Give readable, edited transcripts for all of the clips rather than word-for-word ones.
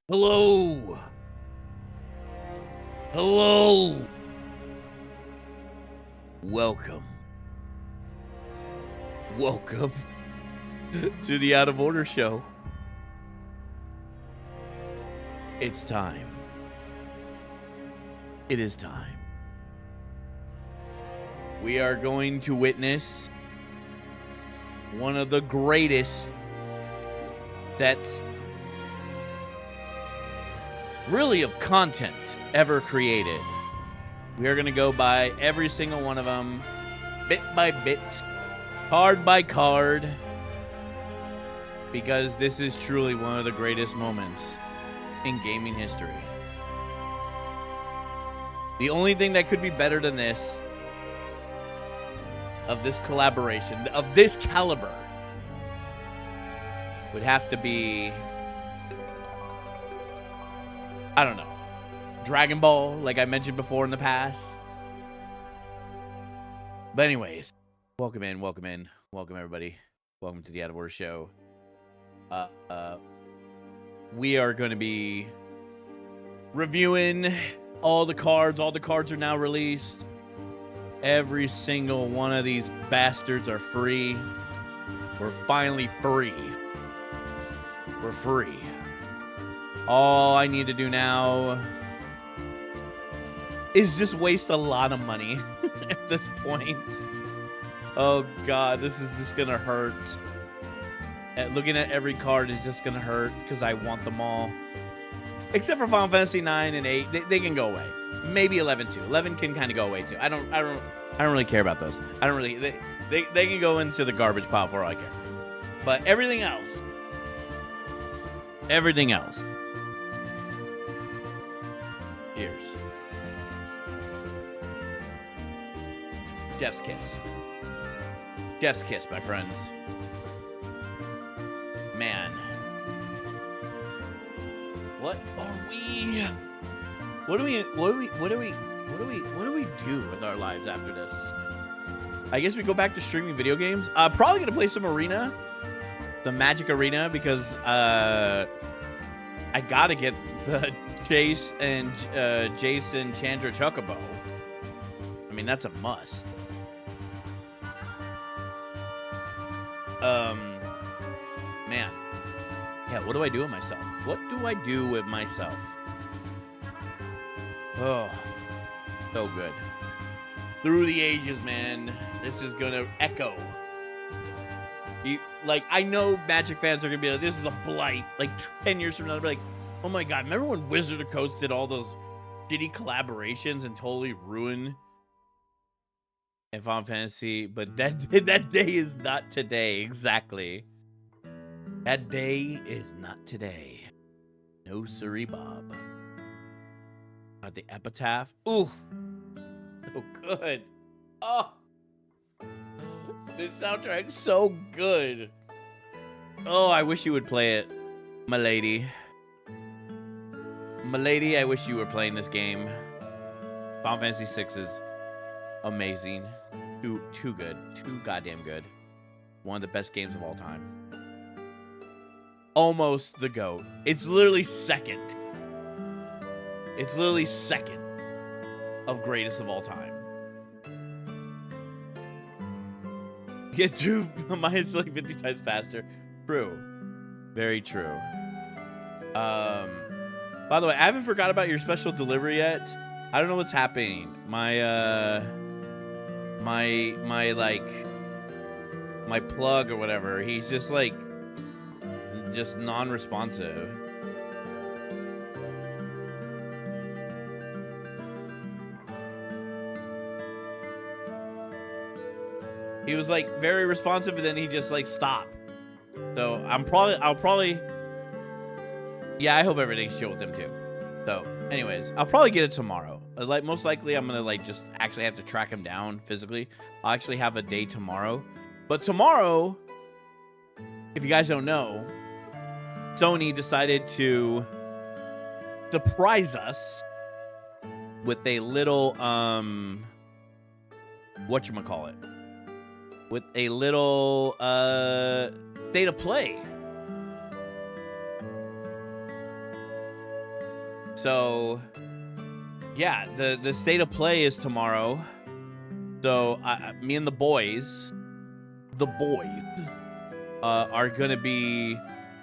Hello. Hello. Welcome. Welcome to the Out of Order show. It's time. It is time. We are going to witness one of the greatest sets really of content ever created. We are going to go by every single one of them, bit by bit, card by card, because this is truly one of the greatest moments in gaming history. The only thing that could be better than this, of this collaboration, of this caliber, would have to be, I don't know, Dragon Ball, like I mentioned before in the past. But anyways, welcome everybody. Welcome to the Out of Order show. We are going to be reviewing all the cards. All the cards are now released. Every single one of these bastards are free. We're finally free. We're free. All I need to do now is just waste a lot of money at this point. Oh god, this is just gonna hurt. Looking at every card is just gonna hurt because I want them all. Except for Final Fantasy 9 and 8, they can go away. Maybe 11 too. 11 can kind of go away too. I don't really care about those. I don't really. They can go into the garbage pile for all I care. But everything else. Cheers. Jeff's kiss. Jeff's kiss, my friends. Man. What do we do with our lives after this? I guess we go back to streaming video games. Probably gonna play some Arena. The Magic Arena, because I gotta get the Chase and Jason Chandra Chocobo. I mean, that's a must. Man. Yeah, what do I do with myself? Oh, so good. Through the ages, man. This is gonna echo. I know Magic fans are gonna be like, this is a blight. Like 10 years from now, they'll be like, oh my god, remember when Wizard of Coast did all those shitty collaborations and totally ruined Final Fantasy? But that day is not today, exactly. That day is not today. No siree, Bob. The Epitaph. Ooh. So good. Oh. This soundtrack's so good. Oh, I wish you would play it, my lady. My lady, I wish you were playing this game. Final Fantasy VI is amazing. Too good. Too goddamn good. One of the best games of all time. Almost the GOAT. It's literally second. It's literally second of greatest of all time. Get through mine's like 50 times faster. True. Very true. By the way, I haven't forgot about your special delivery yet. I don't know what's happening. My plug or whatever, he's just like non-responsive. He was like very responsive, and then he just like stopped. So I'll probably yeah, I hope everything's chill with him too. So anyways, I'll probably get it tomorrow. Like most likely I'm gonna like just actually have to track him down physically. I'll actually have a day tomorrow. But tomorrow, if you guys don't know, Sony decided to surprise us with a little whatchamacallit. With a little state of play. So yeah, the state of play is tomorrow. So me and the boys are gonna be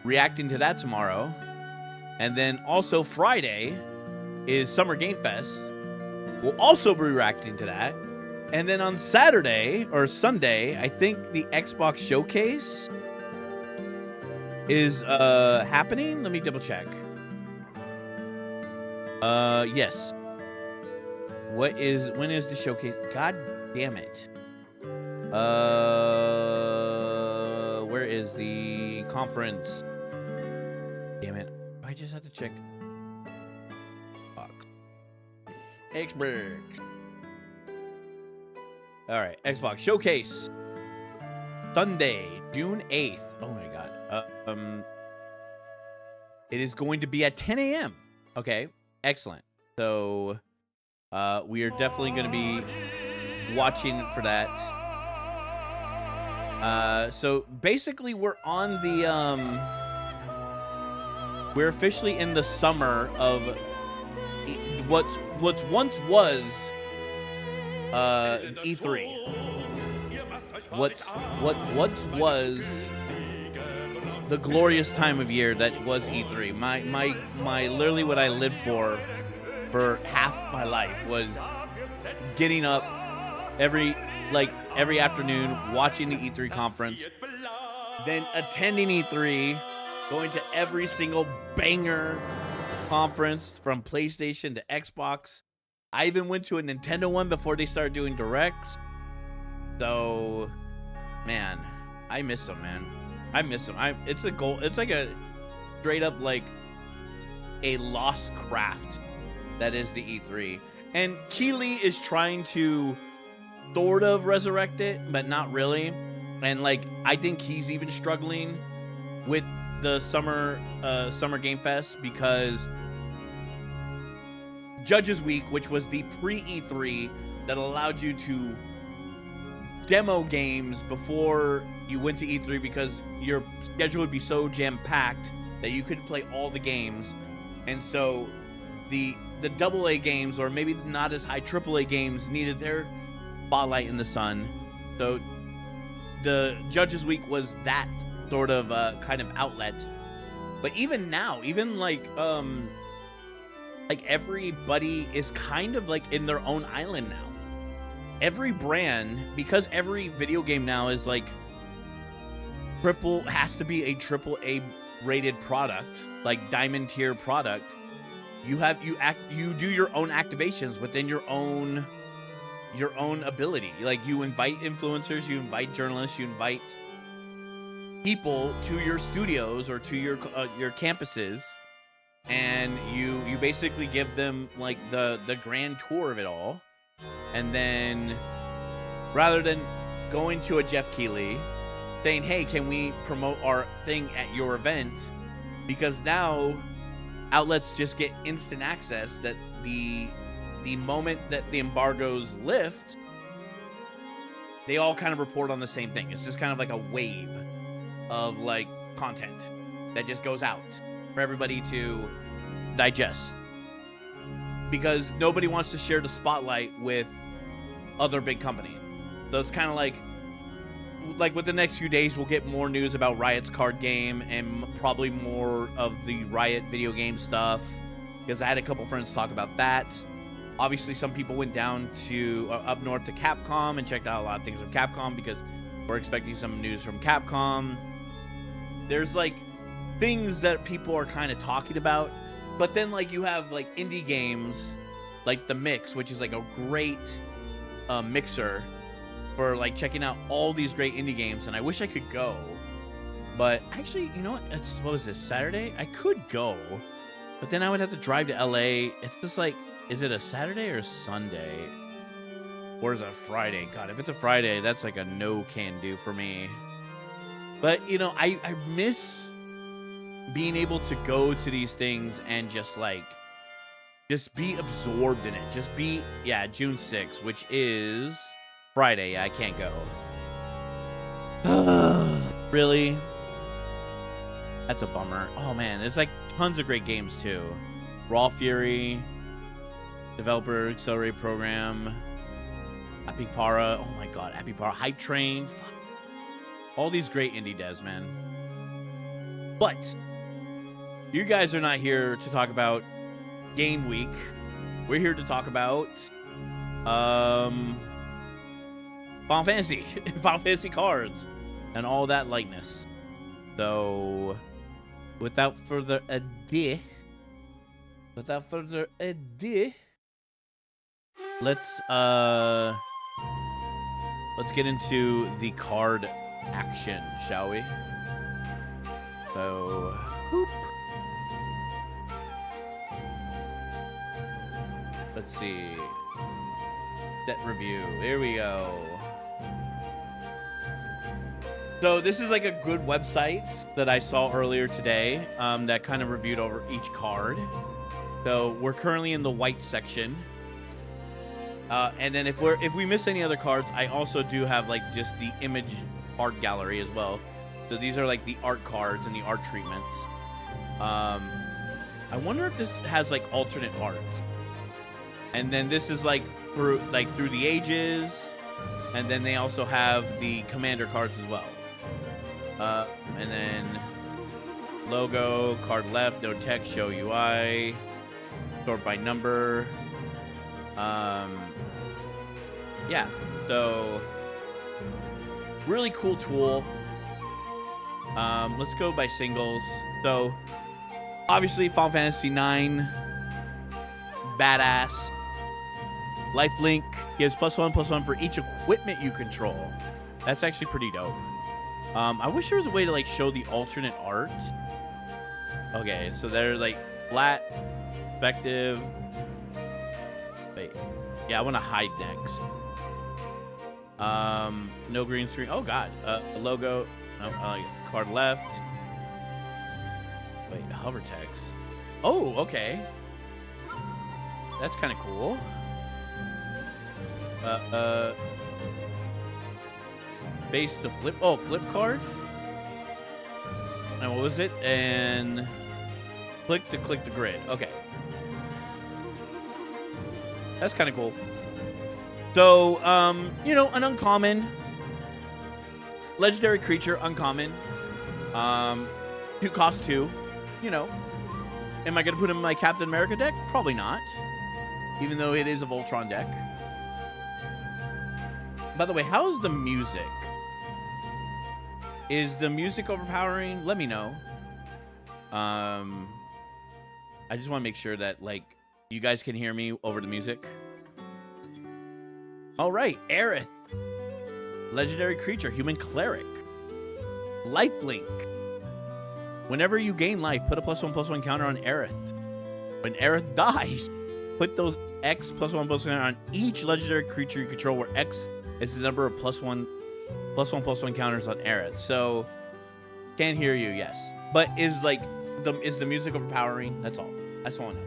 reacting to that tomorrow. And then also Friday is Summer Game Fest. We'll also be reacting to that. And then on Saturday or Sunday, I think the Xbox Showcase is happening. Let me double check. Yes. When is the showcase? God damn it. Where is the conference? Damn it. I just have to check. Fuck. Xbox. All right, Xbox Showcase. Sunday, June 8th. Oh my god. It is going to be at 10 a.m. Okay, excellent. So, we are definitely going to be watching for that. So basically we're on the, we're officially in the summer of what once was, E3. What was the glorious time of year that was E3. My literally what I lived for half my life was getting up every afternoon, watching the E3 conference, then attending E3, going to every single banger conference from PlayStation to Xbox. I even went to a Nintendo one before they started doing directs. So, man, I miss them, man. I miss them. It's a goal. It's like a straight up like a lost craft that is the E3. And Keighley is trying to sort of resurrect it, but not really. And like, I think he's even struggling with the summer Game Fest because Judges Week, which was the pre-E3 that allowed you to demo games before you went to E3 because your schedule would be so jam-packed that you couldn't play all the games. And so the AA games, or maybe not as high AAA games, needed their spotlight in the sun. So the Judges Week was that sort of kind of outlet. But even now, even like everybody is kind of like in their own island now. Every brand, because every video game now is like has to be a AAA rated product, like diamond tier product. You do your own activations within your own ability. Like, you invite influencers, you invite journalists, you invite people to your studios or to your campuses, and you basically give them like the grand tour of it all. And then, rather than going to a Jeff Keighley saying, hey, can we promote our thing at your event? Because now outlets just get instant access, that the moment that the embargoes lift, they all kind of report on the same thing. It's just kind of like a wave of like content that just goes out for everybody to digest. Because nobody wants to share the spotlight with other big companies. So it's kind of like with the next few days, we'll get more news about Riot's card game and probably more of the Riot video game stuff, because I had a couple friends talk about that. Obviously, some people went down to up north to Capcom and checked out a lot of things from Capcom, because we're expecting some news from Capcom. There's like things that people are kind of talking about. But then, like, you have, like, indie games, like The Mix, which is, like, a great mixer for, like, checking out all these great indie games. And I wish I could go. But, actually, you know what? What was this, Saturday? I could go. But then I would have to drive to LA. It's just, like, is it a Saturday or a Sunday? Or is it a Friday? God, if it's a Friday, that's, like, a no-can-do for me. But, you know, I miss being able to go to these things and just be absorbed in it. Just be, yeah, June 6th, which is Friday. Yeah, I can't go. Really? That's a bummer. Oh man, there's like tons of great games too. Raw Fury, Developer Accelerate Program, Apipara. Oh my god, Apipara, Hype Train. Fuck. All these great indie devs, man. But you guys are not here to talk about Game Week. We're here to talk about Final Fantasy, Final Fantasy cards, and all that lightness. So, without further ado, let's get into the card action, shall we? So, whoop. Let's see. Set review. Here we go. So this is like a good website that I saw earlier today that kind of reviewed over each card. So we're currently in the white section. And then if we miss any other cards, I also do have like just the image art gallery as well. So these are like the art cards and the art treatments. I wonder if this has like alternate art. And then this is like through the ages, and then they also have the commander cards as well. And then logo, card left, no text, show UI, sort by number. Yeah, so really cool tool. Let's go by singles. So obviously Final Fantasy IX, badass. Lifelink gives +1/+1 for each equipment you control. That's actually pretty dope. I wish there was a way to like show the alternate art. Okay, so they're like flat, perspective. Wait, yeah, I want to hide next. No green screen. Oh god, a logo. No, card left. Wait, hover text. Oh, okay. That's kind of cool. Base to flip. Oh, flip card. And what was it? And click the grid. Okay. That's kind of cool. So, you know, an uncommon. Legendary creature, uncommon. Cost 2. You know. Am I going to put him in my Captain America deck? Probably not. Even though it is a Voltron deck. By the way, how's the music? Is the music overpowering? Let me know. I just want to make sure that, like, you guys can hear me over the music. All right, Aerith. Legendary creature, human cleric. Lifelink. Whenever you gain life, put a +1/+1 counter on Aerith. When Aerith dies, put those X +1/+1 on each legendary creature you control, where X is the number of +1/+1 counters on Aerith. So, can't hear you, yes. But is the music overpowering? That's all. That's all I know.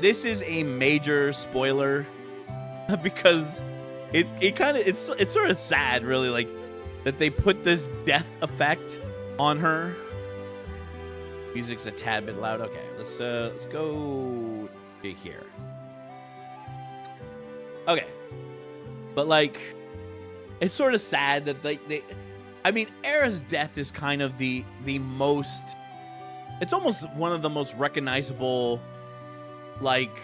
This is a major spoiler because it's sort of sad, really, like that they put this death effect on her. Music's a tad bit loud. Okay, let's go here. Okay, but like, it's sort of sad that I mean, Aerith's death is kind of the most. It's almost one of the most recognizable, like,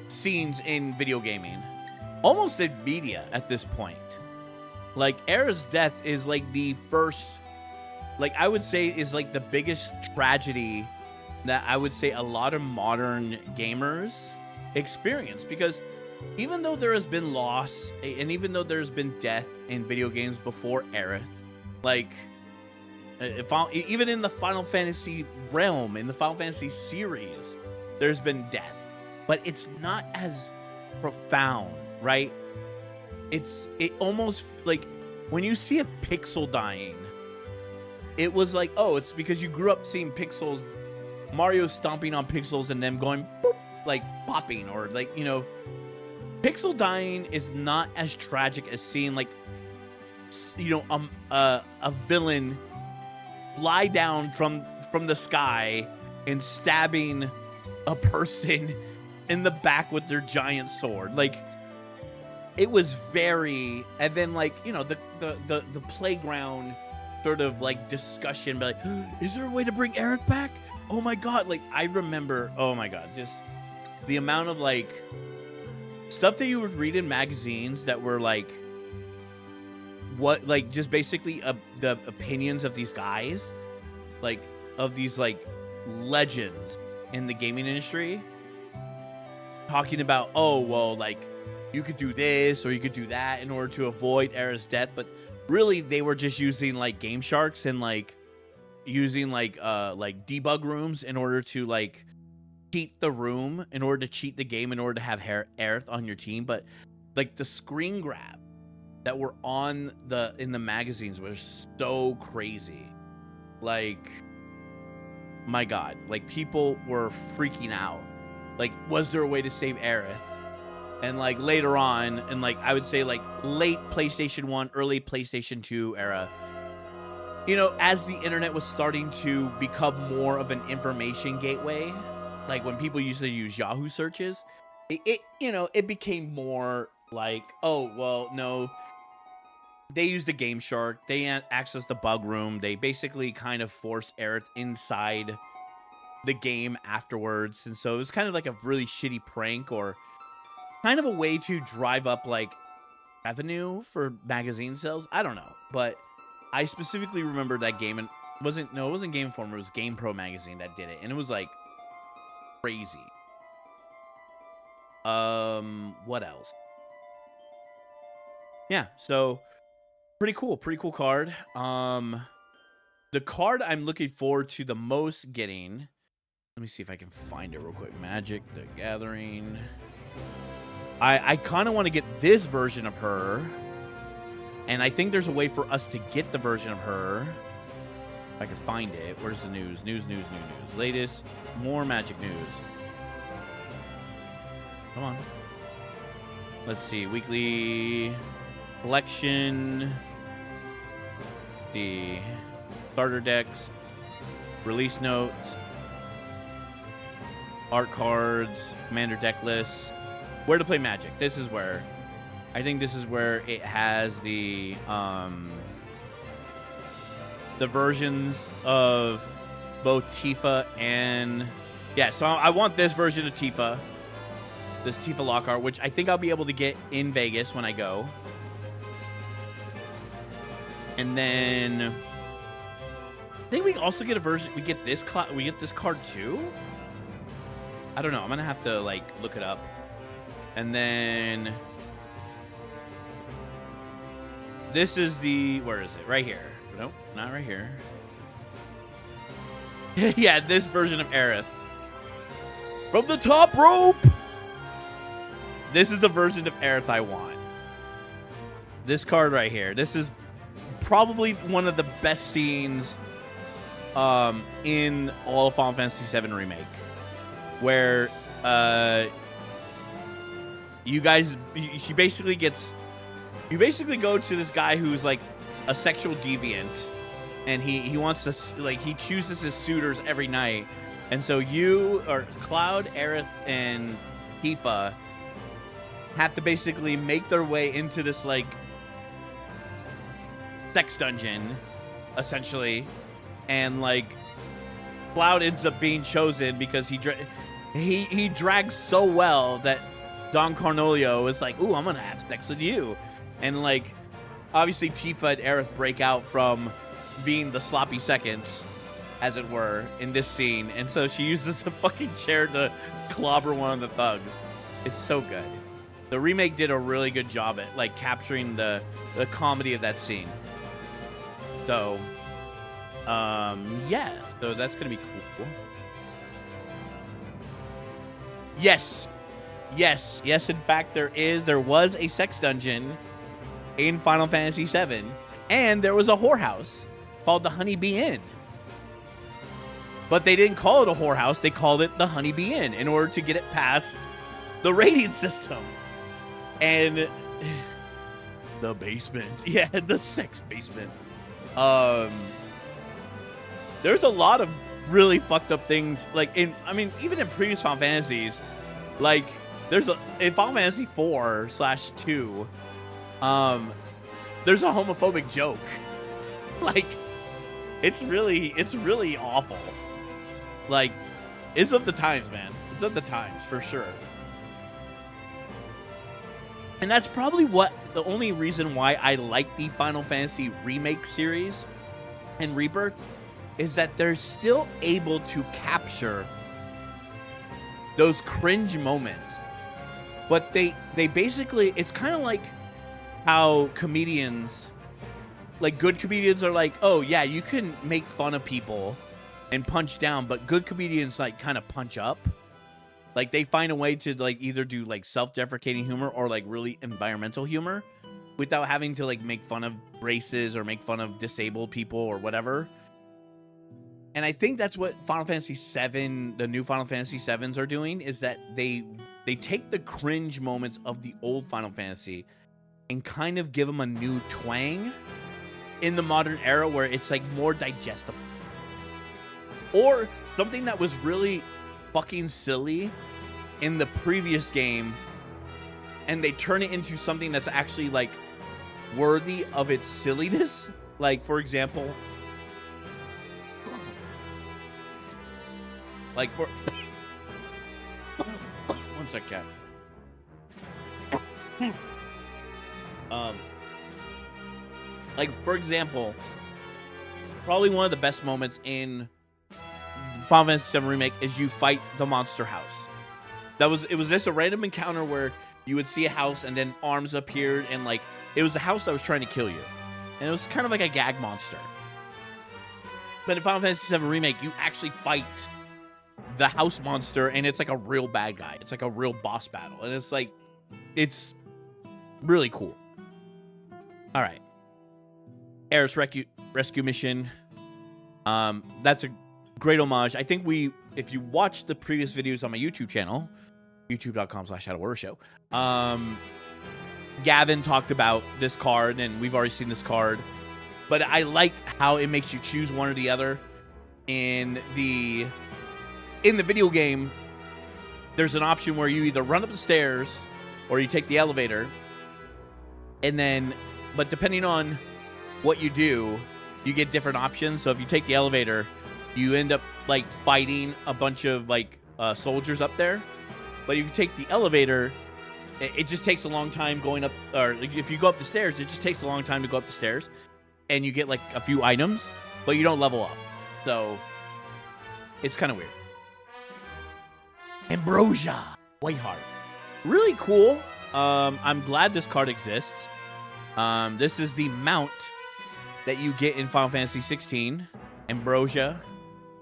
scenes in video gaming, almost in media at this point. Like, Aerith's death is like the first. Like, I would say is like the biggest tragedy that I would say a lot of modern gamers experience, because even though there has been loss and even though there's been death in video games before Aerith, like even in the Final Fantasy realm, in the Final Fantasy series, there's been death, but it's not as profound, right? It almost like when you see a pixel dying, it was like, oh, it's because you grew up seeing pixels, Mario stomping on pixels and them going boop, like popping, or like, you know, pixel dying is not as tragic as seeing like a villain fly down from the sky and stabbing a person in the back with their giant sword. Like, it was very, and then like, you know, the playground sort of like discussion, but like, is there a way to bring Aerith back? Oh my god, like I remember, oh my god, just the amount of like stuff that you would read in magazines that were like, what, like just basically the opinions of these guys, like of these like legends in the gaming industry, talking about, oh well, like you could do this or you could do that in order to avoid Aerith's death, but really they were just using like Game Sharks and like using like debug rooms in order to like cheat the room, in order to cheat the game, in order to have Aerith on your team. But like the screen grab that were in the magazines was so crazy. Like, my god, like people were freaking out. Like, was there a way to save Aerith? And like later on, and like I would say like late PlayStation 1, early PlayStation 2 era, you know, as the internet was starting to become more of an information gateway, like when people used to use Yahoo searches, it you know, it became more like, oh well, no, they used the Game Shark, they accessed the bug room, they basically kind of forced Aerith inside the game afterwards, and so it was kind of like a really shitty prank, or kind of a way to drive up like revenue for magazine sales. I don't know, but I specifically remember that game, and it wasn't Game Informer, it was Game Pro magazine that did it, and it was like crazy. What else? Yeah, so pretty cool card. The card I'm looking forward to the most getting, let me see if I can find it real quick. Magic the Gathering. I kind of want to get this version of her, and I think there's a way for us to get the version of her. If I can find it. Where's the news? News. Latest, more Magic news. Come on. Let's see. Weekly collection. The starter decks. Release notes. Art cards. Commander deck lists. Where to play Magic. This is where, I think this is where it has the versions of both Tifa and, yeah, so I want this version of Tifa, this Tifa Lockhart, which I think I'll be able to get in Vegas when I go. And then I think we also get a version, we get this card too. I don't know, I'm gonna have to like look it up. And then this is the, where is it? Right here. Nope, not right here. Yeah, this version of Aerith. From the top rope! This is the version of Aerith I want. This card right here. This is probably one of the best scenes in all of Final Fantasy VII Remake. Where you basically go to this guy who's like a sexual deviant, and he wants to, like, he chooses his suitors every night, and so you, or Cloud, Aerith, and Tifa have to basically make their way into this like sex dungeon, essentially, and like Cloud ends up being chosen because he drags so well that Don Cornelio is like, ooh, I'm gonna have sex with you. And like, obviously Tifa and Aerith break out from being the sloppy seconds, as it were, in this scene. And so she uses the fucking chair to clobber one of the thugs. It's so good. The remake did a really good job at like capturing the comedy of that scene. So, yeah. So that's gonna be cool. Yes. In fact, there was a sex dungeon in Final Fantasy VII, and there was a whorehouse called the Honeybee Inn. But they didn't call it a whorehouse; they called it the Honeybee Inn in order to get it past the rating system. And The basement. Yeah, the sex basement. There's a lot of really fucked up things. Like even in previous Final Fantasies, like in Final Fantasy 4/2, there's a homophobic joke. Like, it's really awful. Like, it's of the times, man. It's of the times for sure. And that's probably the only reason why I like the Final Fantasy Remake series and Rebirth is that they're still able to capture those cringe moments. But they basically, it's kind of like how comedians, like good comedians are like, oh yeah, you can make fun of people and punch down, but good comedians like kind of punch up. Like they find a way to like either do like self-deprecating humor or like really environmental humor without having to like make fun of races or make fun of disabled people or whatever. And I think that's what Final Fantasy VII, the new Final Fantasy VIIs are doing, is that they take the cringe moments of the old Final Fantasy and kind of give them a new twang in the modern era where it's like more digestible. Or something that was really fucking silly in the previous game and they turn it into something that's actually like worthy of its silliness. Like, for example, like for one sec, cat. Like for example, probably one of the best moments in Final Fantasy VII Remake is you fight the monster house. It was just a random encounter where you would see a house and then arms appeared and like it was a house that was trying to kill you, and it was kind of like a gag monster. But in Final Fantasy VII Remake, you actually fight the house monster, and it's like a real bad guy. It's like a real boss battle, and it's really cool. All right, Aeris rescue mission. That's a great homage. I think if you watch the previous videos on my YouTube channel, youtube.com/ShadowWarriorShow, Gavin talked about this card, and we've already seen this card. But I like how it makes you choose one or the other. In the video game, there's an option where you either run up the stairs or you take the elevator. And then, but depending on what you do, you get different options. So if you take the elevator, you end up like fighting a bunch of like soldiers up there. But if you take the elevator, it just takes a long time going up. Or if you go up the stairs, it just takes a long time to go up the stairs. And you get like a few items, but you don't level up. So it's kind of weird. Ambrosia Whiteheart, really cool. I'm glad this card exists. This is the mount that you get in Final Fantasy 16. Ambrosia,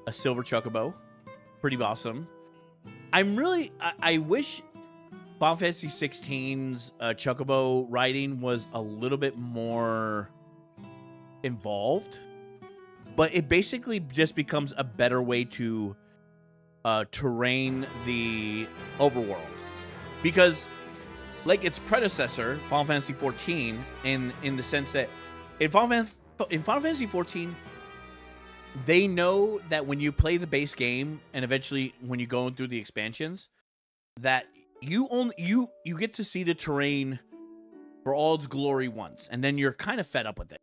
a silver chocobo, pretty awesome. I wish Final Fantasy 16's chocobo riding was a little bit more involved, but it basically just becomes a better way to terrain the overworld, because like its predecessor, Final Fantasy 14, in the sense that in Final Fantasy 14, they know that when you play the base game and eventually when you go through the expansions, that you get to see the terrain for all its glory once, and then you're kind of fed up with it.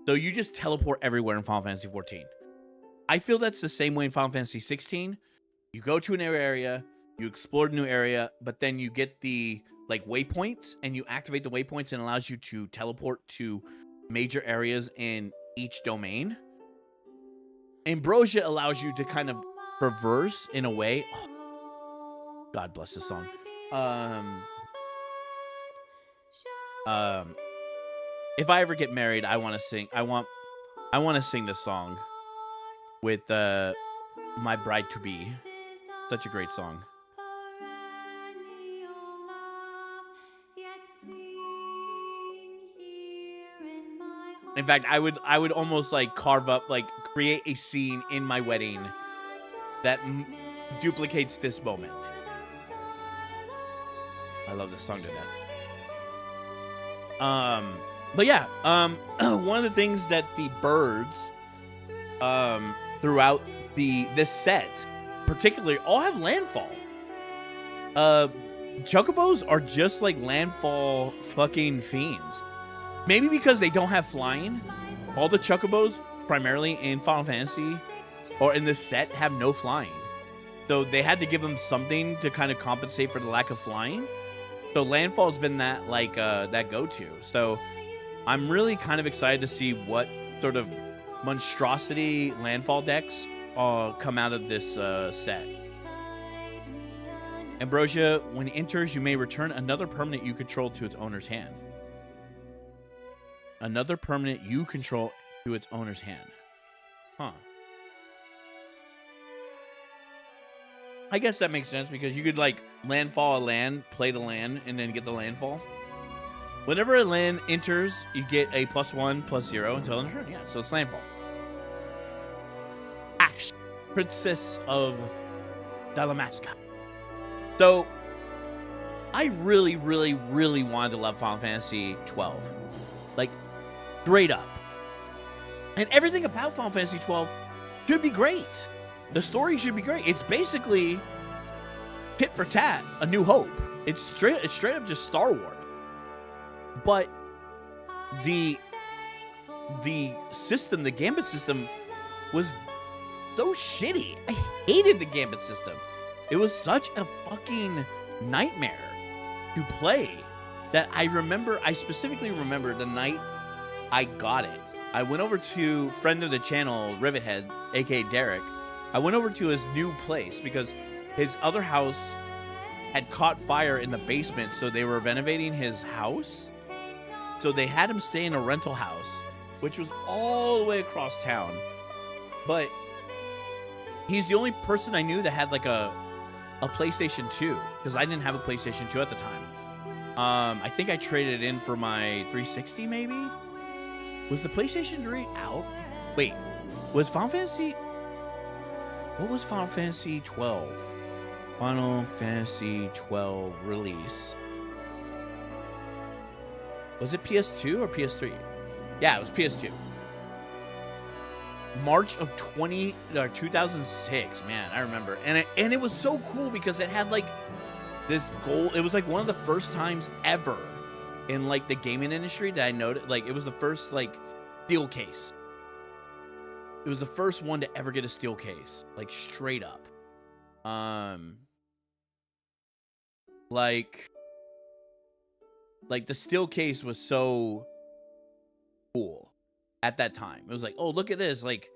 So you just teleport everywhere in Final Fantasy 14. I feel that's the same way in Final Fantasy 16. You go to a new area, you explore a new area, but then you get the like waypoints, and you activate the waypoints, and it allows you to teleport to major areas in each domain. Ambrosia allows you to kind of traverse in a way. Oh, God bless this song. If I ever get married, I want to sing. I want to sing this song with my bride to be. Such a great song. In fact, I would almost like carve up, like create a scene in my wedding that duplicates this moment. I love this song to death. But yeah, one of the things that the birds, throughout this set, particularly, all have landfall. Chocobos are just like landfall fucking fiends. Maybe because they don't have flying. All the Chocobos, primarily in Final Fantasy or in this set, have no flying. So they had to give them something to kind of compensate for the lack of flying. So landfall's been that like that go-to. So I'm really kind of excited to see what sort of monstrosity landfall decks come out of this set. Ambrosia, when it enters, you may return another permanent you control to its owner's hand. Another permanent you control to its owner's hand. Huh. I guess that makes sense because you could like landfall a land, play the land, and then get the landfall. Whenever a land enters, you get a +1/+0 until end of turn. Yeah, so it's landfall. Ash, Princess of Dalmasca. So, I really, really, really wanted to love Final Fantasy 12. Like, straight up. And everything about Final Fantasy 12 should be great. The story should be great. It's basically tit for tat, A New Hope. It's straight up just Star Wars. But the system, the Gambit system, was so shitty. I hated the Gambit system. It was such a fucking nightmare to play that I specifically remember the night I got it. I went over to friend of the channel, Rivethead, aka Derek. I went over to his new place because his other house had caught fire in the basement, so they were renovating his house. So they had him stay in a rental house, which was all the way across town. But he's the only person I knew that had like a PlayStation 2, because I didn't have a PlayStation 2 at the time. I think I traded it in for my 360, maybe? Was the PlayStation 3 out? Wait, was Final Fantasy... What was Final Fantasy 12? Final Fantasy 12 release. Was it PS2 or PS3? Yeah, it was PS2. March of 2006, man, I remember. And it was so cool because it had like this gold. It was like one of the first times ever in like the gaming industry that I noticed. Like it was the first like steel case. It was the first one to ever get a steel case, like straight up. Like the steel case was so cool at that time. It was like, oh, look at this. Like,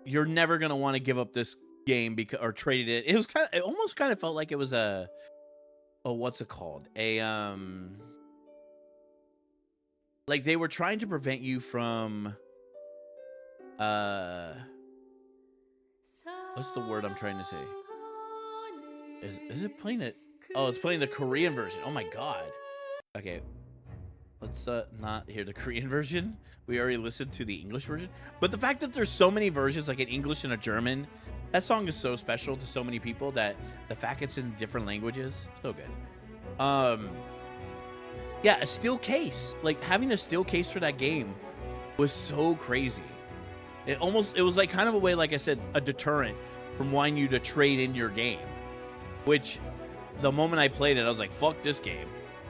you're never gonna want to give up this game because or trade it. It was kind of. It almost kind of felt like it was a. Oh, what's it called? Like they were trying to prevent you from. What's the word I'm trying to say? Is it playing it? Oh, it's playing the Korean version. Oh my god. Okay. Let's not hear the Korean version. We already listened to the English version. But the fact that there's so many versions, like an English and a German, that song is so special to so many people that the fact it's in different languages, so good. Yeah, a steel case. Like having a steel case for that game was so crazy. It was like kind of a way, like I said, a deterrent from wanting you to trade in your game. Which, the moment I played it, I was like, fuck this game.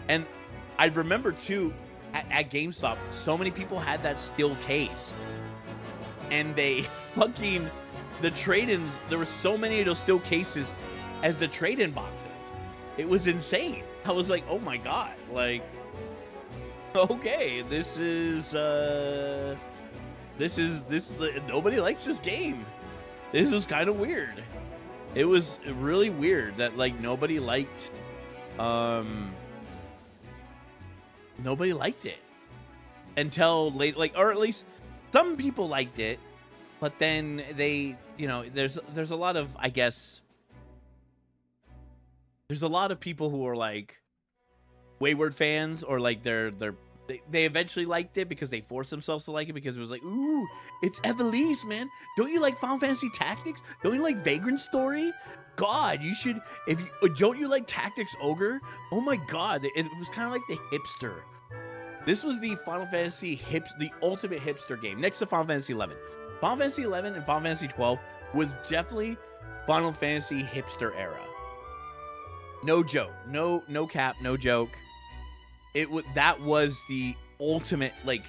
And I remember too, at GameStop, so many people had that steel case. And they fucking, the trade-ins, there were so many of those steel cases as the trade-in boxes. It was insane. I was like, oh my god, like, okay, this nobody likes this game. This was kind of weird. It was really weird that like nobody liked it until late, like, or at least some people liked it, but then they, you know, there's a lot of, I guess, there's a lot of people who are like wayward fans, or like they eventually liked it because they forced themselves to like it because it was like, ooh, it's Evelise, man. Don't you like Final Fantasy Tactics? Don't you like Vagrant Story? God, you should. If you don't, you like Tactics Ogre? Oh my god, it was kind of like the hipster This was the Final Fantasy the ultimate hipster game, next to Final Fantasy 11. Final Fantasy 11 and Final Fantasy 12 was definitely Final Fantasy hipster era. No joke, no cap, no joke. That was the ultimate like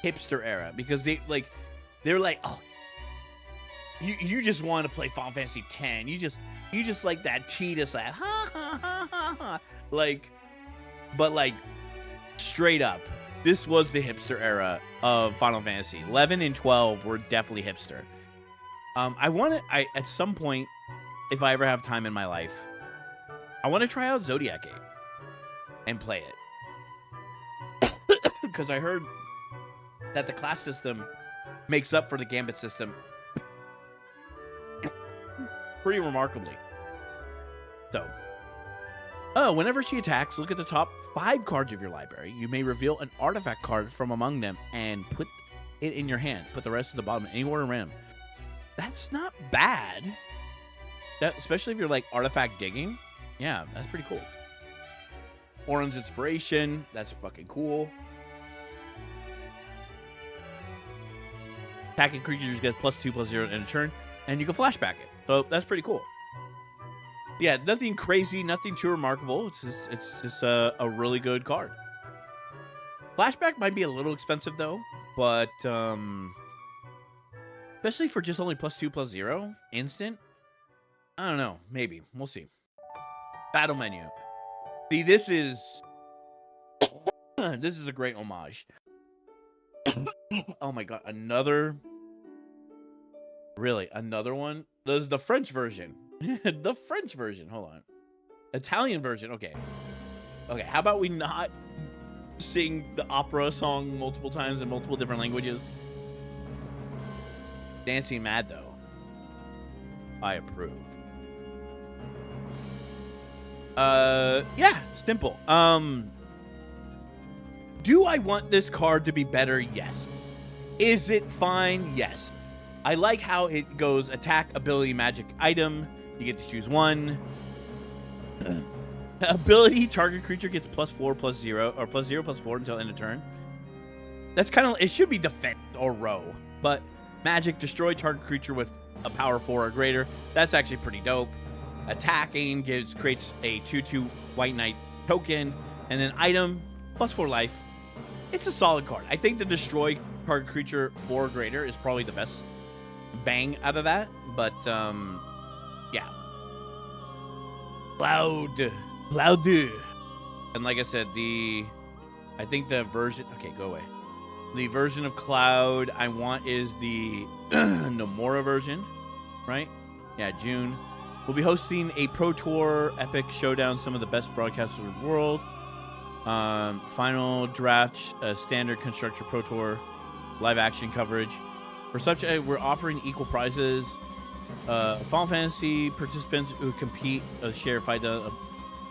hipster era because they're like, oh, you just want to play Final Fantasy 10. You just like that Tidus like ha ha ha ha ha. Like, but like straight up, this was the hipster era of Final Fantasy. 11 and 12 were definitely hipster. I at some point, if I ever have time in my life, I want to try out Zodiac 8 and play it. Because I heard that the class system makes up for the Gambit system pretty remarkably. So, whenever she attacks, look at the top 5 cards of your library. You may reveal an artifact card from among them and put it in your hand. Put the rest at the bottom, anywhere random. That's not bad. Especially if you're like artifact digging. Yeah, that's pretty cool. Orin's Inspiration. That's fucking cool. Attacking creatures get +2/+0 in a turn, and you can flashback it. So that's pretty cool. Yeah, nothing crazy, nothing too remarkable. It's just a really good card. Flashback might be a little expensive though, but especially for just only +2/+0 instant. I don't know. Maybe we'll see. Battle menu. See, this is a great homage. Oh my god, another one. There's the French version. The French version. Hold on. Italian version. Okay. How about we not sing the opera song multiple times in multiple different languages? Dancing Mad though. I approve. Yeah, simple. Do I want this card to be better? Yes. Is it fine? Yes. I like how it goes attack, ability, magic, item. You get to choose one. Ability, target creature gets +4/+0 or +0/+4 until end of turn. That's kind of, it should be defense or row, but magic, destroy target creature with a power 4 or greater. That's actually pretty dope. Attacking creates a 2/2 White Knight token, and an item +4 life. It's a solid card. I think the destroy target creature 4 or greater is probably the best bang out of that, but yeah. Cloud, and like I said, I think the version. Okay, go away. The version of Cloud I want is the Nomura version, right? Yeah, June. We'll be hosting a Pro Tour Epic Showdown, some of the best broadcasters in the world. Final draft, standard constructor Pro Tour, live action coverage. For such we're offering equal prizes. Final Fantasy participants who compete share a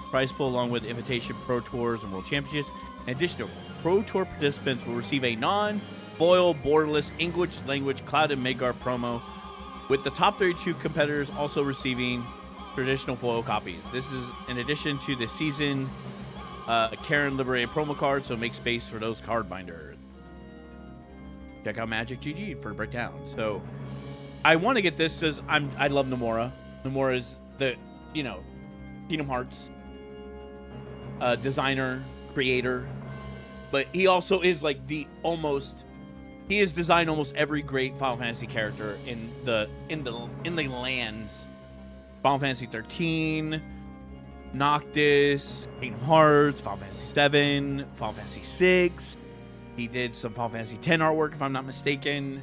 prize pool along with invitation Pro Tours and World Championships. In addition to Pro Tour participants will receive a non-foil borderless English language Cloud and Midgar promo, with the top 32 competitors also receiving traditional foil copies. This is in addition to the season Karen Liberated promo card, so make space for those card binders. Check out Magic GG for a breakdown. So I want to get this because I love Nomura. Nomura is the, Kingdom Hearts designer, creator, but he also is like he has designed almost every great Final Fantasy character in the lands. Final Fantasy 13, Noctis, Kingdom Hearts, Final Fantasy 7, Final Fantasy 6. He did some Final Fantasy 10 artwork, if I'm not mistaken.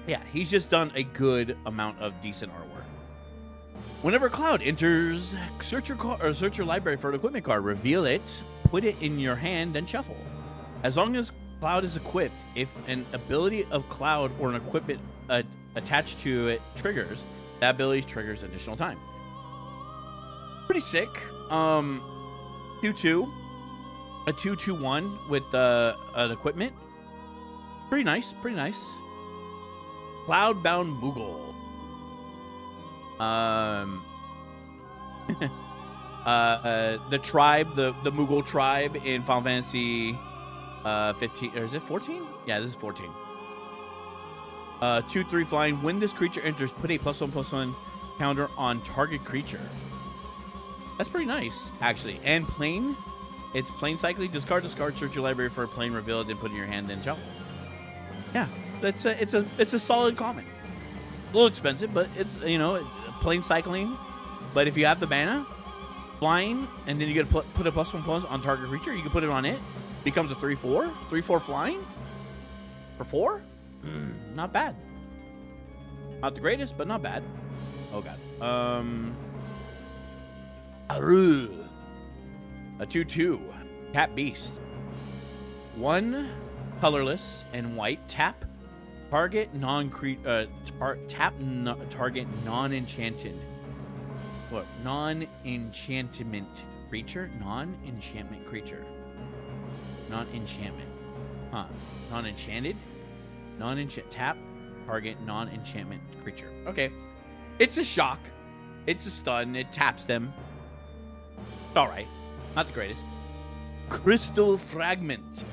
Yeah, he's just done a good amount of decent artwork. Whenever Cloud enters, search your library for an equipment card, reveal it, put it in your hand, and shuffle. As long as Cloud is equipped, if an ability of Cloud or an equipment attached to it triggers, that ability triggers additional time. Pretty sick. 2/2. A 2/2/1 with an equipment. Pretty nice. Cloudbound Moogle. The tribe, the Moogle tribe in Final Fantasy 15, or is it 14? Yeah, this is 14. 2/3 flying. When this creature enters, put a +1/+1 counter on target creature. That's pretty nice, actually. And plain. It's plain cycling. Discard, search your library for a plain reveal, then put it in your hand, then shuffle. Yeah, it's a solid common. A little expensive, but it's, you know, plain cycling. But if you have the mana, flying, and then you get to put a +1/+1 on target creature, you can put it on it. Becomes a 3/4. 3/4 flying for 4. Not bad. Not the greatest, but not bad. Oh god. A 2/2 Cat Beast. 1 colorless and white. Tap target target non-enchanted. What? Non-enchantment creature? Non-enchantment creature. Non-enchantment. Huh. Non-enchanted? Tap target non-enchantment creature. Okay. It's a shock. It's a stun. It taps them. Alright. Not the greatest. Crystal Fragment.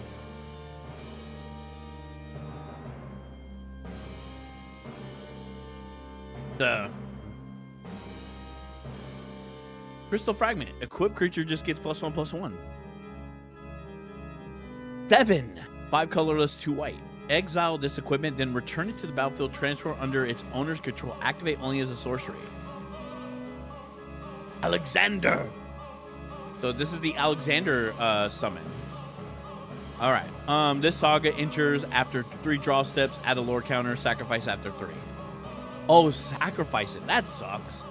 Crystal Fragment. Equipped creature just gets +1/+1. 7. 5 colorless, 2 white. Exile this equipment, then return it to the battlefield. Transfer under its owner's control. Activate only as a sorcery. Alexander. So this is the Alexander summon. All right. This saga enters after 3 draw steps. Add a lore counter. Sacrifice after 3. Oh, sacrifice it. That sucks.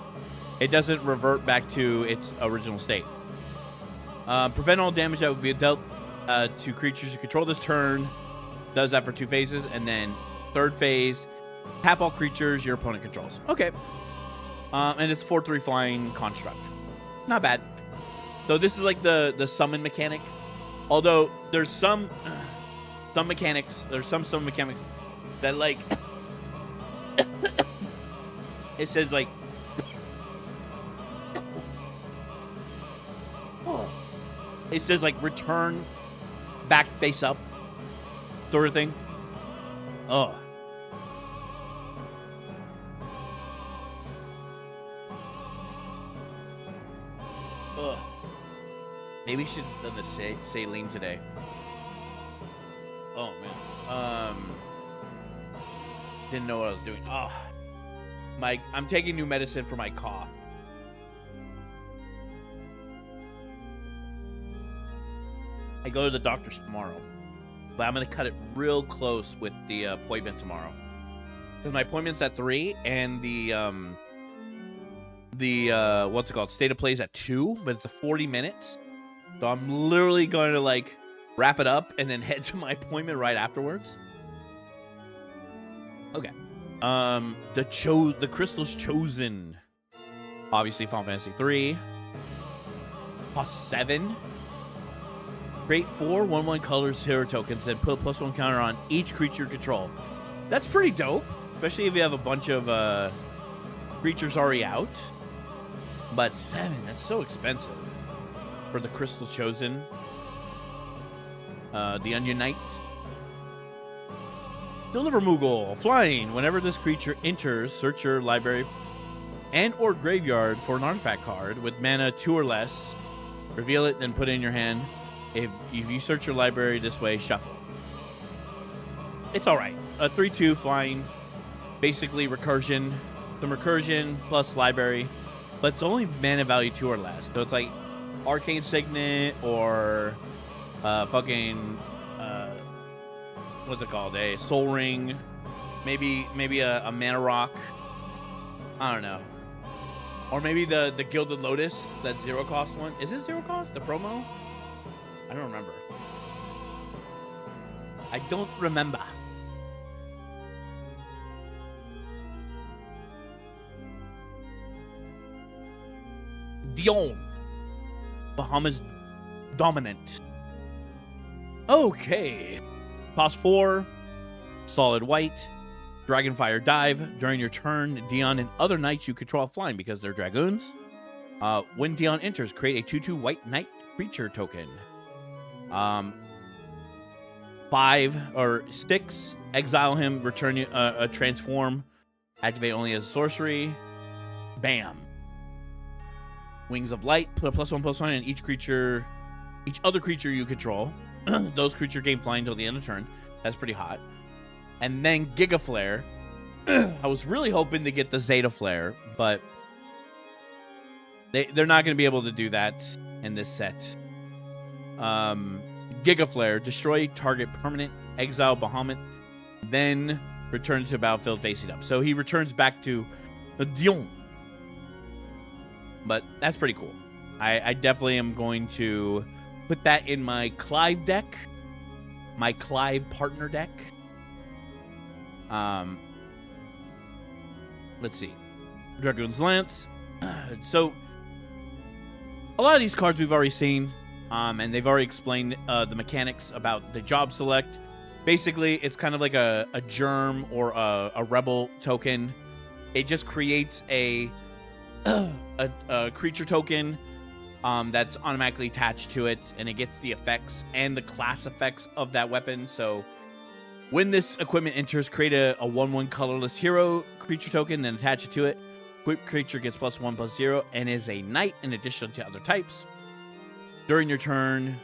It doesn't revert back to its original state. Prevent all damage that would be dealt to creatures you control this turn. Does that for 2 phases, and then 3rd phase, tap all creatures your opponent controls. Okay. And it's 4/3 flying construct. Not bad. So this is like the summon mechanic. Although there's some mechanics, there's some summon mechanics that like it says like return back face up sort of thing. Oh. Ugh. Maybe we should have done the saline today. Oh man. Didn't know what I was doing. Oh. I'm taking new medicine for my cough. I go to the doctor's tomorrow, but I'm gonna cut it real close with the appointment tomorrow. Because my appointment's at 3, and the what's it called? State of Play's at 2, but it's a 40 minutes. So I'm literally going to like wrap it up and then head to my appointment right afterwards. Okay. The Crystal's Chosen. Obviously Final Fantasy 3. Cost 7. Create 4 1/1 colors hero tokens, then put +1 counter on each creature control. That's pretty dope, especially if you have a bunch of creatures already out. But 7, that's so expensive for the Crystal Chosen. The Onion Knights. Deliver Moogle. Flying. Whenever this creature enters, search your library and or graveyard for an artifact card with mana 2 or less. Reveal it, then put it in your hand. If you search your library this way, shuffle. It's alright. A 3/2 flying. Basically recursion. Some recursion plus library. But it's only mana value 2 or less. So it's like Arcane Signet or fucking what's it called? A Soul Ring. Maybe a Mana Rock. I don't know. Or maybe the Gilded Lotus, that 0 cost one. Is it 0 cost? The promo? I don't remember. I don't remember. Dion. Bahamut's Dominant. Okay. Cost 4. Solid white. Dragonfire Dive. During your turn, Dion and other knights you control are flying because they're dragoons. When Dion enters, create a 2/2 white knight creature token. 5 or 6. Exile him, return a transform, activate only as a sorcery. Bam. Wings of Light, put a +1/+1 in each other creature you control. Those creatures gain flying until the end of turn. That's pretty hot. And then Giga Flare. I was really hoping to get the Zeta Flare, but they're not going to be able to do that in this set. Giga Flare, destroy target permanent, exile Bahamut, then return to battlefield facing up. So he returns back to the Dion. But that's pretty cool. I definitely am going to put that in my Clive deck, my Clive partner deck. Let's see. Dragoon's Lance. So a lot of these cards we've already seen, and they've already explained the mechanics about the job select. Basically, it's kind of like a germ or a rebel token. It just creates a creature token that's automatically attached to it, and it gets the effects and the class effects of that weapon. So when this equipment enters, create a 1/1 colorless hero creature token, then attach it to it. Equipped creature gets +1/+0 and is a knight in addition to other types. During your turn,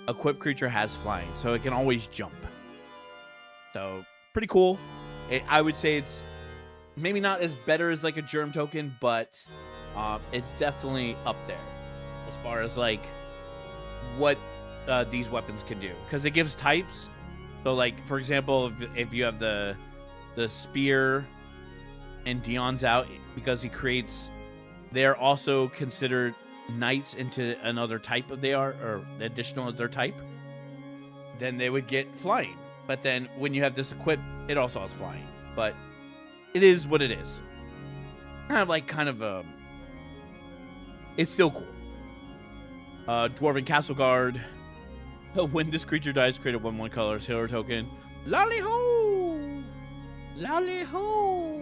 equipped creature has flying, so it can always jump. So pretty cool. I would say it's maybe not as better as like a germ token, but it's definitely up there as far as like what these weapons can do, because it gives types. So like, for example, if you have the spear and Dion's out, because he creates, they're also considered knights into another type of or additional of their type, then they would get flying. But then when you have this equipped, it also has flying. But it is what it is. Kind of it's still cool. Dwarven Castle Guard. When this creature dies, create a 1/1 colorless hero token. Lolly ho! Lolly ho!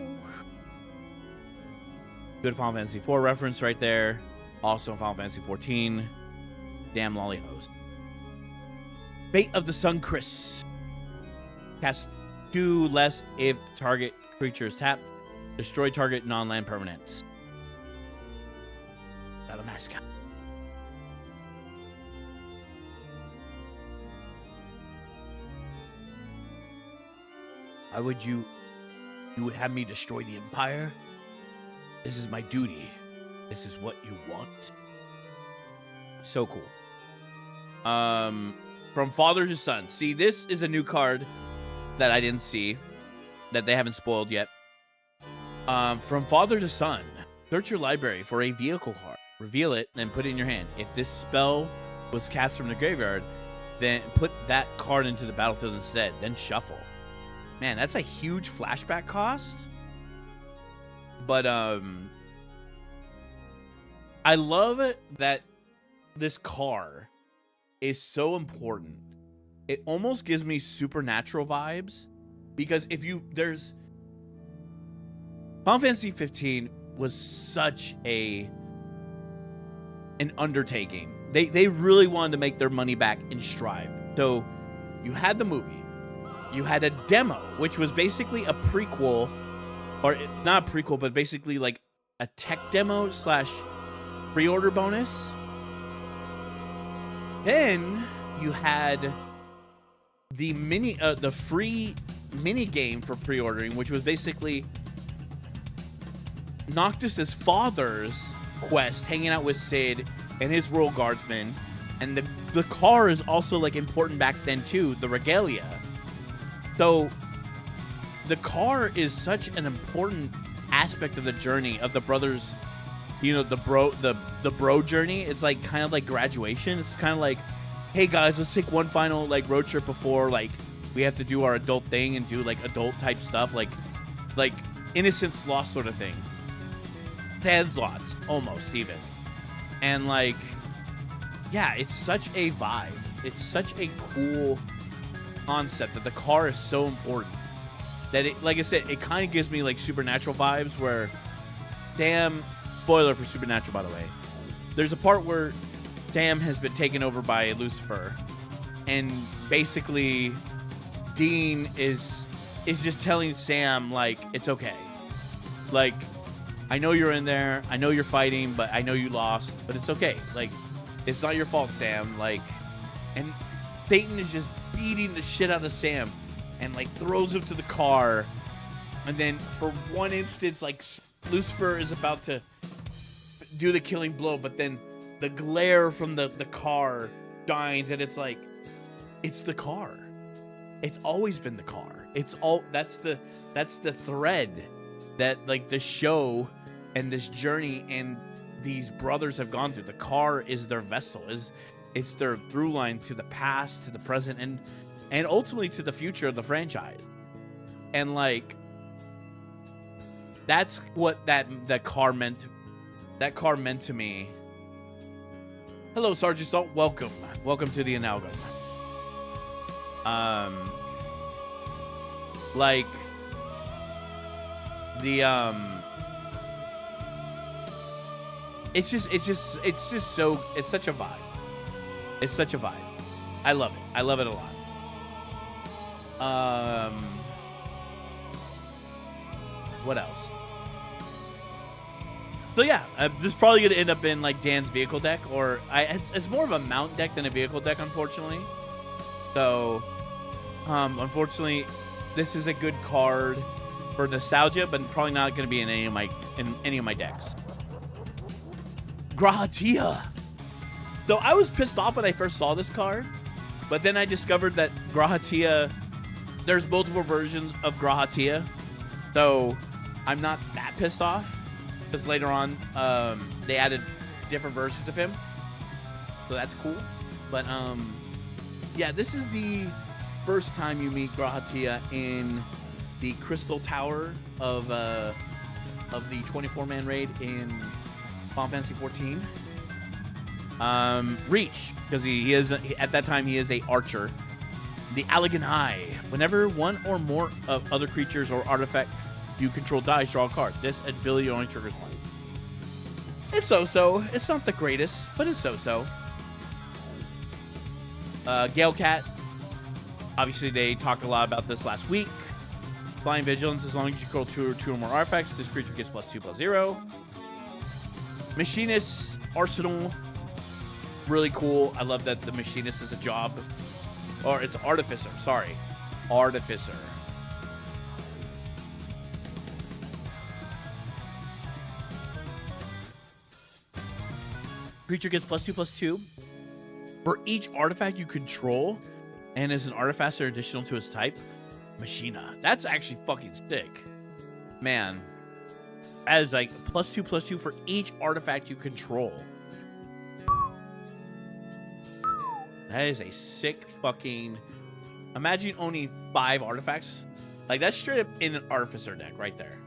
Good Final Fantasy IV reference right there. Also Final Fantasy XIV. Damn lolly host. Fate of the Sun Chris. Cast 2 less if target creature is tapped. Destroy target non-land permanents. Battle mascot. Why would you would have me destroy the Empire? This is my duty. This is what you want. So cool. From father to son. See, this is a new card that I didn't see, that they haven't spoiled yet. From father to son. Search your library for a vehicle card. Reveal it, then put it in your hand. If this spell was cast from the graveyard, then put that card into the battlefield instead. Then shuffle. Man, that's a huge flashback cost. But I love it that this car is so important. It almost gives me Supernatural vibes, because there's Final Fantasy 15 was such an undertaking. They really wanted to make their money back in Strive. So you had the movie, you had a demo, which was basically a prequel, or not a prequel, but basically like a tech demo / pre-order bonus. Then you had the free mini game for pre-ordering, which was basically Noctis's father's quest, hanging out with Cid and his Royal Guardsmen. And the car is also like important back then too, the regalia. So the car is such an important aspect of the journey of the brothers, the bro journey. It's like kind of like graduation. It's kind of like, hey guys, let's take one final like road trip before like we have to do our adult thing and do like adult type stuff, like Innocence Lost sort of thing. Sans lots, almost even. And like, yeah, it's such a vibe. It's such a cool concept that the car is so important that it, like I said, it kind of gives me like Supernatural vibes, where, damn, spoiler for Supernatural, by the way, there's a part where Sam has been taken over by Lucifer, and basically Dean is just telling Sam, like, it's okay. Like, I know you're in there. I know you're fighting, but I know you lost. But it's okay. Like, it's not your fault, Sam. Like, and Satan is just beating the shit out of Sam and, like, throws him to the car. And then for one instance, like, Lucifer is about to do the killing blow, but then the glare from the car shines, and it's like, it's the car. It's always been the car. It's all, that's the thread that, like, the show and this journey and these brothers have gone through. The car is their vessel, it's their through line to the past, to the present, and ultimately to the future of the franchise. And, like, that's what that car meant. That car meant to me. Hello, Sergeant Salt. Welcome to the Analgum. Like, the it's such a vibe. It's such a vibe. I love it. I love it a lot. What else? So yeah, this is probably gonna end up in, like, Dan's vehicle deck, or it's more of a mount deck than a vehicle deck, unfortunately. So, unfortunately, this is a good card for nostalgia, but probably not gonna be in any of my decks. Grahatia. So I was pissed off when I first saw this card, but then I discovered that Grahatia, there's multiple versions of Grahatia, so I'm not that pissed off. Because later on, they added different versions of him, so that's cool. But yeah, this is the first time you meet Grahatia in the Crystal Tower of the 24-man raid in Final Fantasy 14. Reach, because he is at that time he is a archer. The Allegan Eye. Whenever one or more of other creatures or artifact you control dies, draw a card. This ability only triggers one. It's so-so. It's not the greatest, but it's so-so. Gale Cat. Obviously, they talked a lot about this last week. Blind Vigilance. As long as you control two or more artifacts, this creature gets +2/+0. Machinist Arsenal. Really cool. I love that the Machinist is a job. Or it's Artificer. Sorry. Artificer. Creature gets +2/+2 for each artifact you control, and is an artifact or additional to its type. Machina. That's actually fucking sick, man. That is like +2/+2 for each artifact you control. That is a sick fucking. Imagine owning 5 artifacts. Like, that's straight up in an Artificer deck right there.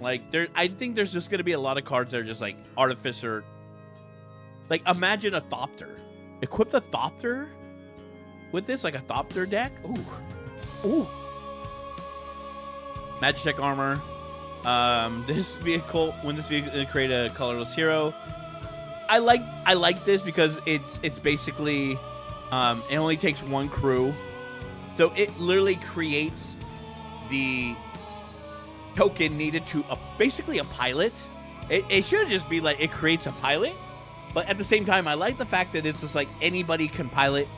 Like, I think there's just gonna be a lot of cards that are just like Artificer. Like, imagine a Thopter. Equip the Thopter with this, like a Thopter deck. Ooh. Magitech armor. This vehicle, when this vehicle create a colorless hero. I like this because it's basically it only takes one crew, so it literally creates the token needed to basically a pilot. It should just be like it creates a pilot. But at the same time, I like the fact that it's just like anybody can pilot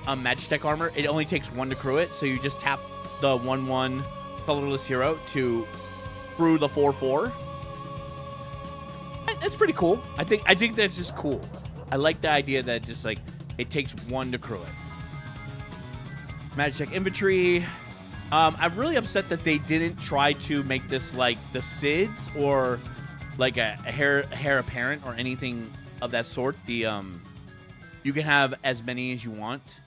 Magitech armor. It only takes one to crew it, so you just tap the 1/1 colorless hero to crew the 4/4. That's pretty cool. I think that's just cool. I like the idea that just like it takes one to crew it. Magitech infantry. I'm really upset that they didn't try to make this like the SIDS or like a heir apparent or anything of that sort. The you can have as many as you want.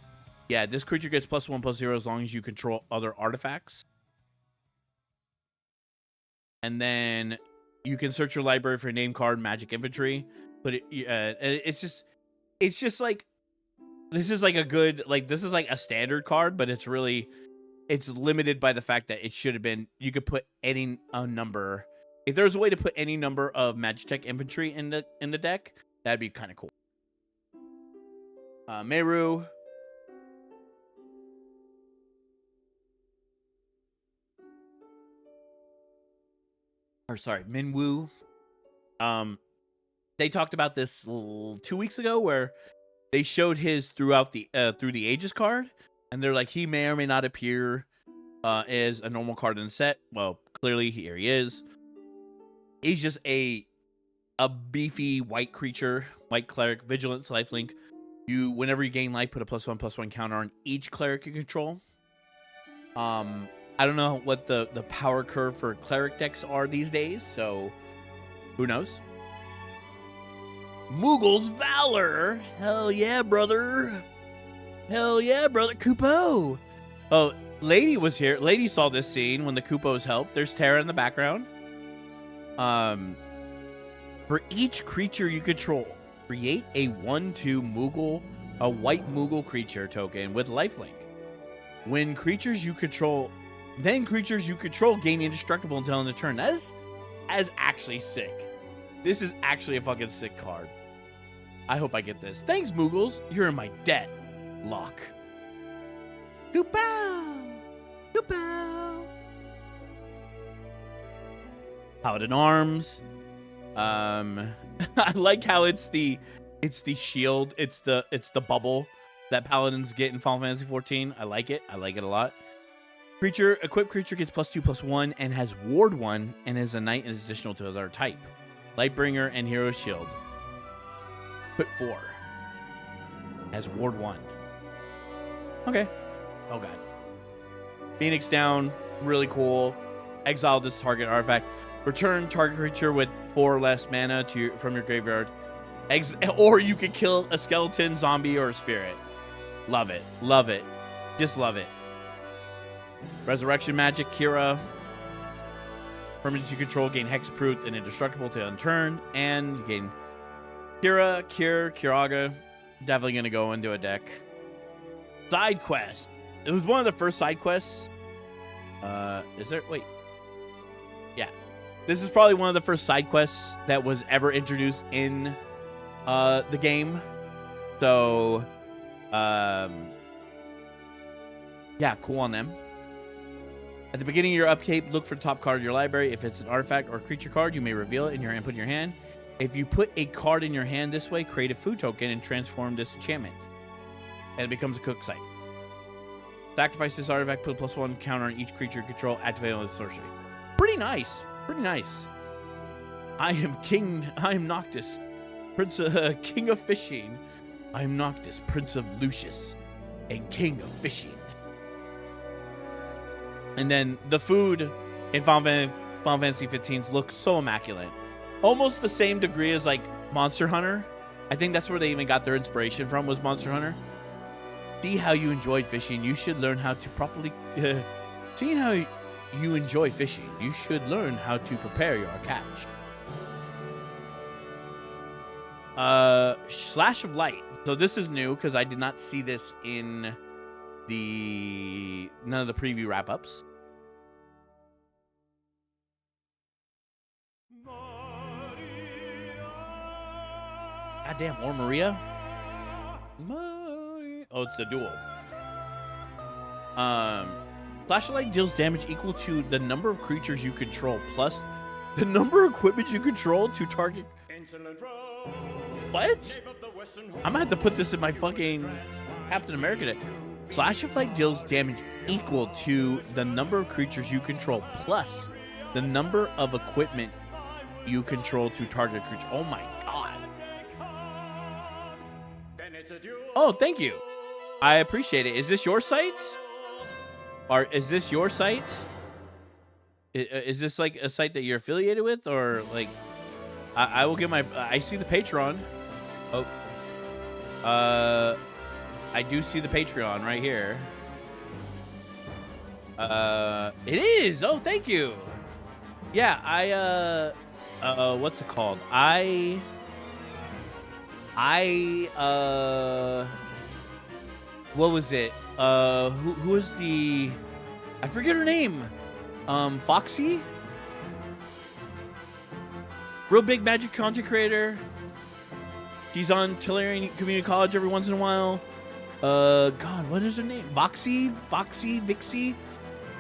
Yeah, this creature gets +1/+0 as long as you control other artifacts. And then you can search your library for a name card, magic infantry. But it's just like this is like a good, like, this is like a standard card, but it's limited by the fact that it should have been, you could put any number. If there's a way to put any number of Magitech infantry in the deck, that'd be kind of cool. Meru. or sorry, Minwoo. They talked about this 2 weeks ago where they showed his throughout the through the ages card, and they're like, he may or may not appear as a normal card in the set. Well, clearly here he is. He's just a beefy white creature, white cleric, vigilance, lifelink. You, whenever you gain life, put a +1/+1 counter on each cleric you control. I don't know what the power curve for cleric decks are these days, so who knows? Moogle's Valor. Hell yeah, brother. Hell yeah, brother. Kupo. Oh, Lady was here. Lady saw this scene when the Kupos helped. There's Terra in the background. For each creature you control, create a 1/2 Moogle, a white Moogle creature token with lifelink. When creatures you control, then creatures you control gain indestructible until end of turn. That is actually sick. This is actually a fucking sick card. I hope I get this. Thanks, Moogles. You're in my debt. Lock. Goopow! Goopow! Paladin Arms. I like how it's the shield. It's the bubble that paladins get in Final Fantasy 14. I like it. I like it a lot. Equipped creature gets +2/+1 and has Ward 1 and is a knight and is additional to his other type. Lightbringer and Hero Shield. Put 4. Has Ward 1. Okay. Oh god. Phoenix down. Really cool. Exile this target artifact. Return target creature with 4 or less mana from your graveyard. Or you could kill a skeleton, zombie, or a spirit. Love it. Love it. Just love it. Resurrection Magic, Kira. Permanents you control gain Hexproof and indestructible to unturned. And you gain Kira, Kiraga. Definitely going to go into a deck. Side quest. It was one of the first side quests. Is there? Wait. Yeah. This is probably one of the first side quests that was ever introduced in the game. So, yeah, cool on them. At the beginning of your upkeep, look for the top card of your library. If it's an artifact or creature card, you may reveal it in your hand, put it in your hand. If you put a card in your hand this way, create a food token and transform this enchantment. And it becomes a cook site. Sacrifice this artifact, put a +1 counter on each creature you control, activate on the sorcery. Pretty nice. Pretty nice. I am Noctis, King of Fishing. I am Noctis, Prince of Lucius, and King of Fishing. And then the food in Final Fantasy 15s looks so immaculate. Almost the same degree as like Monster Hunter. I think that's where they even got their inspiration from, was Monster Hunter. See how you enjoy fishing. You should learn how to properly... seeing how you enjoy fishing, you should learn how to prepare your catch. Slash of Light. So this is new because I did not see this in none of the preview wrap-ups. Goddamn, or Maria? Oh, it's the duel. Slash of Light deals damage equal to the number of creatures you control plus the number of equipment you control to target. What? I'm gonna have to put this in my fucking Captain America deck. Slash of Light deals damage equal to the number of creatures you control plus the number of equipment you control to target a creature. Oh my god. Oh, thank you. I appreciate it. Is this your site? Or is this your site? Is this like a site that you're affiliated with? Or like, I will get my, I see the Patreon. Oh. I do see the Patreon right here. It is. Oh, thank you. Yeah, what's it called? What was it? Who was the... I forget her name. Foxy? Real big Magic content creator. She's on Tellurian Community College every once in a while. God, what is her name? Vixie?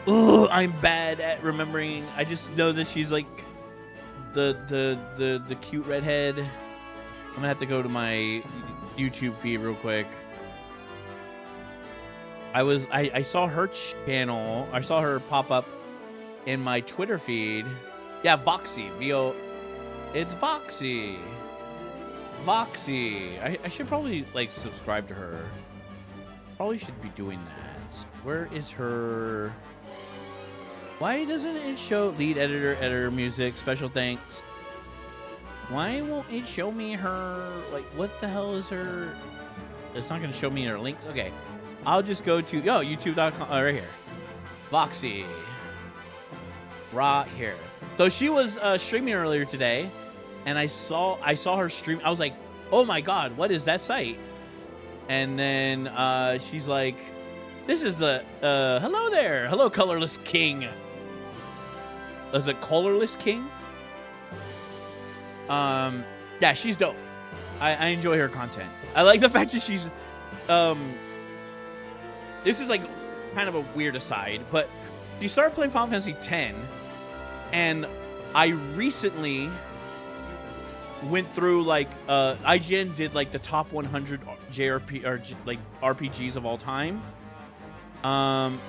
Ugh, I'm bad at remembering. I just know that she's like the cute redhead. I'm gonna have to go to my YouTube feed real quick. I saw her channel. I saw her pop up in my Twitter feed. Yeah, Voxy. It's Voxy. Voxy. I should probably like subscribe to her. Probably should be doing that. Where is her? Why doesn't it show lead editor music, special thanks? Why won't it show me her? Like, what the hell is her? It's not going to show me her links. Okay. I'll just go to, youtube.com, right here. Voxy. Right here. So she was streaming earlier today, and I saw her stream. I was like, oh my God, what is that site? And then she's like, this is the, hello there. Hello, Colorless King. Is it Colorless King? Yeah, she's dope. I enjoy her content. I like the fact that she's, this is like kind of a weird aside, but she started playing Final Fantasy X, and I recently went through like, IGN did like the top 100 JRP or like RPGs of all time. Don't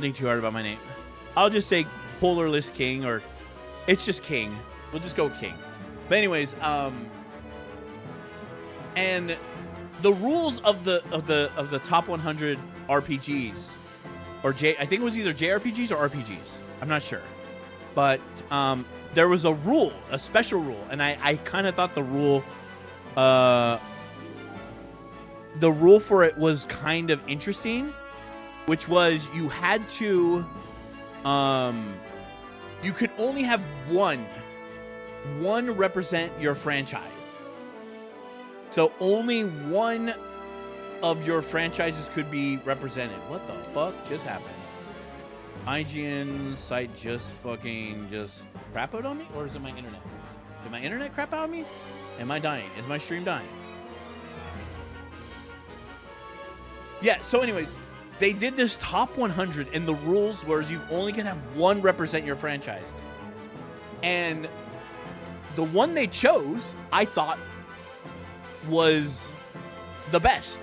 think too hard about my name. I'll just say Colorless King, or it's just King. We'll just go King. But anyways, and the rules of the top 100 RPGs, or I think it was either JRPGs or RPGs. I'm not sure, but there was a rule, a special rule, and I kind of thought the rule for it was kind of interesting, which was you had to, you could only have one represent your franchise. So only one of your franchises could be represented. What the fuck just happened? IGN site just crap out on me? Or is it my internet? Did my internet crap out on me? Am I dying? Is my stream dying? Yeah, so anyways, they did this top 100, and the rules was you only can have one represent your franchise. And the one they chose, I thought, was the best.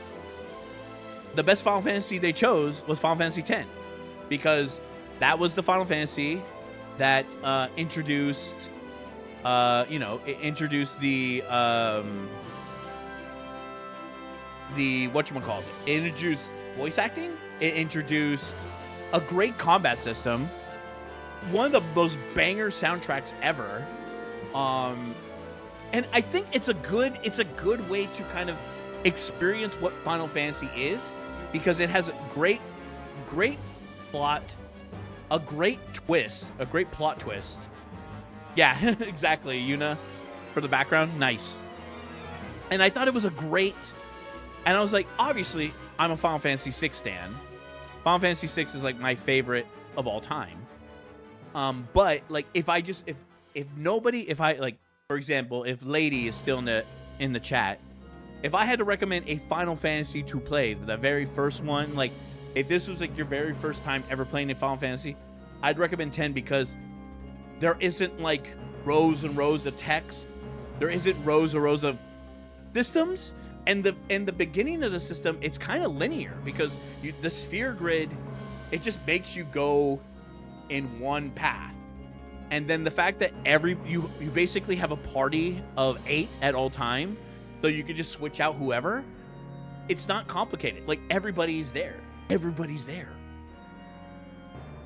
The best Final Fantasy they chose was Final Fantasy X, because that was the Final Fantasy that introduced, introduced the whatchamacallit. It introduced voice acting. It introduced a great combat system. One of the most banger soundtracks ever. And I think it's a good way to kind of experience what Final Fantasy is, because it has a great plot, a great plot twist. Yeah, exactly, Yuna, for the background, nice. And I thought it was and I was like, obviously, I'm a Final Fantasy VI stan. Final Fantasy VI is like my favorite of all time. But like, if for example, if Lady is still in the chat, if I had to recommend a Final Fantasy to play, the very first one, like if this was like your very first time ever playing a Final Fantasy, I'd recommend 10, because there isn't like rows and rows of text. There isn't rows and rows of systems. And the beginning of the system, it's kind of linear, because the sphere grid, it just makes you go in one path. And then the fact that you basically have a party of 8 at all time, so you can just switch out whoever. It's not complicated. Like, everybody's there.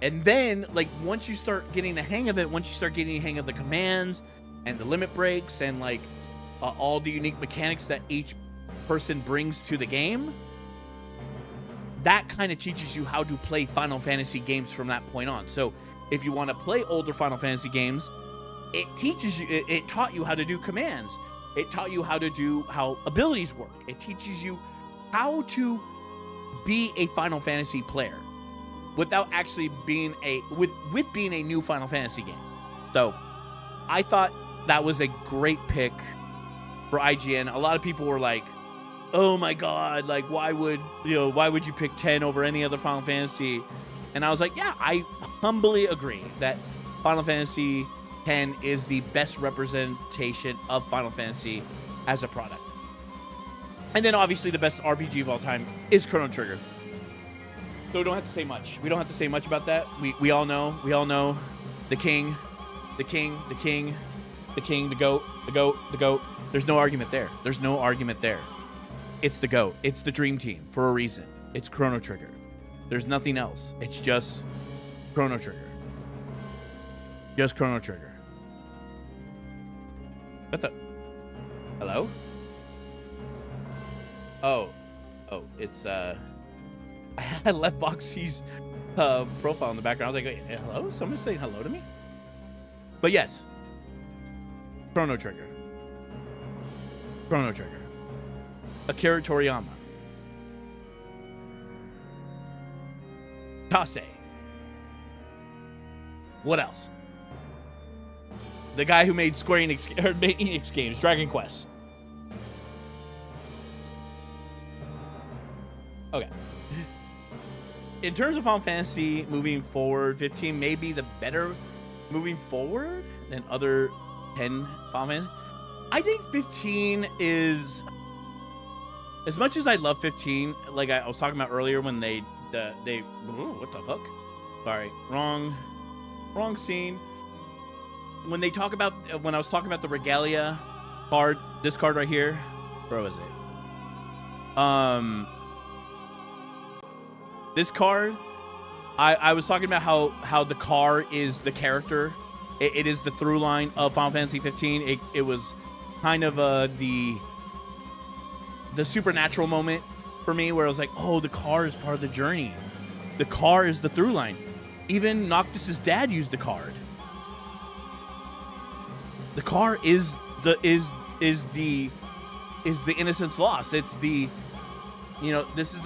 And then, like, once you start getting the hang of it, once you start getting the hang of the commands and the limit breaks and like all the unique mechanics that each person brings to the game, that kind of teaches you how to play Final Fantasy games from that point on. So if you want to play older Final Fantasy games, it taught you how to do commands. It taught you how abilities work. It teaches you how to be a Final Fantasy player without actually being with being a new Final Fantasy game. So I thought that was a great pick for IGN. A lot of people were like, oh my God, like why would you pick 10 over any other Final Fantasy? And I was like, yeah, I humbly agree that Final Fantasy X is the best representation of Final Fantasy as a product. And then obviously the best RPG of all time is Chrono Trigger. So we don't have to say much. We don't have to say much about that. We all know. We all know the king, the GOAT. There's no argument there. There's no argument there. It's the GOAT. It's the dream team for a reason. It's Chrono Trigger. There's nothing else. It's just Chrono Trigger. Just Chrono Trigger. What the? Hello? Oh, it's I had left Foxy's profile in the background. I was like, wait, hello? Someone's saying hello to me? But yes, Chrono Trigger. Chrono Trigger. Akira Toriyama. Kase. What else? The guy who made Square Enix, or made Enix games, Dragon Quest. Okay. In terms of Final Fantasy moving forward, 15 may be the better moving forward than other 10 Final Fantasy. I think 15 is, as much as I love 15, like I was talking about earlier when they what the fuck? Sorry, wrong scene. When they talk about, when I was talking about the Regalia card, this card right here, where was it? This card, I was talking about how the car is the character. It is the through line of Final Fantasy 15. It was kind of the supernatural moment for me, where I was like, oh, the car is part of the journey. The car is the through line. Even Noctis's dad used the card. The car is the innocence lost. It's the, you know, this is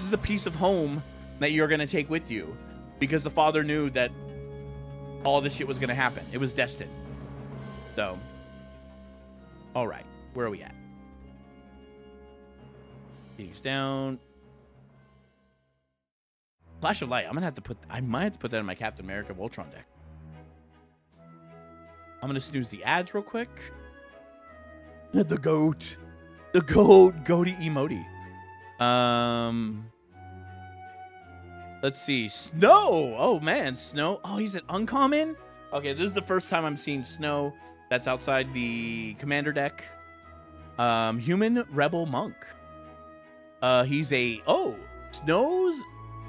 the piece of home that you're gonna take with you, because the father knew that all this shit was gonna happen. It was destined. So, all right, where are we at? Phoenix down. Flash of Light. I might have to put that in my Captain America Voltron deck. I'm gonna snooze the ads real quick. The goat, goaty emote. Let's see. Snow. Oh man, Snow. Oh, he's an uncommon. Okay, this is the first time I'm seeing Snow. That's outside the commander deck. Human Rebel Monk. He's a Snow's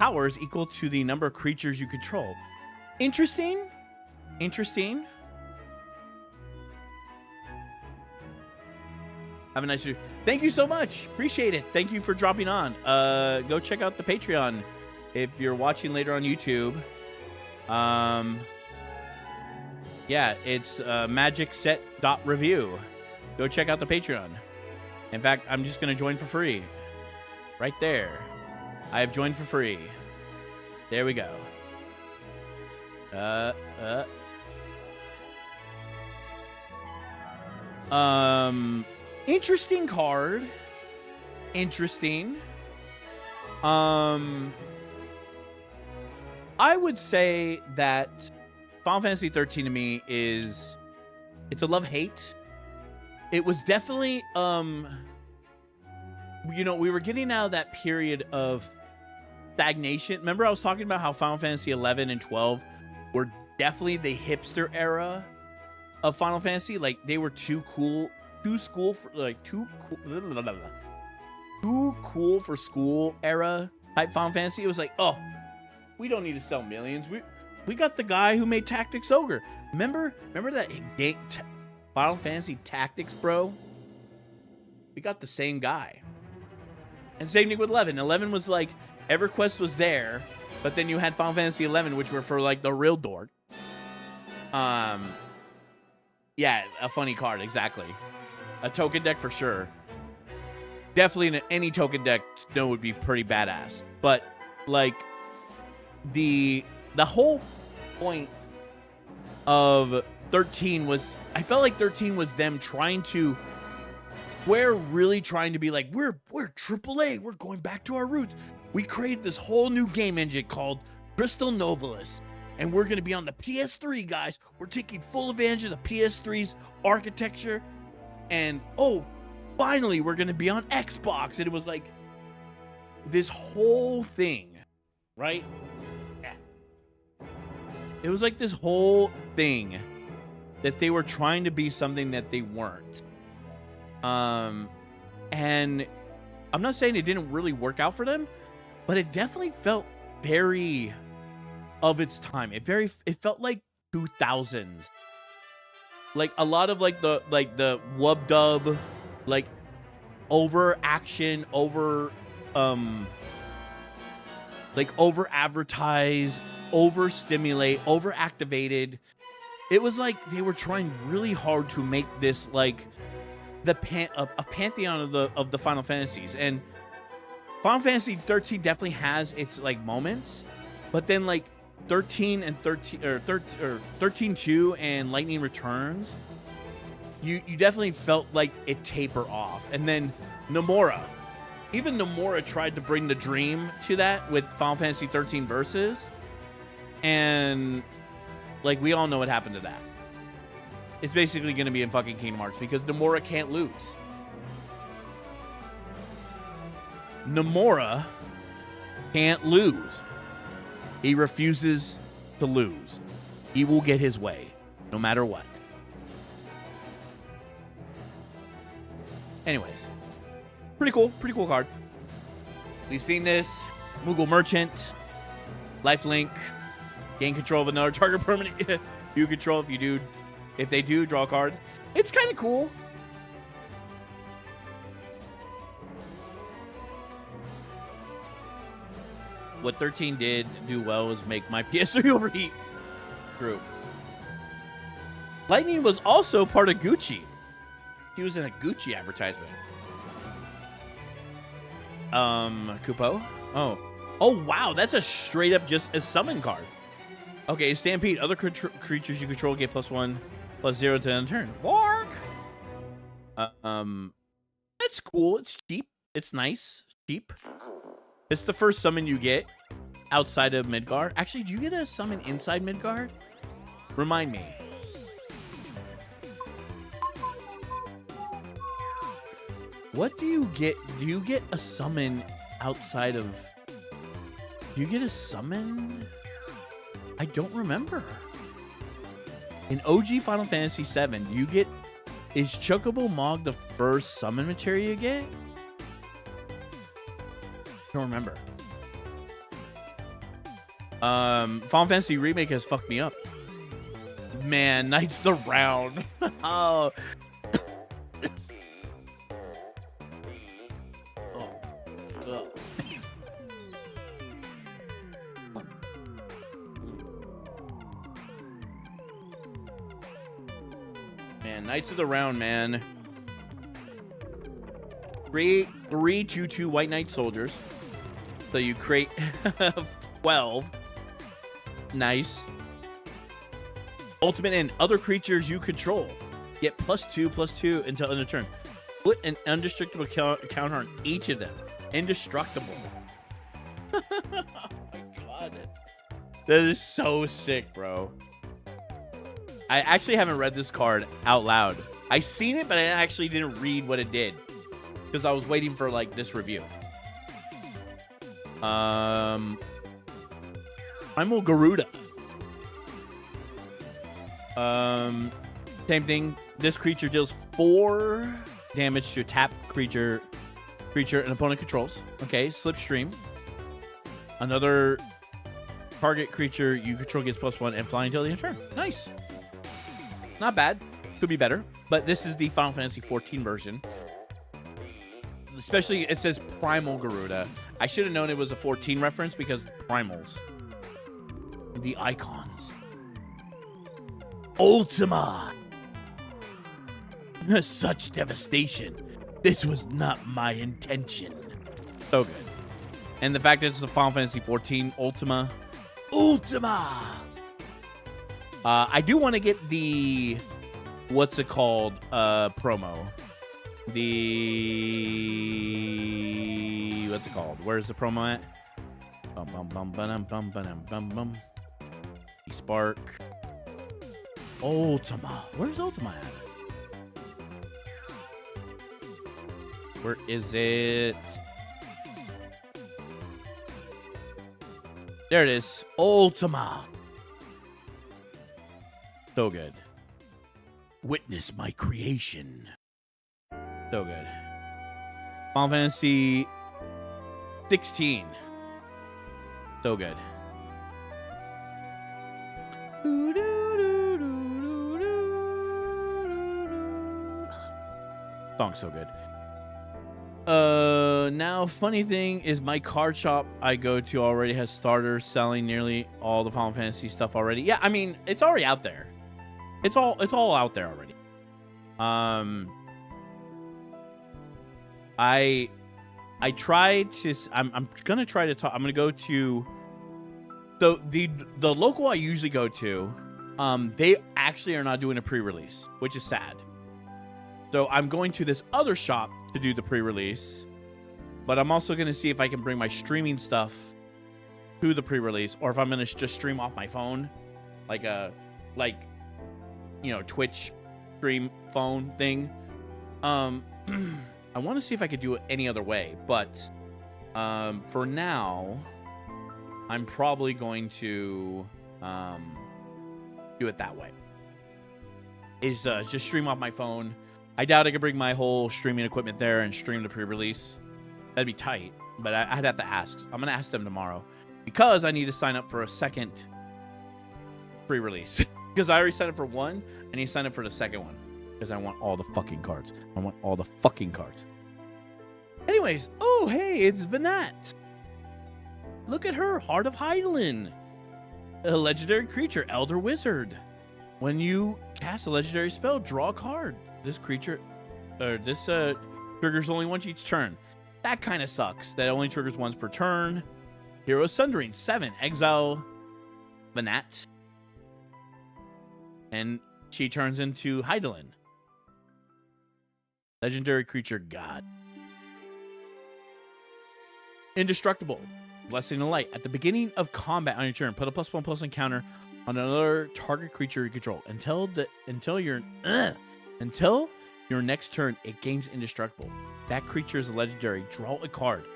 power is equal to the number of creatures you control. Interesting. Have a nice day. Thank you so much. Appreciate it. Thank you for dropping on. Go check out the Patreon if you're watching later on YouTube. Yeah, it's magicset.review. Go check out the Patreon. In fact, I'm just going to join for free. Right there. I have joined for free. There we go. Interesting card. Interesting. I would say that Final Fantasy 13 to me is, it's a love-hate. It was definitely, you know, we were getting out of that period of stagnation. Remember I was talking about how Final Fantasy 11 and 12 were definitely the hipster era of Final Fantasy. Like, they were too cool for school era type Final Fantasy. It was like, oh, we don't need to sell millions. We got the guy who made Tactics Ogre. Remember that game, Final Fantasy Tactics, bro? We got the same guy. And same thing with 11. 11 was like, EverQuest was there, but then you had Final Fantasy 11, which were for like the real dork. Yeah, a funny card, exactly. A token deck for sure. Definitely in any token deck, Snow would be pretty badass. But like, the whole point of 13 was, I felt like 13 was them trying to, we're really trying to be like, we're AAA, we're going back to our roots. We created this whole new game engine called Crystal Novalis. And we're going to be on the PS3, guys. We're taking full advantage of the PS3's architecture. And, oh, finally, we're going to be on Xbox. And it was like this whole thing, right? Yeah. It was like this whole thing that they were trying to be something that they weren't. And I'm not saying it didn't really work out for them, but it definitely felt very of its time. It felt like 2000s. Like a lot of like the wub dub, like over action, over like over advertise, over stimulate, over activated. It was like they were trying really hard to make this like a pantheon of the Final Fantasies. And Final Fantasy 13 definitely has its like moments, but then like 13 and 13-2 and Lightning Returns, you definitely felt like it taper off. And then Nomura, even Nomura tried to bring the dream to that with Final Fantasy 13 Versus, and like we all know what happened to that. It's basically going to be in fucking Kingdom Hearts because Nomura can't lose. Nomura can't lose. He refuses to lose. He will get his way, no matter what. Anyways, pretty cool card. We've seen this. Moogle Merchant, Lifelink, gain control of another target permanent. You control if you do. If they do, draw a card. It's kind of cool. What 13 did do well was make my PS3 overheat. True. Lightning was also part of Gucci. He was in a Gucci advertisement. Kupo? Oh, wow. That's a straight up just a summon card. Okay, Stampede. Other creatures you control get +1/+0 to end turn. Bark! That's cool. It's cheap. It's nice. Cheap. It's the first summon you get outside of Midgard. Actually, do you get a summon inside Midgard? Remind me. What do you get? Do you get a summon outside of... Do you get a summon? I don't remember. In OG Final Fantasy VII, you get... Is Chocobo Mog the first summon material you get? I don't remember. Final Fantasy Remake has fucked me up. Man, Knights the Round. Oh. Man, Knights of the Round, man. 3/2/2 White Knight soldiers. So you create 12. Nice. Ultimate and other creatures you control get +2/+2 until end of turn. Put an indestructible counter on each of them. Indestructible. Oh my god. That is so sick, bro. I actually haven't read this card out loud. I seen it, but I actually didn't read what it did because I was waiting for like this review. Primal Garuda. Same thing. This creature deals 4 damage to a tapped creature an opponent controls. Okay, Slipstream. Another target creature you control gets +1 and fly until the end of turn. Nice. Not bad. Could be better. But this is the Final Fantasy 14 version. Especially, it says Primal Garuda. I should have known it was a 14 reference because primals. The icons. Ultima. Such devastation. This was not my intention. So good. And the fact that it's the Final Fantasy 14 Ultima. I do want to get the... What's it called? Promo. What's it called? Where's the promo at? Bum bum bum bum bum bum bum bum. Spark. Ultima. Where's Ultima at? Where is it? There it is. Ultima. So good. Witness my creation. So good. Final Fantasy 16. So good. Song's so good. Now funny thing is my card shop I go to already has starters selling nearly all the Final Fantasy stuff already. Yeah, I mean, it's already out there. It's all out there already. I tried to I'm gonna try to talk. I'm gonna go to the local I usually go to. They actually are not doing a pre-release, which is sad. So I'm going to this other shop to do the pre-release, but I'm also going to see if I can bring my streaming stuff to the pre-release, or if I'm going to just stream off my phone, like Twitch stream phone thing. I want to see if I could do it any other way, but for now, I'm probably going to do it that way. Is just stream off my phone. I doubt I could bring my whole streaming equipment there and stream the pre-release. That'd be tight, but I'd have to ask. I'm going to ask them tomorrow because I need to sign up for a second pre-release. Because I already signed up for one. I need to sign up for the second one because I want all the fucking cards. I want all the fucking cards. Anyways, oh, hey, it's Venat. Look at her, Heart of Hydaelyn. A legendary creature, Elder Wizard. When you cast a legendary spell, draw a card. This creature, triggers only once each turn. That kind of sucks. That only triggers once per turn. Hero Sundering, 7. Exile Venat. And she turns into Hydaelyn. Legendary creature god. Indestructible. Blessing and Light. At the beginning of combat on your turn, put a +1/+1 encounter on another target creature you control. Until your next turn, it gains indestructible. That creature is a legendary. Draw a card.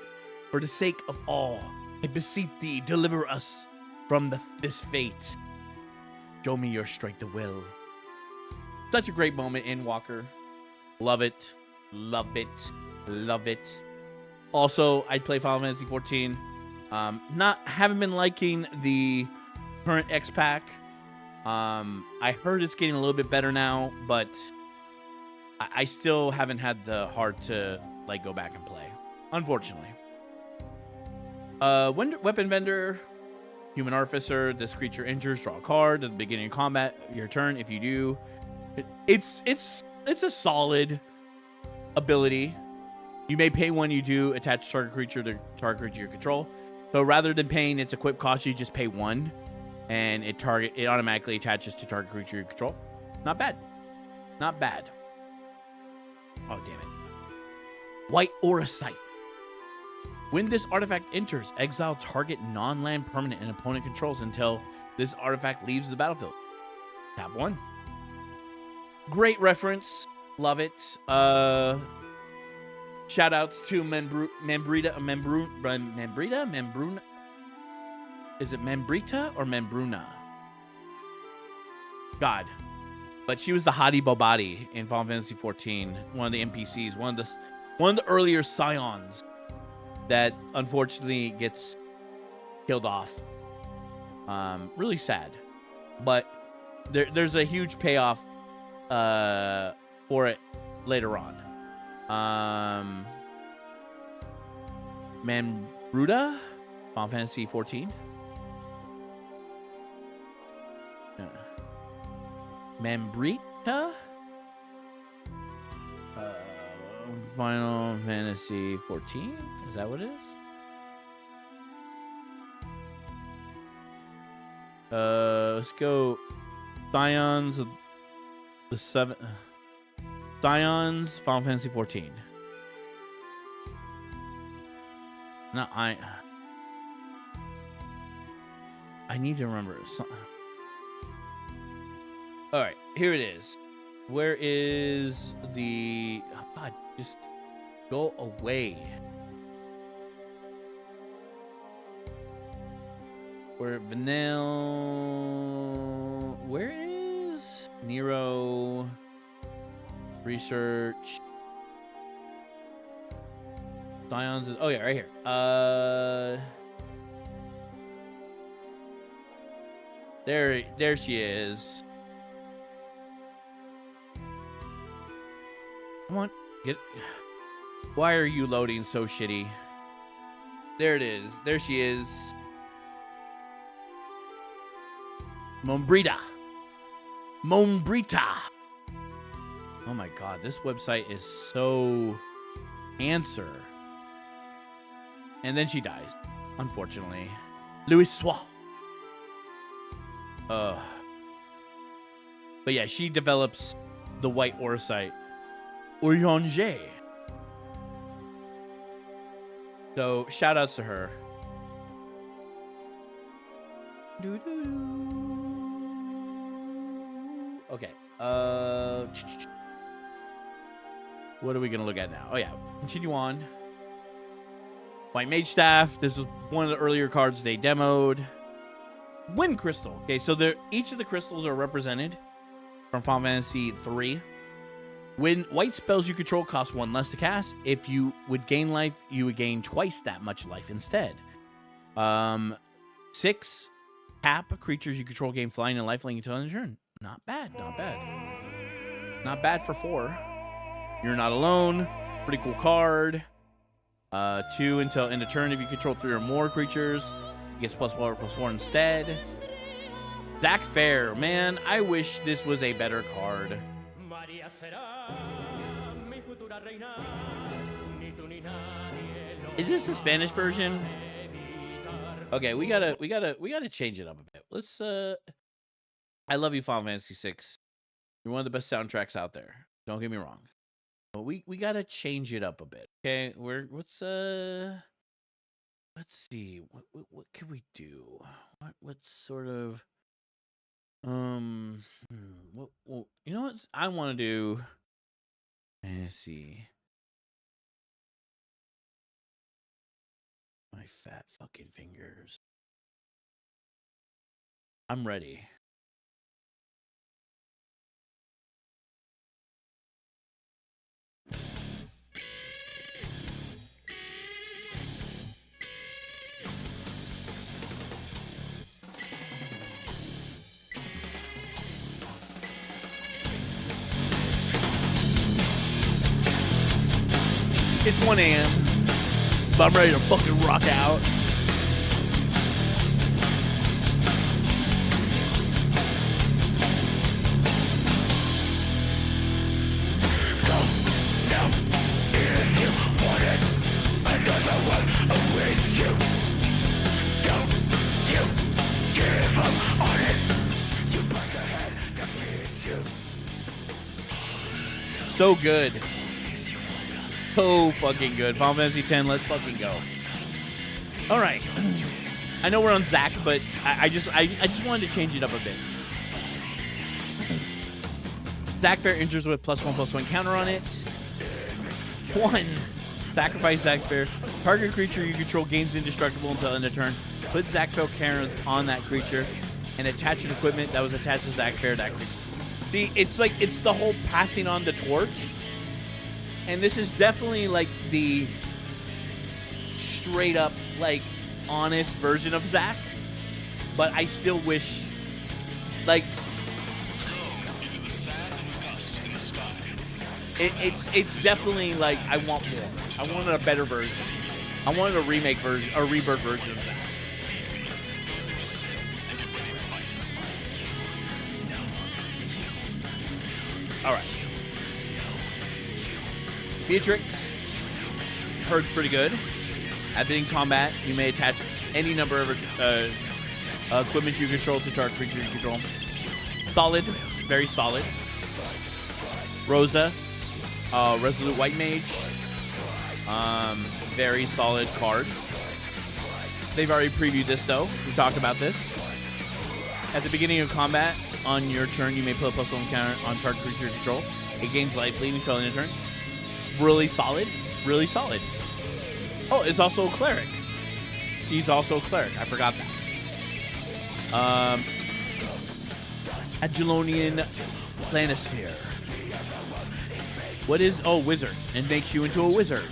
For the sake of all, I beseech thee, deliver us from this fate. Show me your strength of will. Such a great moment in Walker. Love it. Love it. Love it. Also, I play Final Fantasy 14. Haven't been liking the current X pack. I heard it's getting a little bit better now, but I still haven't had the heart to go back and play, unfortunately. Weapon vendor, human artificer. This creature injures, draw a card at the beginning of combat. Your turn. If you do, it's a solid ability. You may pay when you do attach target creature to target creature you control. So rather than paying its equip cost, you just pay 1, and it automatically attaches to target creature you control. Not bad. Not bad. Oh, damn it. White Aura Sight. When this artifact enters, exile target non-land permanent and opponent controls until this artifact leaves the battlefield. Tap 1. Great reference. Love it. Shout outs to Membrita. Is it Membrita or Membruna? God. But she was the Hadi Bobadi in Final Fantasy 14. One of the NPCs. One of the earlier scions that unfortunately gets killed off. Really sad. But there's a huge payoff for it later on. Membruta, Final Fantasy 14. Membrita, Final Fantasy 14. Is that what it is? Let's go. Scions of the 7. Scions, Final Fantasy 14. No, I need to remember. All right, here it is. Where is the... Oh, God, just go away. Where Vanille... Where is Nero? Research. Scions is... Oh, yeah, right here. There she is. Come on, get. Why are you loading so shitty? There it is. There she is. Mombrita. Mombrita. Oh my God, this website is so answer. And then she dies, unfortunately. Louis Soir. But yeah, she develops the white Orosite. Orianger. So shout outs to her. Okay. What are we gonna look at now? Oh yeah, continue on. White Mage Staff. This was one of the earlier cards they demoed. Wind Crystal. Okay, so each of the crystals are represented from Final Fantasy 3. When white spells you control cost 1 less to cast, if you would gain life, you would gain twice that much life instead. 6 tap creatures you control gain flying and lifelink until end of turn. Not bad, not bad. Not bad for 4. You're not alone. Pretty cool card. 2 until end of turn if you control 3 or more creatures. It gets +1 or +4 instead. Zack Fair, man, I wish this was a better card. Is this the Spanish version? Okay, we gotta change it up a bit. Let's I love you, Final Fantasy VI. You're one of the best soundtracks out there. Don't get me wrong. But we gotta change it up a bit. Okay, let's see. What can we do? What sort of well, you know what I want to do? Let's see. My fat fucking fingers. I'm ready. It's 1 a.m. but I'm ready to fucking rock out. So good. So fucking good. Final Fantasy X, let's fucking go. All right. I know we're on Zack, but I just wanted to change it up a bit. Zack Fair enters with +1/+1 counter on it. 1. Sacrifice Zack Fair. Target creature you control gains indestructible until end of turn. Put Zack Fair counters on that creature and attach an equipment that was attached to Zack Fair that creature. See, it's the whole passing on the torch. And this is definitely like the straight up, like, honest version of Zack. But I still wish, like, it's definitely like I want more. I wanted a better version. I wanted a remake version, a rebirth version of Zack. All right. Beatrix, heard pretty good. At beginning combat, you may attach any number of equipment you control to target creature you control. Solid, very solid. Rosa, Resolute White Mage, very solid card. They've already previewed this though. We talked about this. At the beginning of combat, on your turn, you may put a +1 counter on target creature you control. It gains life leading until the end of turn. Really solid. Really solid. Oh, it's also a cleric. He's also a cleric. I forgot that. Agilonian Planisphere. What is... Oh, wizard. It makes you into a wizard.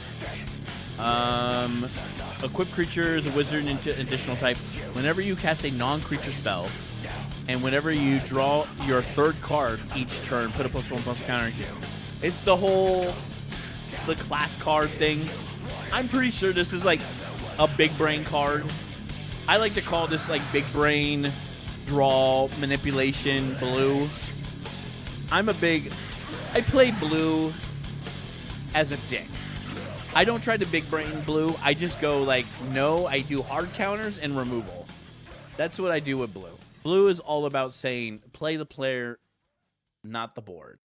Equipped creature is a wizard into additional type. Whenever you cast a non-creature spell, and whenever you draw your third card each turn, put a +1/+1 counter. It's the class card thing. I'm pretty sure this is like a big brain card. I like to call this like big brain draw manipulation blue. I play blue as a dick. I don't try to big brain blue. I just go like, no, I do hard counters and removal. That's what I do with blue. Blue is all about saying, play the player, not the board.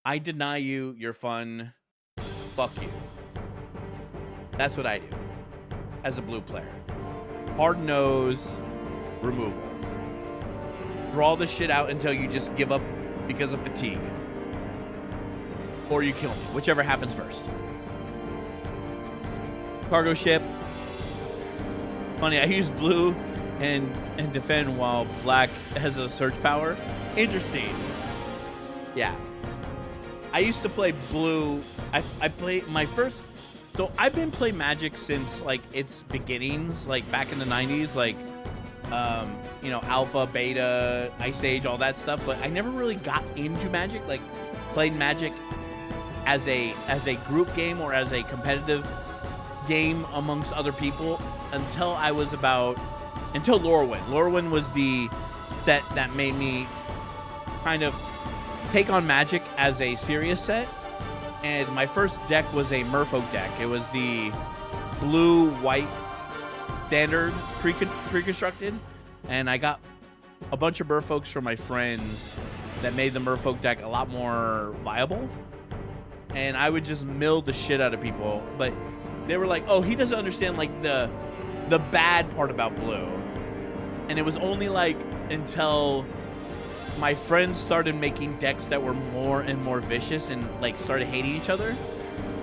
I deny you your fun. Fuck you. That's what I do as a blue player. Hard nose, removal. Draw the shit out until you just give up because of fatigue. Or you kill me, whichever happens first. Cargo ship. Funny, I use blue and defend while black has a search power. Interesting. Yeah. I used to play blue. I played my first... So I've been playing Magic since like its beginnings, like back in the 90s, like you know, Alpha, Beta, Ice Age, all that stuff, but I never really got into Magic, like played Magic as a group game or as a competitive game amongst other people until Lorwyn. Lorwyn was the set that made me kind of take on Magic as a serious set. And my first deck was a Merfolk deck. It was the blue-white standard pre-constructed. And I got a bunch of Merfolks from my friends that made the Merfolk deck a lot more viable. And I would just mill the shit out of people. But they were like, oh, he doesn't understand like the bad part about blue. And it was only like until my friends started making decks that were more and more vicious and like started hating each other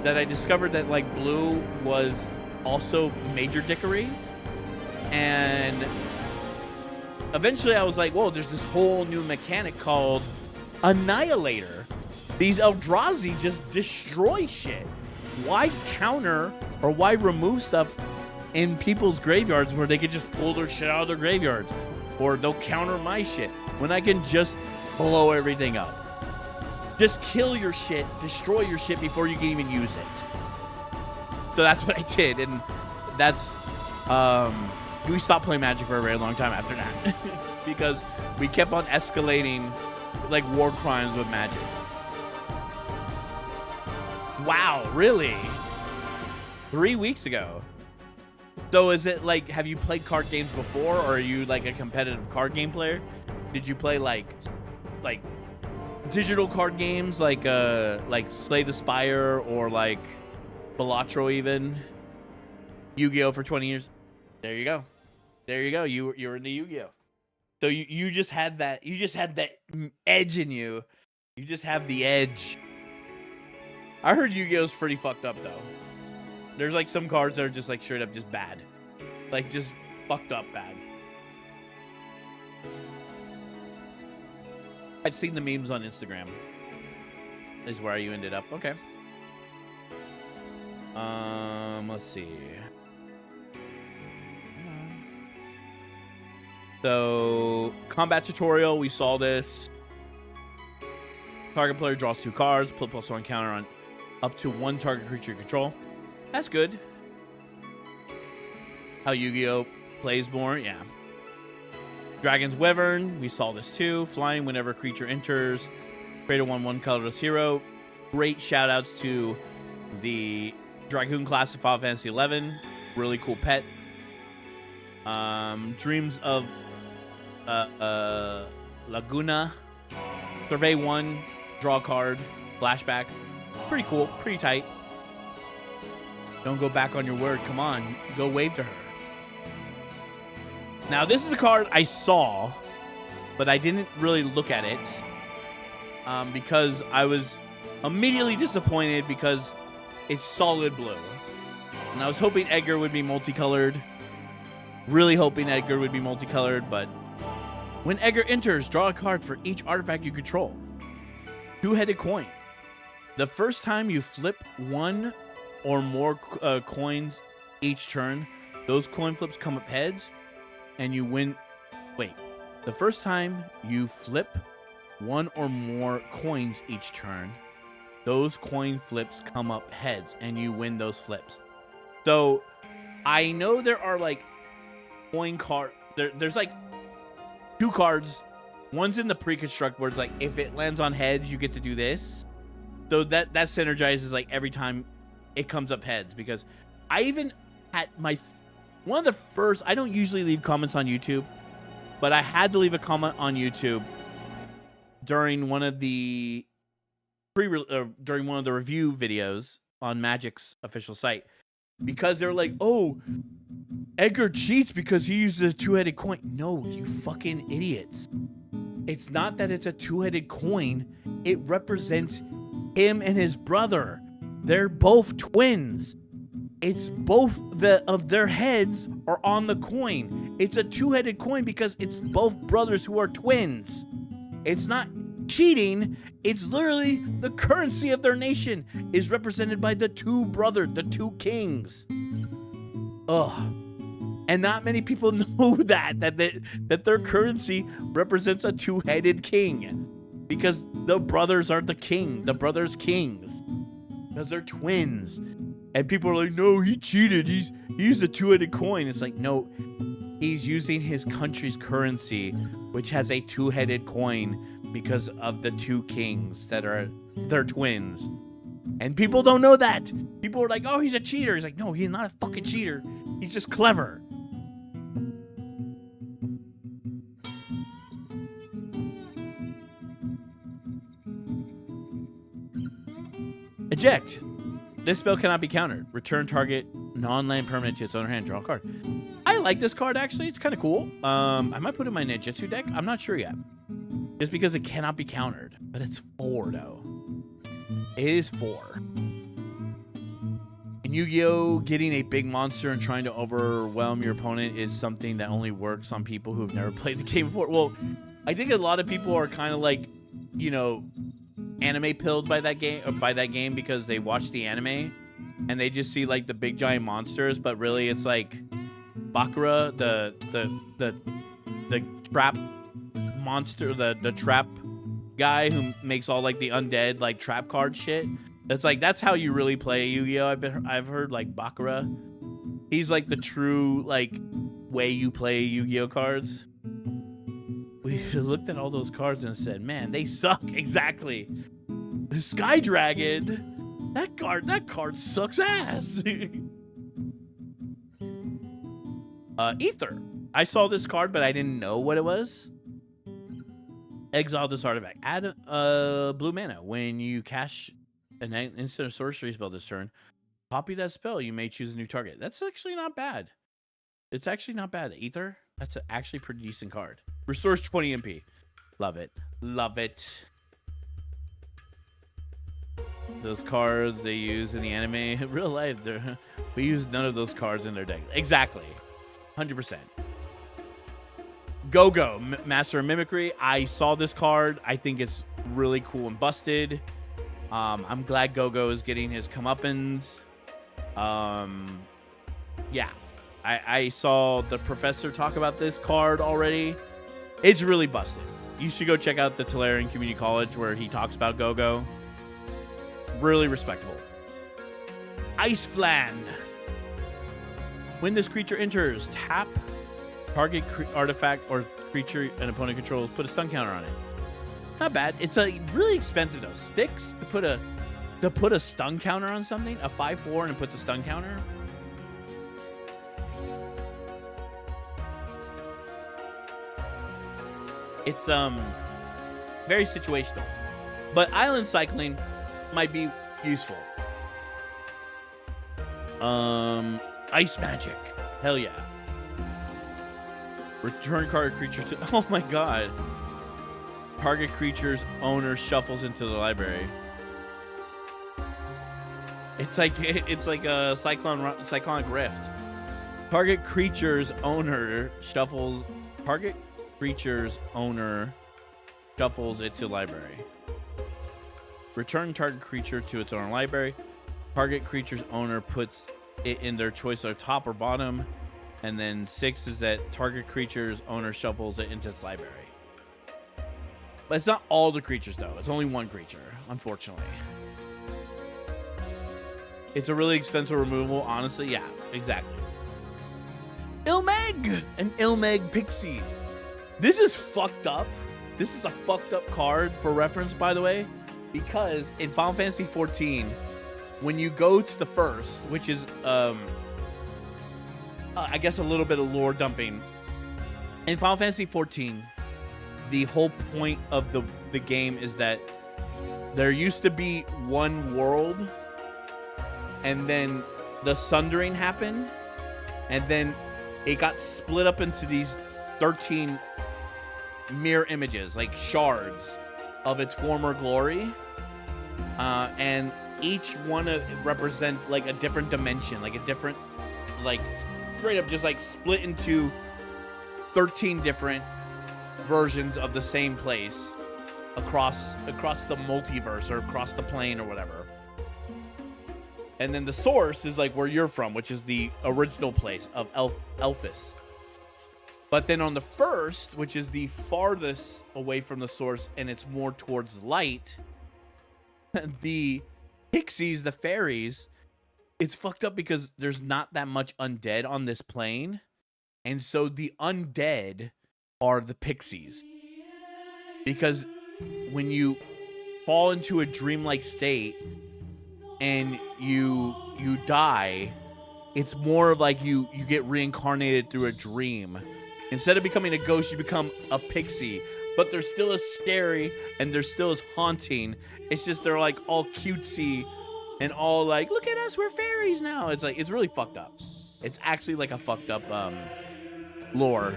that I discovered that like blue was also major dickery. And eventually I was like, whoa, there's this whole new mechanic called Annihilator. These Eldrazi just destroy shit. Why counter or why remove stuff in people's graveyards where they could just pull their shit out of their graveyards? Or they'll counter my shit when I can just blow everything up. Just kill your shit, destroy your shit before you can even use it. So that's what I did, and that's we stopped playing Magic for a very long time after that because we kept on escalating like war crimes with Magic. Wow, really? 3 weeks ago. So is it like, have you played card games before, or are you like a competitive card game player? Did you play like digital card games like Slay the Spire or like Balatro even? Yu-Gi-Oh for 20 years. There you go. There you go. You were into Yu-Gi-Oh. So you just had that edge in you. You just have the edge. I heard Yu-Gi-Oh's pretty fucked up though. There's like some cards that are just like straight up just bad. Like just fucked up bad. I've seen the memes on Instagram. Is where you ended up. Okay. Let's see. So, combat tutorial, we saw this. Target player draws 2 cards, put +1 counter on up to 1 target creature you control. That's good. How Yu-Gi-Oh plays more, yeah. Dragon's Wyvern, we saw this too. Flying whenever a creature enters. Create a 1/1 colorless hero. Great shout outs to the Dragoon class of Final Fantasy XI. Really cool pet. Dreams of Laguna. Survey 1, draw a card, flashback. Pretty cool, pretty tight. Don't go back on your word. Come on, go wave to her. Now, this is a card I saw but I didn't really look at it because I was immediately disappointed because it's solid blue. And I was hoping Edgar would be multicolored. Really hoping Edgar would be multicolored, but when Edgar enters, draw a card for each artifact you control. Two-headed coin. The first time you flip one or more coins each turn, those coin flips come up heads, and you win. Wait. The first time you flip one or more coins each turn, those coin flips come up heads, and you win those flips. So, I know there are like coin card. There's like 2 cards. One's in the pre-construct where it's like if it lands on heads, you get to do this. So that synergizes like every time it comes up heads, because I even had one of the first. I don't usually leave comments on YouTube, but I had to leave a comment on YouTube during one of the during one of the review videos on Magic's official site, because they're like, "Oh, Edgar cheats because he uses a two-headed coin." No, you fucking idiots. It's not that it's a two-headed coin. It represents him and his brother. They're both twins. It's both of their heads are on the coin. It's a two-headed coin because it's both brothers who are twins. It's not cheating. It's literally the currency of their nation is represented by the two brothers, the two kings. Ugh. And not many people know that their currency represents a two-headed king, because the brothers are the king. The brothers kings, because they're twins. And people are like, "No, he cheated. He used a two-headed coin." It's like, no, he's using his country's currency, which has a two-headed coin because of the two kings they're twins. And people don't know that. People are like, "Oh, he's a cheater." He's like, "No, he's not a fucking cheater. He's just clever." Eject. This spell cannot be countered. Return target non-land permanent to its owner hand. Draw a card. I like this card, actually. It's kind of cool. I might put it in my Ninjutsu deck. I'm not sure yet. Just because it cannot be countered. But it's 4, though. It is 4. In Yu-Gi-Oh!, getting a big monster and trying to overwhelm your opponent is something that only works on people who've never played the game before. Well, I think a lot of people are kind of like, you know, anime pilled by that game because they watch the anime and they just see like the big giant monsters, but really it's like Bakura, the trap monster, the trap guy who makes all like the undead like trap card shit. That's how you really play Yu-Gi-Oh! I've heard like Bakura. He's like the true like way you play Yu-Gi-Oh! Cards. We looked at all those cards and said, "Man, they suck." Exactly. The Sky Dragon. That card sucks ass. Ether. I saw this card, but I didn't know what it was. Exile this artifact. Add blue mana. When you cast an instant or sorcery spell this turn, copy that spell. You may choose a new target. That's actually not bad. It's actually not bad. Ether. That's actually a pretty decent card. Restores 20 MP. Love it. Love it. Those cards they use in the anime, in real life, we use none of those cards in their deck. Exactly. 100%. Go-Go, Master of Mimicry. I saw this card. I think it's really cool and busted. I'm glad Go-Go is getting his comeuppance. Yeah. I saw the professor talk about this card already. It's really busted. You should go check out the Tolarian Community College where he talks about Go-Go. Really respectable. Ice Fland. When this creature enters, tap target artifact or creature an opponent controls. Put a stun counter on it. Not bad. It's really expensive though. 6 to put a stun counter on something. A 5/4 and it puts a stun counter. It's very situational, but island cycling might be useful. Ice magic, hell yeah. Return card creature to. Oh my god, Target creature's owner shuffles into the library. It's like a cyclonic rift. Target creature's owner shuffles. Target creature's owner shuffles it to library. Return target creature to its owner library. Target creature's owner puts it in their choice of top or bottom. And then 6 is that target creature's owner shuffles it into its library. But it's not all the creatures, though. It's only one creature, unfortunately. It's a really expensive removal, honestly. Yeah, exactly. Ilmeg! An Ilmeg Pixie. This is fucked up. This is a fucked up card for reference, by the way. Because in Final Fantasy XIV, when you go to the first, which is, I guess a little bit of lore dumping. In Final Fantasy XIV, the whole point of the game is that there used to be one world, and then the Sundering happened, and then it got split up into these 13 mirror images, like shards of its former glory, and each one represent like a different dimension, like a different, like straight up just like split into 13 different versions of the same place across the multiverse or across the plane or whatever. And then the source is like where you're from, which is the original place of Elphys. But then on the first, which is the farthest away from the source and it's more towards light, the pixies, the fairies, it's fucked up because there's not that much undead on this plane. And so the undead are the pixies. Because when you fall into a dreamlike state and you die, it's more of like you get reincarnated through a dream. Instead of becoming a ghost, you become a pixie. But they're still as scary and they're still as haunting. It's just they're like all cutesy and all like, look at us, we're fairies now. It's like, it's really fucked up. It's actually like a fucked up lore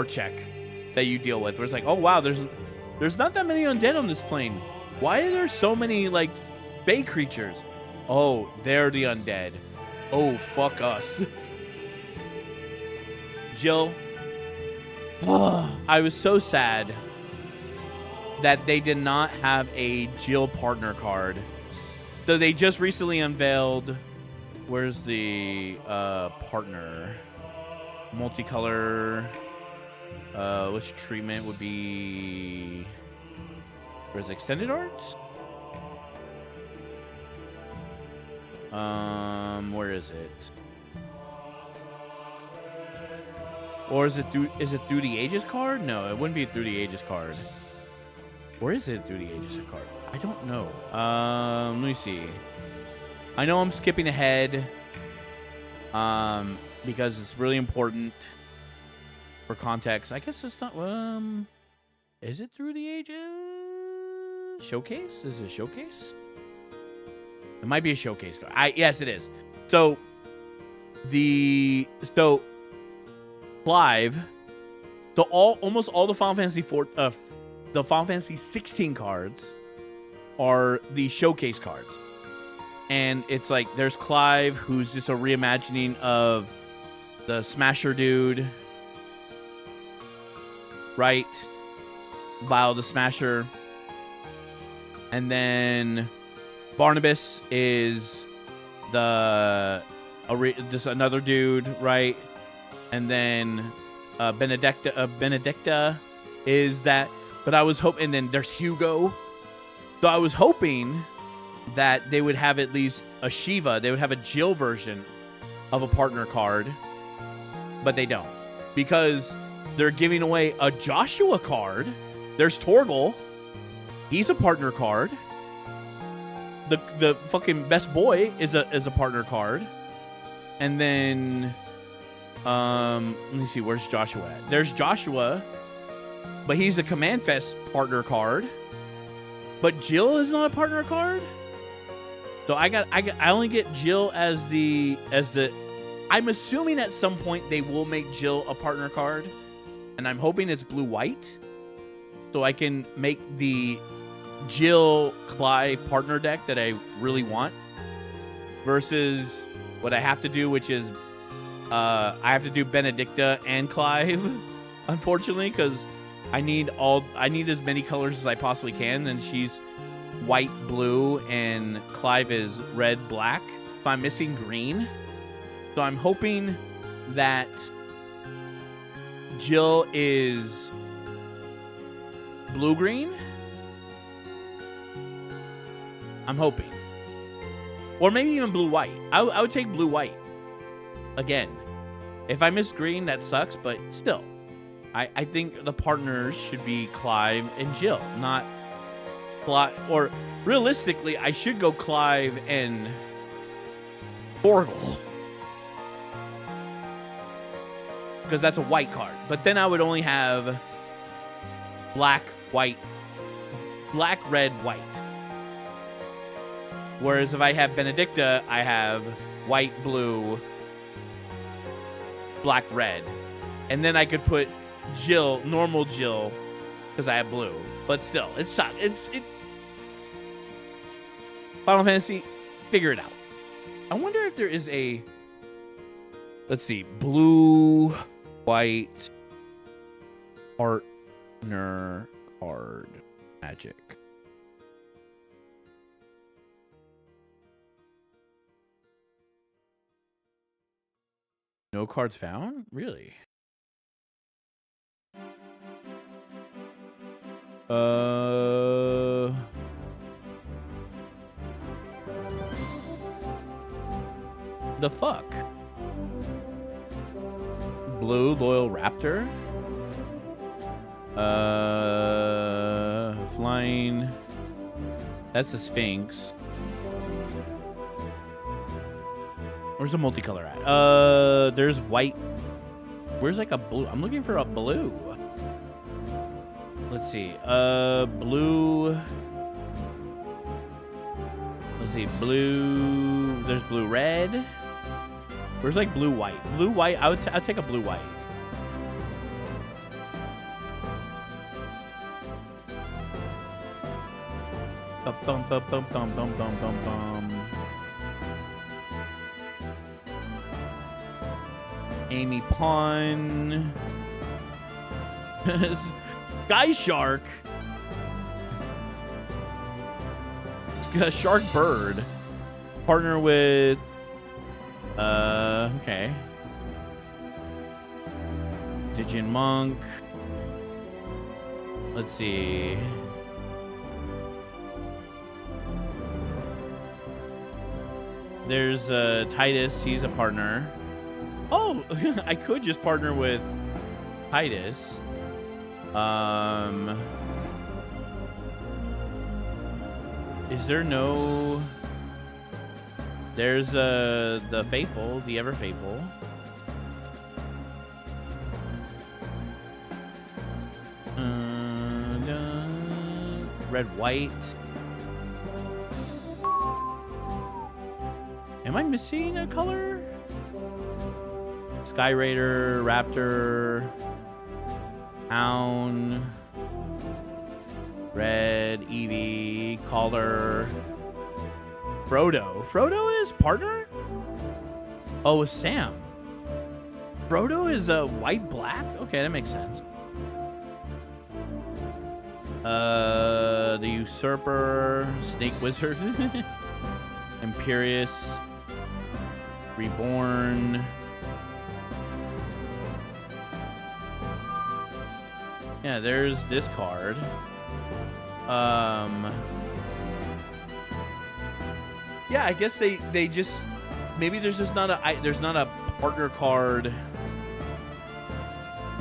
check that you deal with, where it's like, oh wow, there's not that many undead on this plane. Why are there so many like bay creatures? Oh, they're the undead. Oh, fuck us. Jill, I was so sad that they did not have a Jill partner card. So they just recently unveiled, where's the partner? Multicolor. Which treatment would be... Where's extended arts? Where is it? Or is it through the Ages card? No, it wouldn't be through the Ages card. Where is it through the Ages card? I don't know. Let me see. I know I'm skipping ahead. Because it's really important for context. I guess it's not. Is it through the Ages showcase? Is it a showcase? It might be a showcase card. Yes, it is. So Clive. So almost all the Final Fantasy the Final Fantasy 16 cards are the showcase cards. And it's like there's Clive, who's just a reimagining of the Smasher dude, right? Vile the Smasher. And then Barnabas is just another dude, right? And then Benedicta is that. But I was hoping, and then there's Hugo. So I was hoping that they would have at least a Shiva. They would have a Jill version of a partner card. But they don't. Because they're giving away a Joshua card. There's Torgal. He's a partner card. The fucking best boy is a partner card. And then let me see, where's Joshua at? There's Joshua, but he's a Command Fest partner card. But Jill is not a partner card. So I only get Jill as the I'm assuming at some point they will make Jill a partner card, and I'm hoping it's blue-white. so I can make the Jill Clive partner deck that I really want versus what I have to do, which is I have to do Benedicta and Clive, unfortunately, because I need as many colors as I possibly can, and she's white, blue, and Clive is red, black. So I'm missing green. So I'm hoping that Jill is blue-green. I'm hoping. Or maybe even blue-white. I would take blue-white. Again, if I miss green, that sucks, but still. I think the partners should be Clive and Jill, not Clive. Or realistically, I should go Clive and Torgal, because that's a white card. But then I would only have black, white, black, red, white. Whereas if I have Benedicta, I have white, blue, black, red. And then I could put Jill, normal Jill, because I have blue. But still, it sucks. Final Fantasy, figure it out. I wonder if there is a, let's see, blue, white, partner card magic. No cards found? Really? The fuck? Blue Loyal Raptor? Flying. That's a Sphinx. Where's the multicolor at? There's white. Where's like a blue? I'm looking for a blue. Let's see. Blue. Let's see. Blue. There's blue red. Where's like blue white? Blue white. I'd take a blue white. Bum bum bum bum bum bum bum bum bum. Amy Pond. Sky Shark. Shark Bird. Partner with. Okay. Digin Monk. Let's see. There's Titus. He's a partner. Oh, I could just partner with Titus. Is there no? There's the Faithful, the Ever Faithful. Red, white. Am I missing a color? Sky Raider, Raptor, Hound, Red, Eevee, Caller, Frodo. Frodo is partner? Oh, with Sam. Frodo is a white black? Okay, that makes sense. The Usurper, Snake Wizard, Imperious, Reborn. Yeah, there's this card. Yeah, I guess they just maybe there's just not a partner card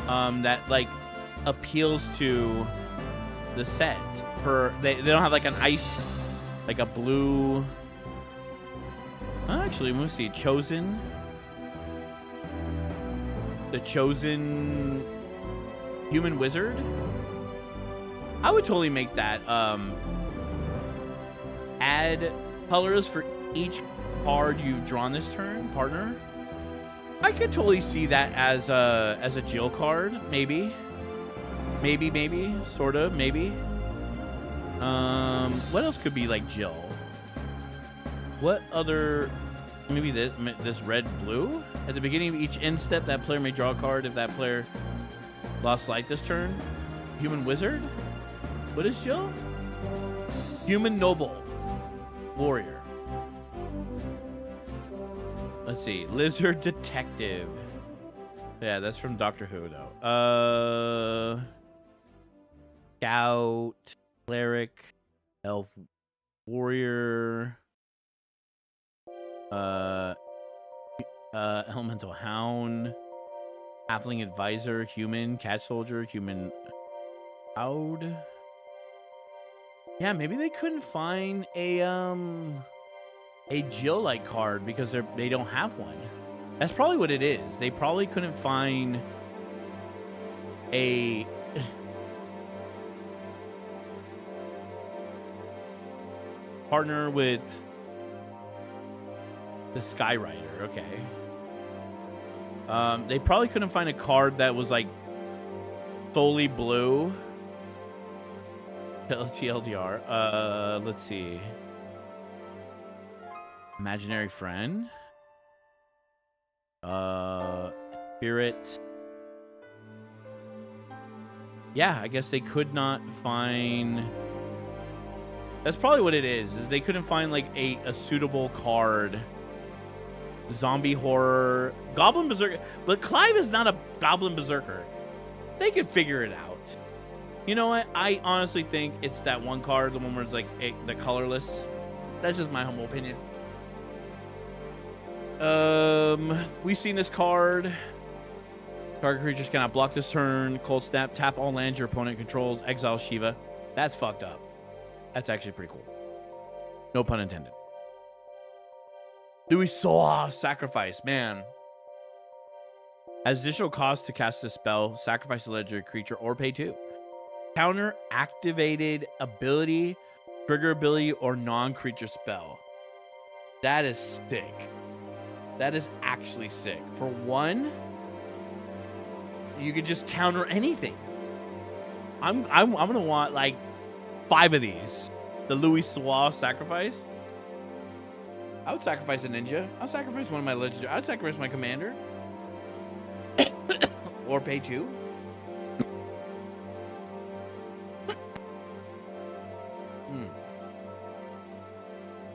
that like appeals to the set. For they don't have like an ice, like a blue. Actually, let me see. Chosen. The Chosen Human Wizard. I would totally make that. Add colors for each card you've drawn this turn, partner. I could totally see that as a Jill card, maybe. Maybe, sort of, maybe. What else could be like Jill? What other? Maybe this red blue. At the beginning of each end step, that player may draw a card if that player lost light this turn. Human wizard. What is Jill? Human noble warrior. Let's see. Lizard detective. Yeah, that's from Doctor Who, though. Scout, cleric, elf, warrior, elemental hound, halfling advisor, human, cat soldier, human cloud. Yeah, maybe they couldn't find a Jill-like card because they don't have one. That's probably what it is. They probably couldn't find a partner with the Skyrider. Okay. They probably couldn't find a card that was like solely blue. TLDR. Let's see. Imaginary friend. Spirit. Yeah, I guess they could not find. That's probably what it is they couldn't find like a suitable card. Zombie horror, Goblin Berserker. But Clive is not a Goblin Berserker. They could figure it out. You know what? I honestly think it's that one card, the one where it's like the colorless. That's just my humble opinion. We've seen this card. Target creatures cannot block this turn. Cold Snap, tap all lands your opponent controls. Exile Shiva. That's fucked up. That's actually pretty cool. No pun intended. Louis Saw Sacrifice. Man. As additional cost to cast this spell, sacrifice a legendary creature or pay 2. Counter activated ability, trigger ability, or non-creature spell. That is sick. That is actually sick. For 1, you could just counter anything. I'm gonna want like 5 of these. The Louis Saw Sacrifice. I would sacrifice a ninja. I'll sacrifice one of my legendary. I'd sacrifice my commander. Or pay 2.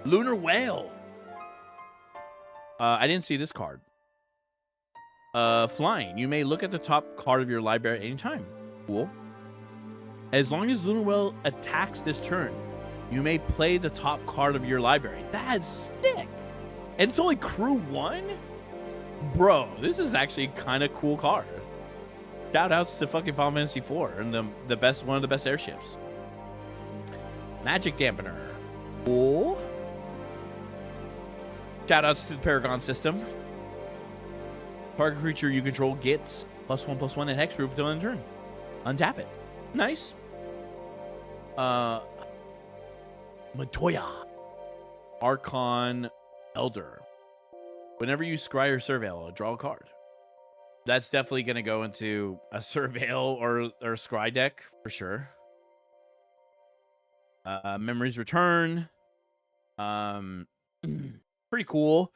Lunar Whale. I didn't see this card. Flying. You may look at the top card of your library anytime. Cool. As long as Lunar Whale attacks this turn, you may play the top card of your library. That's sick. And it's only crew 1? Bro, this is actually kind of cool card. Shout outs to fucking Final Fantasy IV and one of the best airships. Magic Dampener. Cool. Shout outs to the Paragon system. Target creature you control gets +1/+1 and hexproof until end turn. Untap it. Nice. Matoya. Archon Elder. Whenever you scry or surveil, draw a card. That's definitely going to go into a surveil or scry deck for sure. Memories Return. Pretty cool.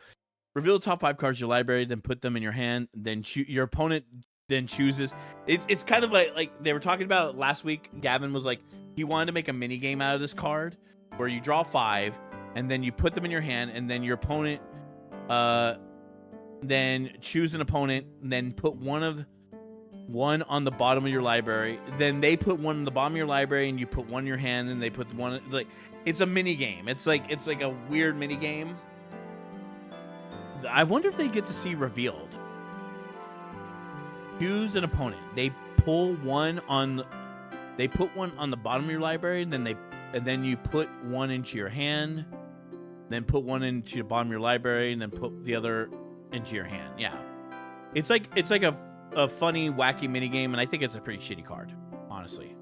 Reveal the top 5 cards of your library, then put them in your hand. Then your opponent then chooses. It's kind of like they were talking about last week. Gavin was like, he wanted to make a mini game out of this card where you draw 5 and then you put them in your hand, and then your opponent then choose an opponent, and then put one on the bottom of your library. Then they put one in the bottom of your library, and you put one in your hand, and they put one. Like, it's a mini game. It's like a weird mini game. I wonder if they get to see revealed. Choose an opponent. They pull one on. They put one on the bottom of your library, and then you put one into your hand. Then put one into the bottom of your library, and then put the other into your hand. Yeah, it's like a funny, wacky mini game, and I think it's a pretty shitty card, honestly.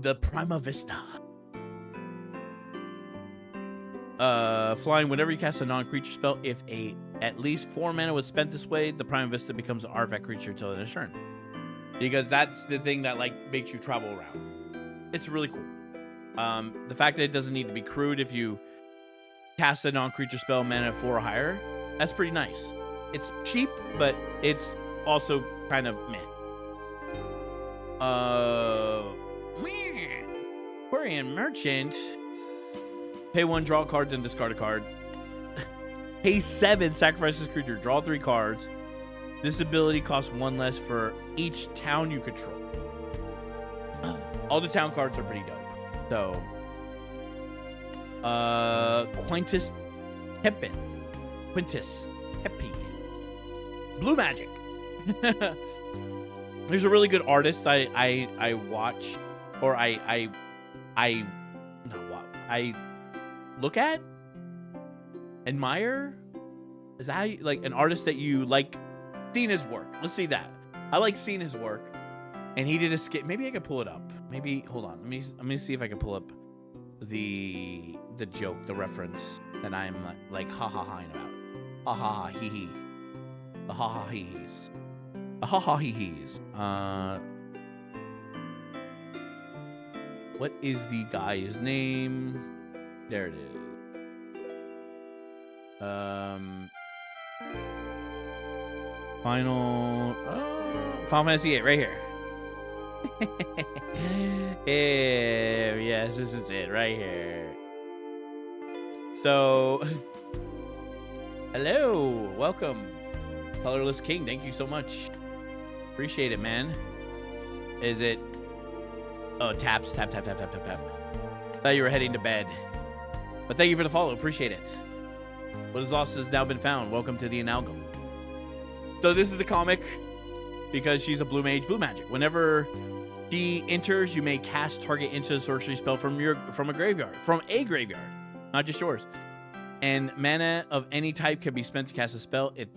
The Prima Vista. Flying. Whenever you cast a non-creature spell, if at least 4 mana was spent this way, the Prima Vista becomes an artifact creature until the next turn. because that's the thing that like makes you travel around. It's really cool. The fact that it doesn't need to be crude if you cast a non-creature spell mana 4 or higher, that's pretty nice. It's cheap, but it's also kind of meh. Quarian Merchant. Pay 1, draw cards, and discard a card. Pay 7, sacrifice this creature, draw 3 cards. This ability costs 1 less for each town you control. All the town cards are pretty dope. So, Quintus Tepi. Blue Magic. There's a really good artist I watch, or I look at, admire. Is that how you, like an artist that you like seeing his work? Let's see that. I like seeing his work, and he did a skit. Maybe I could pull it up. Maybe hold on. Let me see if I can pull up the joke, the reference that I'm like ha ha haing about. Ha ha ha hee hee. The ha ha hee hees. The ha ha hee hees. What is the guy's name? There it is. Final Fantasy VIII right here. Yes, this is it right here. So, hello, welcome, Colorless King. Thank you so much. Appreciate it, man. Is it? Oh, taps, tap. Thought you were heading to bed, but thank you for the follow. Appreciate it. What is lost has now been found. Welcome to the Amalgam. So this is the comic because she's a blue mage, blue magic. Whenever she enters, you may cast target into a sorcery spell from a graveyard, not just yours. And mana of any type can be spent to cast a spell if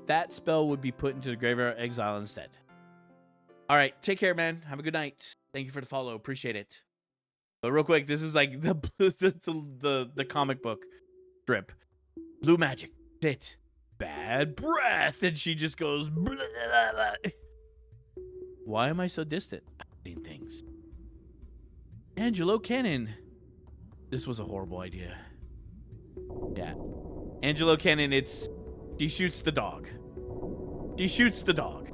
that spell would be put into the graveyard or exile instead. All right, take care, man. Have a good night. Thank you for the follow. Appreciate it. But real quick, this is like the comic book strip. Blue magic. Sit. Bad breath. And she just goes. Blah, blah, blah. Why am I so distant? I've seen things. Angelo Cannon. This was a horrible idea. Yeah. Angelo Cannon, she shoots the dog. She shoots the dog.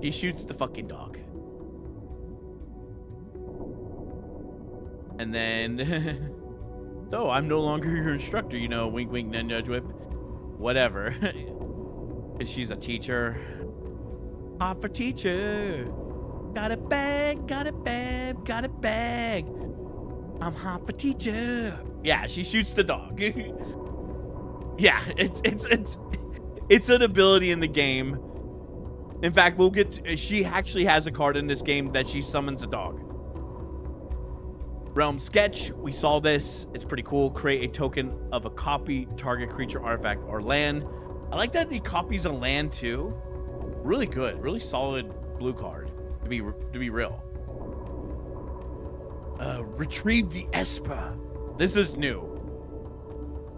He shoots the fucking dog. And then, so I'm no longer your instructor, you know, wink, wink, nudge, whip, whatever. She's a teacher. Hot for teacher. Got a bag, got a bag, got a bag. I'm hot for teacher. Yeah, she shoots the dog. Yeah, it's an ability in the game. In fact, we'll get to, she actually has a card in this game that she summons a dog. Realm Sketch, we saw this. It's pretty cool. Create a token of a copy, target creature, artifact, or land. I like that he copies a land too. Really good, really solid blue card to be real. Retrieve the Esper. This is new.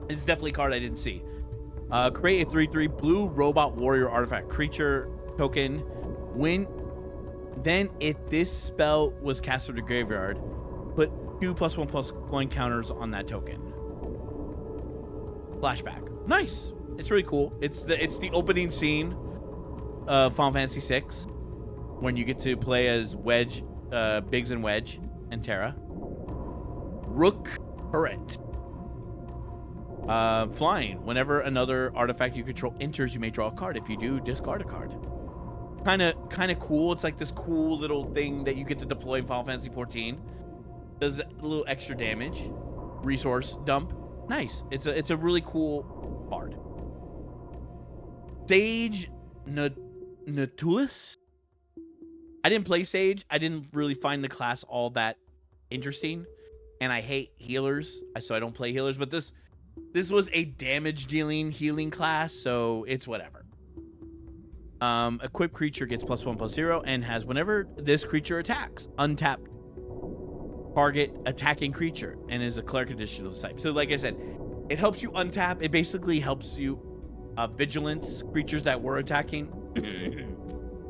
It's definitely a card I didn't see. Create a 3/3 blue robot warrior artifact creature token. Then if this spell was cast from the graveyard, put 2+1/+1 counters on that token. Flashback. Nice. It's really cool. It's the opening scene of Final Fantasy VI when you get to play as Wedge, Biggs and Wedge and Terra. Rook Turret. Flying. Whenever another artifact you control enters, you may draw a card. If you do, discard a card. Kind of cool. It's like this cool little thing that you get to deploy in Final Fantasy XIV. Does a little extra damage. Resource dump. Nice. It's a really cool card. Sage Natulus. I didn't play Sage. I didn't really find the class all that interesting, and I hate healers, so I don't play healers. But this was a damage dealing healing class, so it's whatever. Equipped creature gets +1/+0 and has whenever this creature attacks, untap target attacking creature and is a cleric additional type. So like I said, it helps you untap. It basically helps you vigilance creatures that were attacking.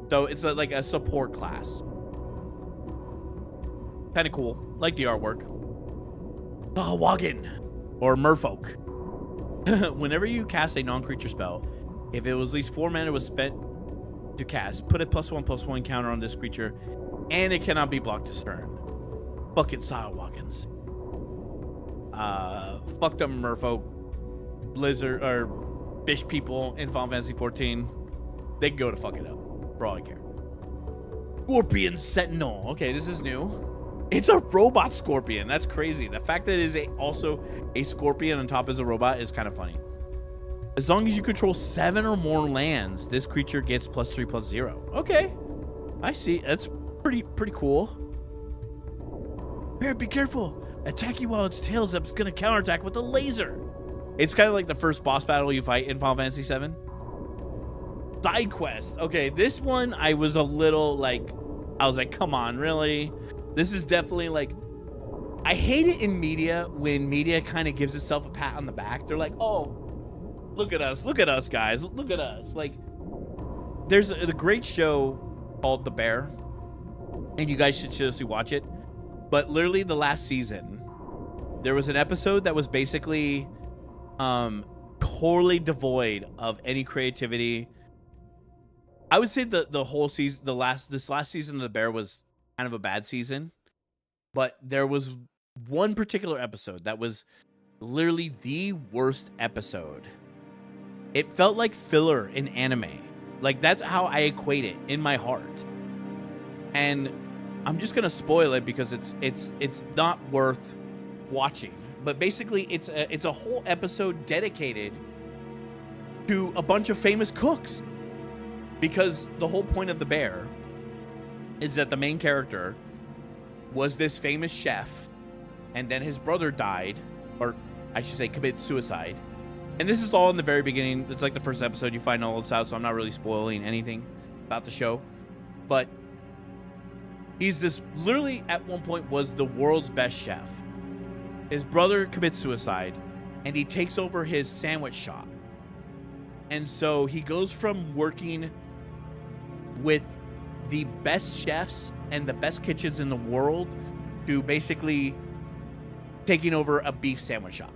So it's like a support class. Kind of cool. Like the artwork. Wagon or merfolk. Whenever you cast a non-creature spell, if it was at least 4 mana was spent to cast, put a +1/+1 counter on this creature, and it cannot be blocked this turn. Fucking Sahuagins. Fucked up merfolk, Blizzard, or Bish people in Final Fantasy 14. They can go to fuck it up, for all I care. Scorpion Sentinel. Okay, this is new. It's a robot scorpion. That's crazy. The fact that it is also a scorpion on top as a robot is kind of funny. As long as you control 7 or more lands, this creature gets +3/+0. Okay, I see. That's pretty cool. Bear, be careful. Attack you while its tail's up. It's gonna counterattack with a laser. It's kind of like the first boss battle you fight in Final Fantasy VII. Side quest. Okay, this one I was a little like, I was like, come on, really? This is definitely like, I hate it in media when media kind of gives itself a pat on the back. They're like, oh, look at us, guys, look at us. Like, there's the great show called The Bear, and you guys should seriously watch it. But literally the last season, there was an episode that was basically totally devoid of any creativity. I would say the whole season, this last season of The Bear was kind of a bad season, but there was one particular episode that was literally the worst episode. It felt like filler in anime. Like, that's how I equate it in my heart. And I'm just gonna spoil it because it's not worth watching. But basically, it's a whole episode dedicated to a bunch of famous cooks, because the whole point of The Bear is that the main character was this famous chef, and then his brother died, or I should say committed suicide. And this is all in the very beginning. It's like the first episode. You find all this out, so I'm not really spoiling anything about the show. But he's this, literally at one point was the world's best chef. His brother commits suicide, and he takes over his sandwich shop. And so he goes from working with the best chefs and the best kitchens in the world to basically taking over a beef sandwich shop.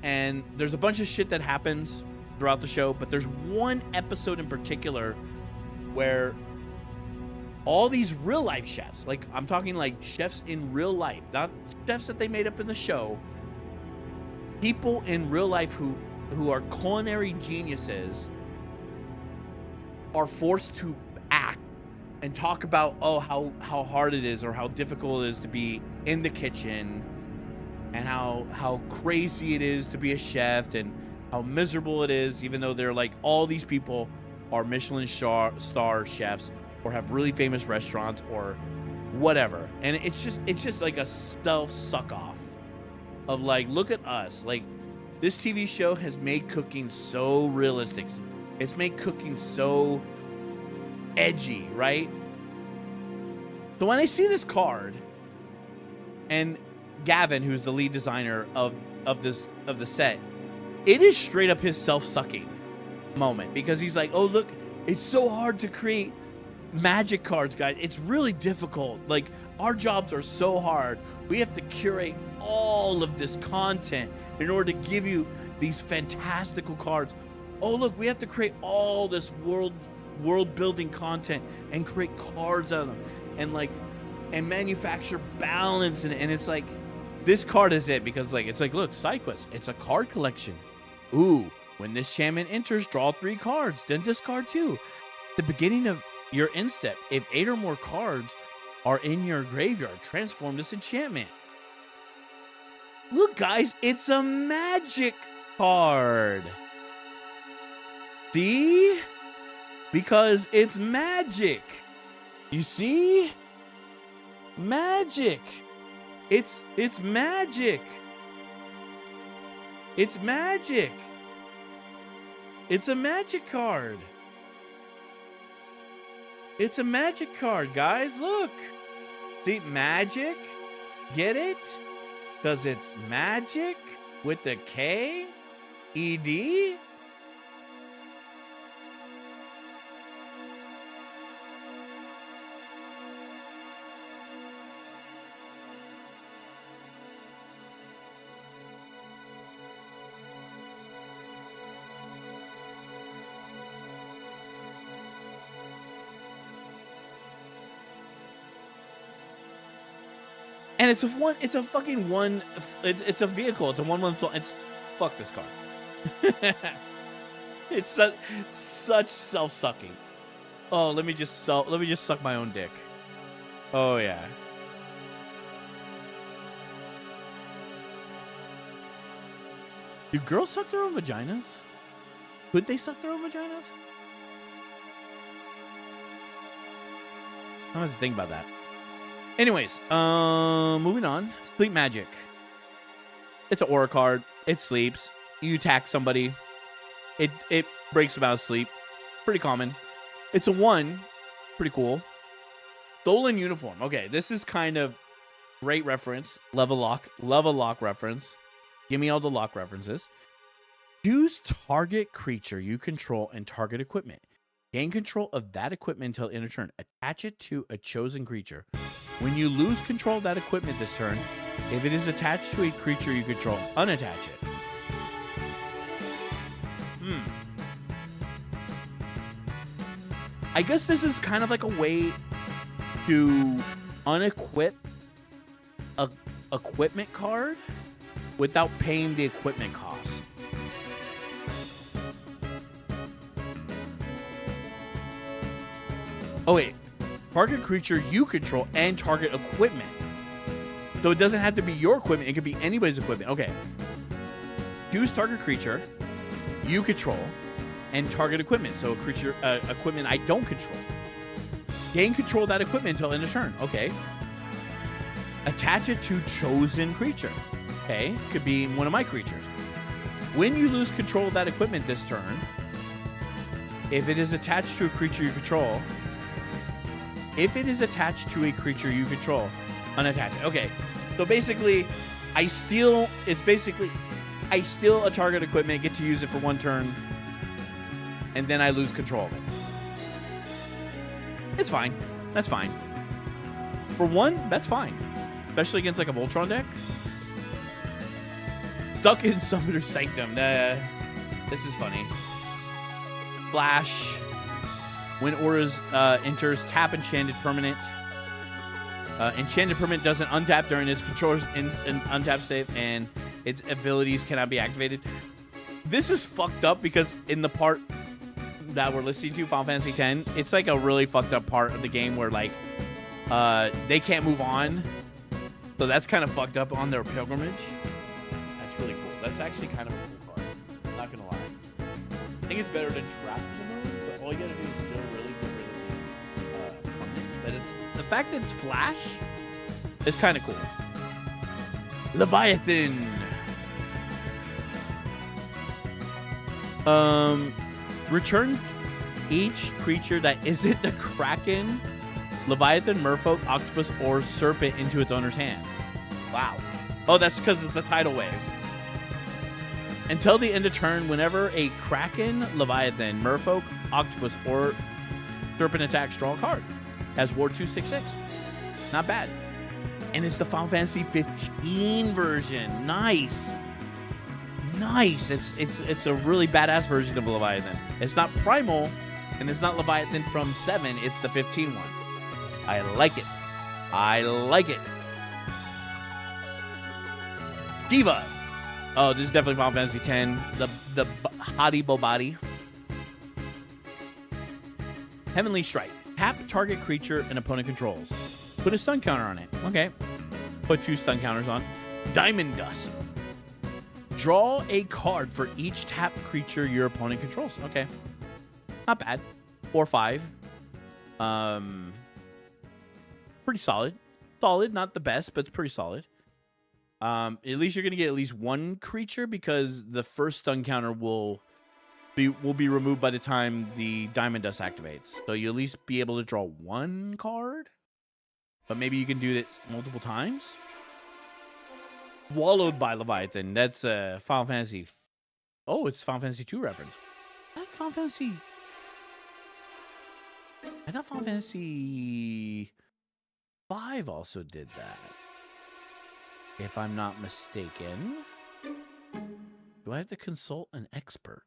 And there's a bunch of shit that happens throughout the show, but there's one episode in particular where all these real life chefs, like I'm talking like chefs in real life, not chefs that they made up in the show, people in real life who are culinary geniuses, are forced to act and talk about how hard it is or how difficult it is to be in the kitchen, and how crazy it is to be a chef, and how miserable it is, even though they're like, all these people are Michelin star chefs or have really famous restaurants or whatever. And it's just like a self suck off of like, look at us. Like, this TV show has made cooking so realistic. It's made cooking so edgy, right? So when I see this card, and Gavin, who's the lead designer of the set, it is straight up his self-sucking moment, because he's like, oh, look, it's so hard to create magic cards, guys. It's really difficult. Like, our jobs are so hard. We have to curate all of this content in order to give you these fantastical cards. Oh, look, we have to create all this world building content and create cards out of them, and manufacture balance, and it's like, this card is it, because like, it's like, look, side quest, it's a card collection. Ooh, when this enchantment enters, draw 3 cards, then discard 2. The beginning of your end step, if 8 or more cards are in your graveyard, transform this enchantment. Look, guys, it's a magic card. See? Because it's magic. You see? Magic. It's magic. It's magic. It's a magic card. It's a magic card, guys. Look. See, magic? Get it? Because it's magic with the K? ED? And it's a one. It's a fucking one. It's a vehicle. It's a one. It's fuck this car. It's such self-sucking. Oh, let me just suck my own dick. Oh yeah. Do girls suck their own vaginas? Could they suck their own vaginas? I don't have to think about that. Anyways, moving on. Sleep Magic. It's an aura card. It sleeps. You attack somebody. It breaks them out of sleep. Pretty common. It's a 1. Pretty cool. Stolen Uniform. Okay, this is kind of great reference. Level lock reference. Give me all the lock references. Choose target creature you control and target equipment. Gain control of that equipment until end of turn. Attach it to a chosen creature. When you lose control of that equipment this turn, if it is attached to a creature you control, unattach it. I guess this is kind of like a way to unequip a equipment card without paying the equipment cost. Oh wait, target creature you control and target equipment. So it doesn't have to be your equipment, it could be anybody's equipment. Okay. Choose target creature you control and target equipment. So a creature equipment I don't control. Gain control of that equipment until end of turn. Okay. Attach it to chosen creature. Okay, could be one of my creatures. When you lose control of that equipment this turn, if it is attached to a creature you control, unattach it. Okay, so basically, I steal a target equipment, get to use it for 1 turn, and then I lose control of it. It's fine. That's fine. For 1, that's fine. Especially against like a Voltron deck. Stuck in Summoner's Sanctum. This is funny. Flash. When auras enters, tap enchanted permanent. Enchanted permanent doesn't untap during its controller's untap state, and its abilities cannot be activated. This is fucked up because in the part that we're listening to, Final Fantasy X, it's like a really fucked up part of the game where like they can't move on. So that's kind of fucked up on their pilgrimage. That's really cool. That's actually kind of a cool card. I'm not gonna lie. I think it's better than Trap in the mode, but all you gotta do is still really get rid of the permanent. But it's the fact that it's Flash is kind of cool. Leviathan. Return each creature that isn't the Kraken, Leviathan, Merfolk, Octopus, or Serpent into its owner's hand. Wow. Oh, that's because it's the tidal wave. Until the end of turn, whenever a Kraken, Leviathan, Merfolk, Octopus, or Serpent attacks, draw a card. Has Ward 2/6/6. Not bad. And it's the Final Fantasy 15 version. Nice. Nice. It's a really badass version of Leviathan. It's not Primal, and it's not Leviathan from 7. It's the 15 one. I like it. I like it. Diva. Oh, this is definitely Final Fantasy X. The Hottie Bobati. Heavenly Strike. Tap target creature an opponent controls. Put a stun counter on it. Okay. Put 2 stun counters on. Diamond Dust. Draw a card for each tap creature your opponent controls. Okay. Not bad. 4/5. Pretty solid. Solid, not the best, but it's pretty solid. At least you're gonna get at least 1 creature because the first stun counter will be removed by the time the Diamond Dust activates. So you at least be able to draw 1 card, but maybe you can do it multiple times. Swallowed by Leviathan. That's Final Fantasy. Oh, it's Final Fantasy 2 reference. That's Final Fantasy. I thought Final Fantasy 5 also did that. If I'm not mistaken. Do I have to consult an expert?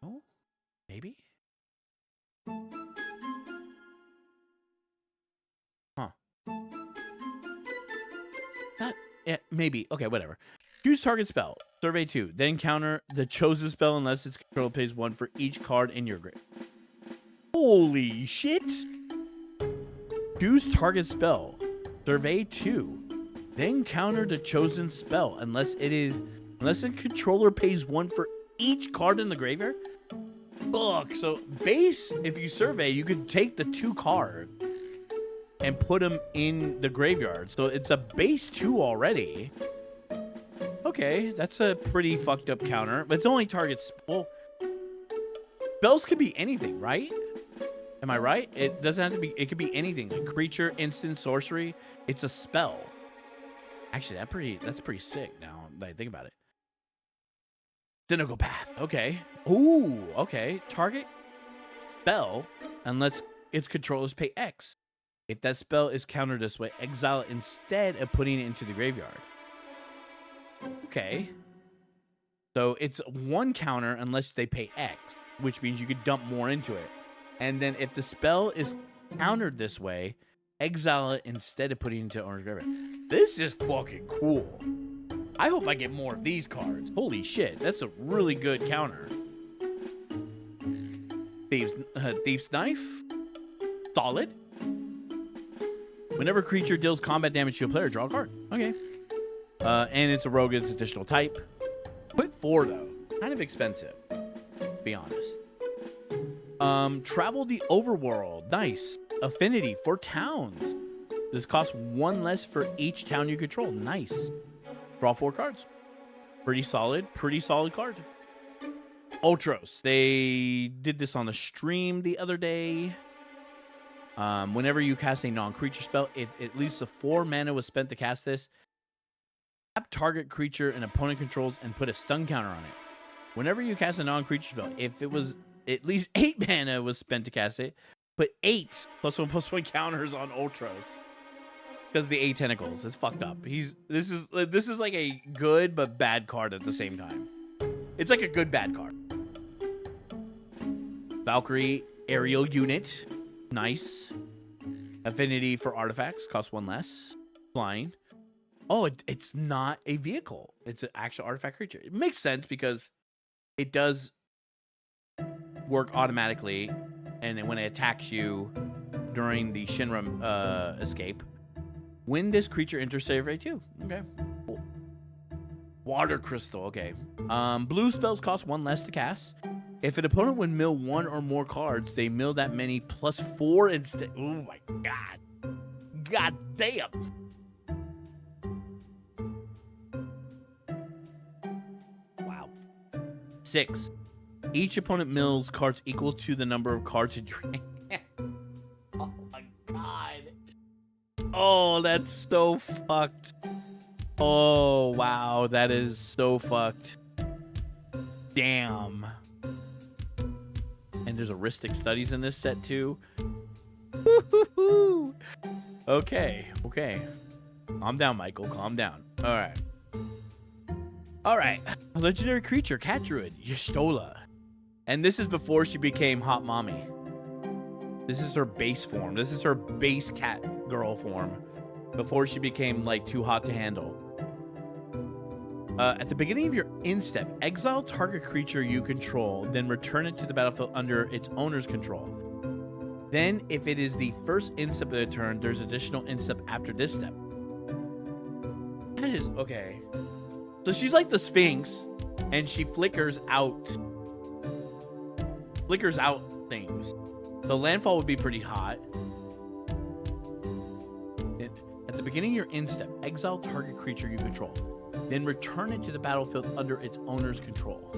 Oh, maybe? Huh. maybe. Okay, whatever. Choose target spell. Survey 2. Then counter the chosen spell unless its controller pays 1 for each card in your grave. Holy shit! Choose target spell. Survey 2. Then counter the chosen spell unless the controller pays 1 for each card in the graveyard. Fuck. So base, if you survey, you could take the 2 cards and put them in the graveyard. So it's a base 2 already. Okay, that's a pretty fucked up counter, but it's only targets. Well, spells could be anything, right? Am I right? It doesn't have to be. It could be anything. Like creature, instant, sorcery. It's a spell. Actually, that's pretty sick. Now that I think about it. Cynical Path. Okay. Ooh. Okay. Target spell unless its controllers pay X. If that spell is countered this way, exile it instead of putting it into the graveyard. Okay. So it's 1 counter unless they pay X, which means you could dump more into it. And then if the spell is countered this way, exile it instead of putting it into owner's graveyard. This is fucking cool. I hope I get more of these cards. Holy shit, that's a really good counter. Thief's Knife. Solid. Whenever a creature deals combat damage to a player, draw a card. Okay. And it's a rogue, it's additional type. Put 4 though. Kind of expensive, to be honest. Travel the overworld. Nice. Affinity for towns. This costs 1 less for each town you control. Nice. Draw 4 cards. Pretty solid card. Ultros. They did this on the stream the other day. Whenever you cast a non-creature spell, if at least 4 mana was spent to cast this, tap target creature an opponent controls and put a stun counter on it. Whenever you cast a non-creature spell, if it was at least 8 mana was spent to cast it, put 8 +1/+1 counters on Ultros. Because the 8 tentacles, it's fucked up. This is like a good but bad card at the same time. It's like a good bad card. Valkyrie aerial unit, nice. Affinity for artifacts, costs 1 less. Flying. Oh, it's not a vehicle. It's an actual artifact creature. It makes sense because it does work automatically, and when it attacks you during the Shinra escape, when this creature enters survey 2. Okay. Cool. Water crystal. Okay. Blue spells cost 1 less to cast. If an opponent would mill 1 or more cards, they mill that many +4 instead. Oh my god. God damn. Wow. 6. Each opponent mills cards equal to the number of cards in your hand. Oh my god. Oh, that's so fucked. Oh, wow. That is so fucked. Damn. And there's heuristic studies in this set too. Woo-hoo-hoo. Okay. Calm down, Michael. Calm down. All right. Legendary creature, Cat Druid, Y'shtola. And this is before she became Hot Mommy. This is her base form. This is her base cat girl form. Before she became, like, too hot to handle. At the beginning of your instep, exile target creature you control, then return it to the battlefield under its owner's control. Then, if it is the first instep of the turn, there's additional instep after this step. That is, okay. So she's like the Sphinx, and she flickers out things. The landfall would be pretty hot. At the beginning of your instep, exile target creature you control. Then return it to the battlefield under its owner's control.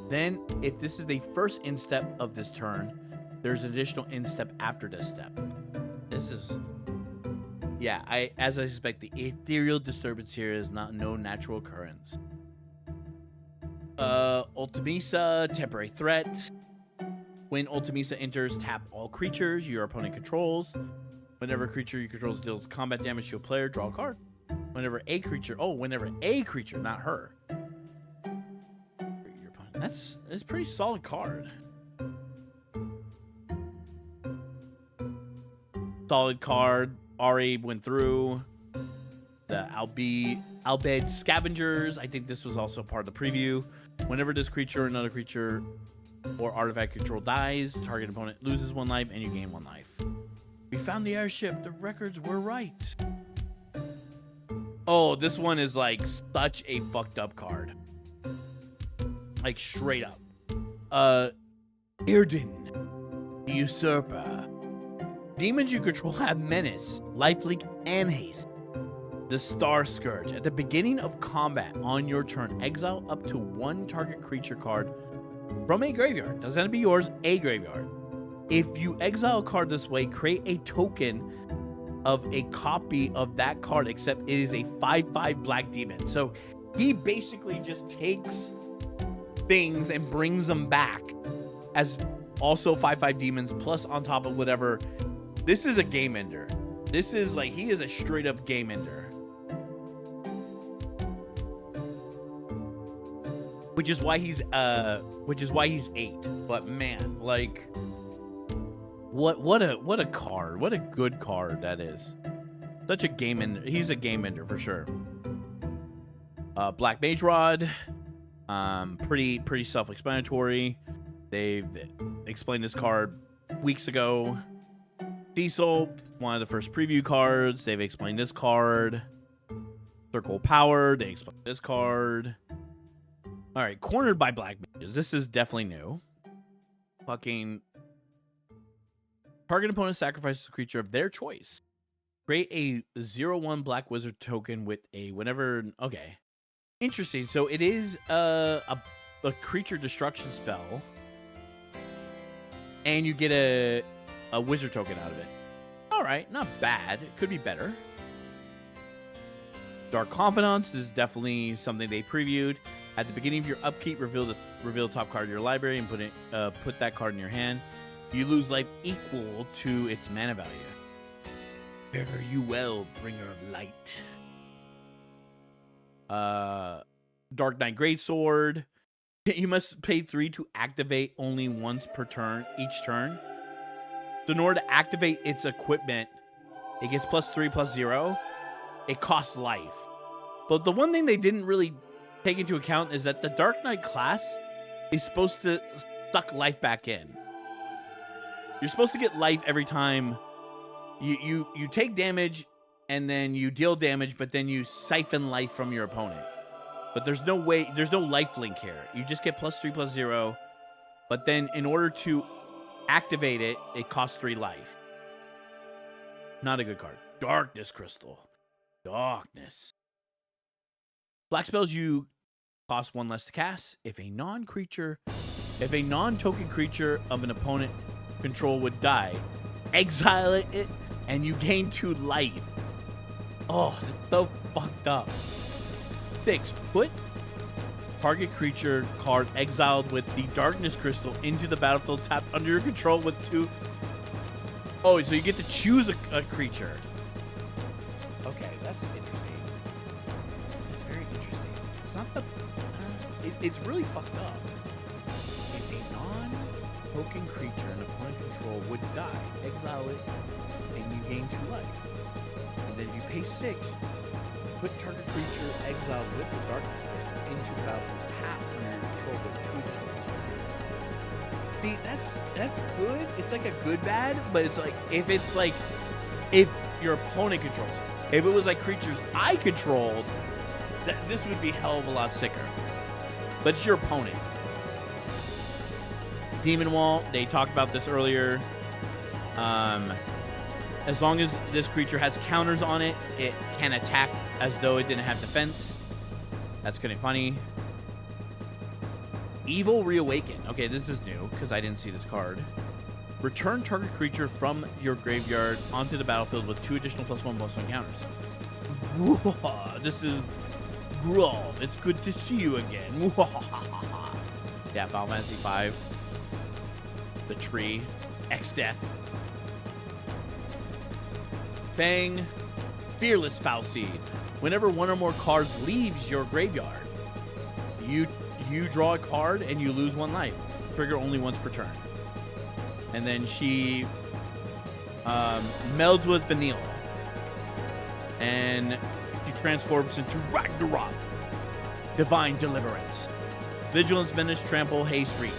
Then, if this is the first instep of this turn, there's an additional instep after this step. This is... Yeah, as I suspect, the ethereal disturbance here is no natural occurrence. Ultimisa, temporary threat. When Ultimisa enters, tap all creatures your opponent controls. Whenever a creature you control deals combat damage to a player, draw a card. Whenever a creature, not her. That's a pretty solid card. Solid card. Ari went through. The Albed Scavengers. I think this was also part of the preview. Whenever this creature or another creature or artifact control dies, target opponent loses 1 life and you gain 1 life. We found the airship. The records were right. Oh, this one is like such a fucked up card. Like straight up. Irden, the Usurper. Demons you control have Menace, Lifelink, and Haste. The Star Scourge. At the beginning of combat on your turn, exile up to 1 target creature card from a graveyard. Doesn't have to be yours, a graveyard. If you exile a card this way, create a token of a copy of that card, except it is a 5/5 black demon. So he basically just takes things and brings them back as also 5/5 demons, plus on top of whatever. This is a game ender. This is like, he is a straight up game ender. Which is why he's 8. But man, like, what a card. What a good card that is. Such a game ender. He's a game ender for sure. Black Mage Rod. Pretty self-explanatory. They've explained this card weeks ago. Diesel, one of the first preview cards. They've explained this card. Circle of Power. They explained this card. All right, Cornered by Black Mages. This is definitely new. Fucking target opponent sacrifices a creature of their choice. Create a 0/1 Black Wizard token with a whenever. Okay, interesting. So it is a creature destruction spell, and you get a wizard token out of it. All right, not bad. It could be better. Dark Confidants is definitely something they previewed. At the beginning of your upkeep, reveal the top card of your library and put that card in your hand. You lose life equal to its mana value. Fare you well, Bringer of Light. Dark Knight Greatsword. You must pay 3 to activate only once per turn, each turn. So in order to activate its equipment, it gets +3/+0. It costs life. But the one thing they didn't really take into account is that the Dark Knight class is supposed to suck life back in. You're supposed to get life every time you take damage, and then you deal damage, but then you siphon life from your opponent. But there's no life link here. You just get +3/+0, but then in order to activate it, it costs 3 life. Not a good card. Darkness Crystal. Darkness. Black spells you cost 1 less to cast. If a non-token creature of an opponent control would die, exile it and you gain 2 life. Oh, that's so fucked up. 6. Put target creature card exiled with the Darkness Crystal into the battlefield tapped under your control with 2. Oh, so you get to choose a creature. Okay, that's interesting. That's very interesting. It's not the... it's really fucked up. If a non-token creature an opponent control would die, exile it, and you gain 2 life. And then if you pay 6, put target creature exiled with the Darkness Crystal into the battlefield tapped under your control with 2 additional. See, that's good. It's like a good bad, but it's like if your opponent controls it. If it was like creatures I controlled, this would be a hell of a lot sicker. But it's your opponent. Demon Wall, they talked about this earlier. As long as this creature has counters on it, it can attack as though it didn't have defense. That's kind of funny. Evil Reawaken. Okay, this is new because I didn't see this card. Return target creature from your graveyard onto the battlefield with 2 additional +1/+1 counters. This is Gruul. It's good to see you again. Yeah, Final Fantasy V. The tree. X-Death. Bang. Fearless Falseed. Whenever 1 or more cards leaves your graveyard, you draw a card and you lose 1 life. Trigger only once per turn. And then she melds with Vanilla. And he transforms into Ragnarok, Divine Deliverance. Vigilance, Menace, Trample, Haste, Reach.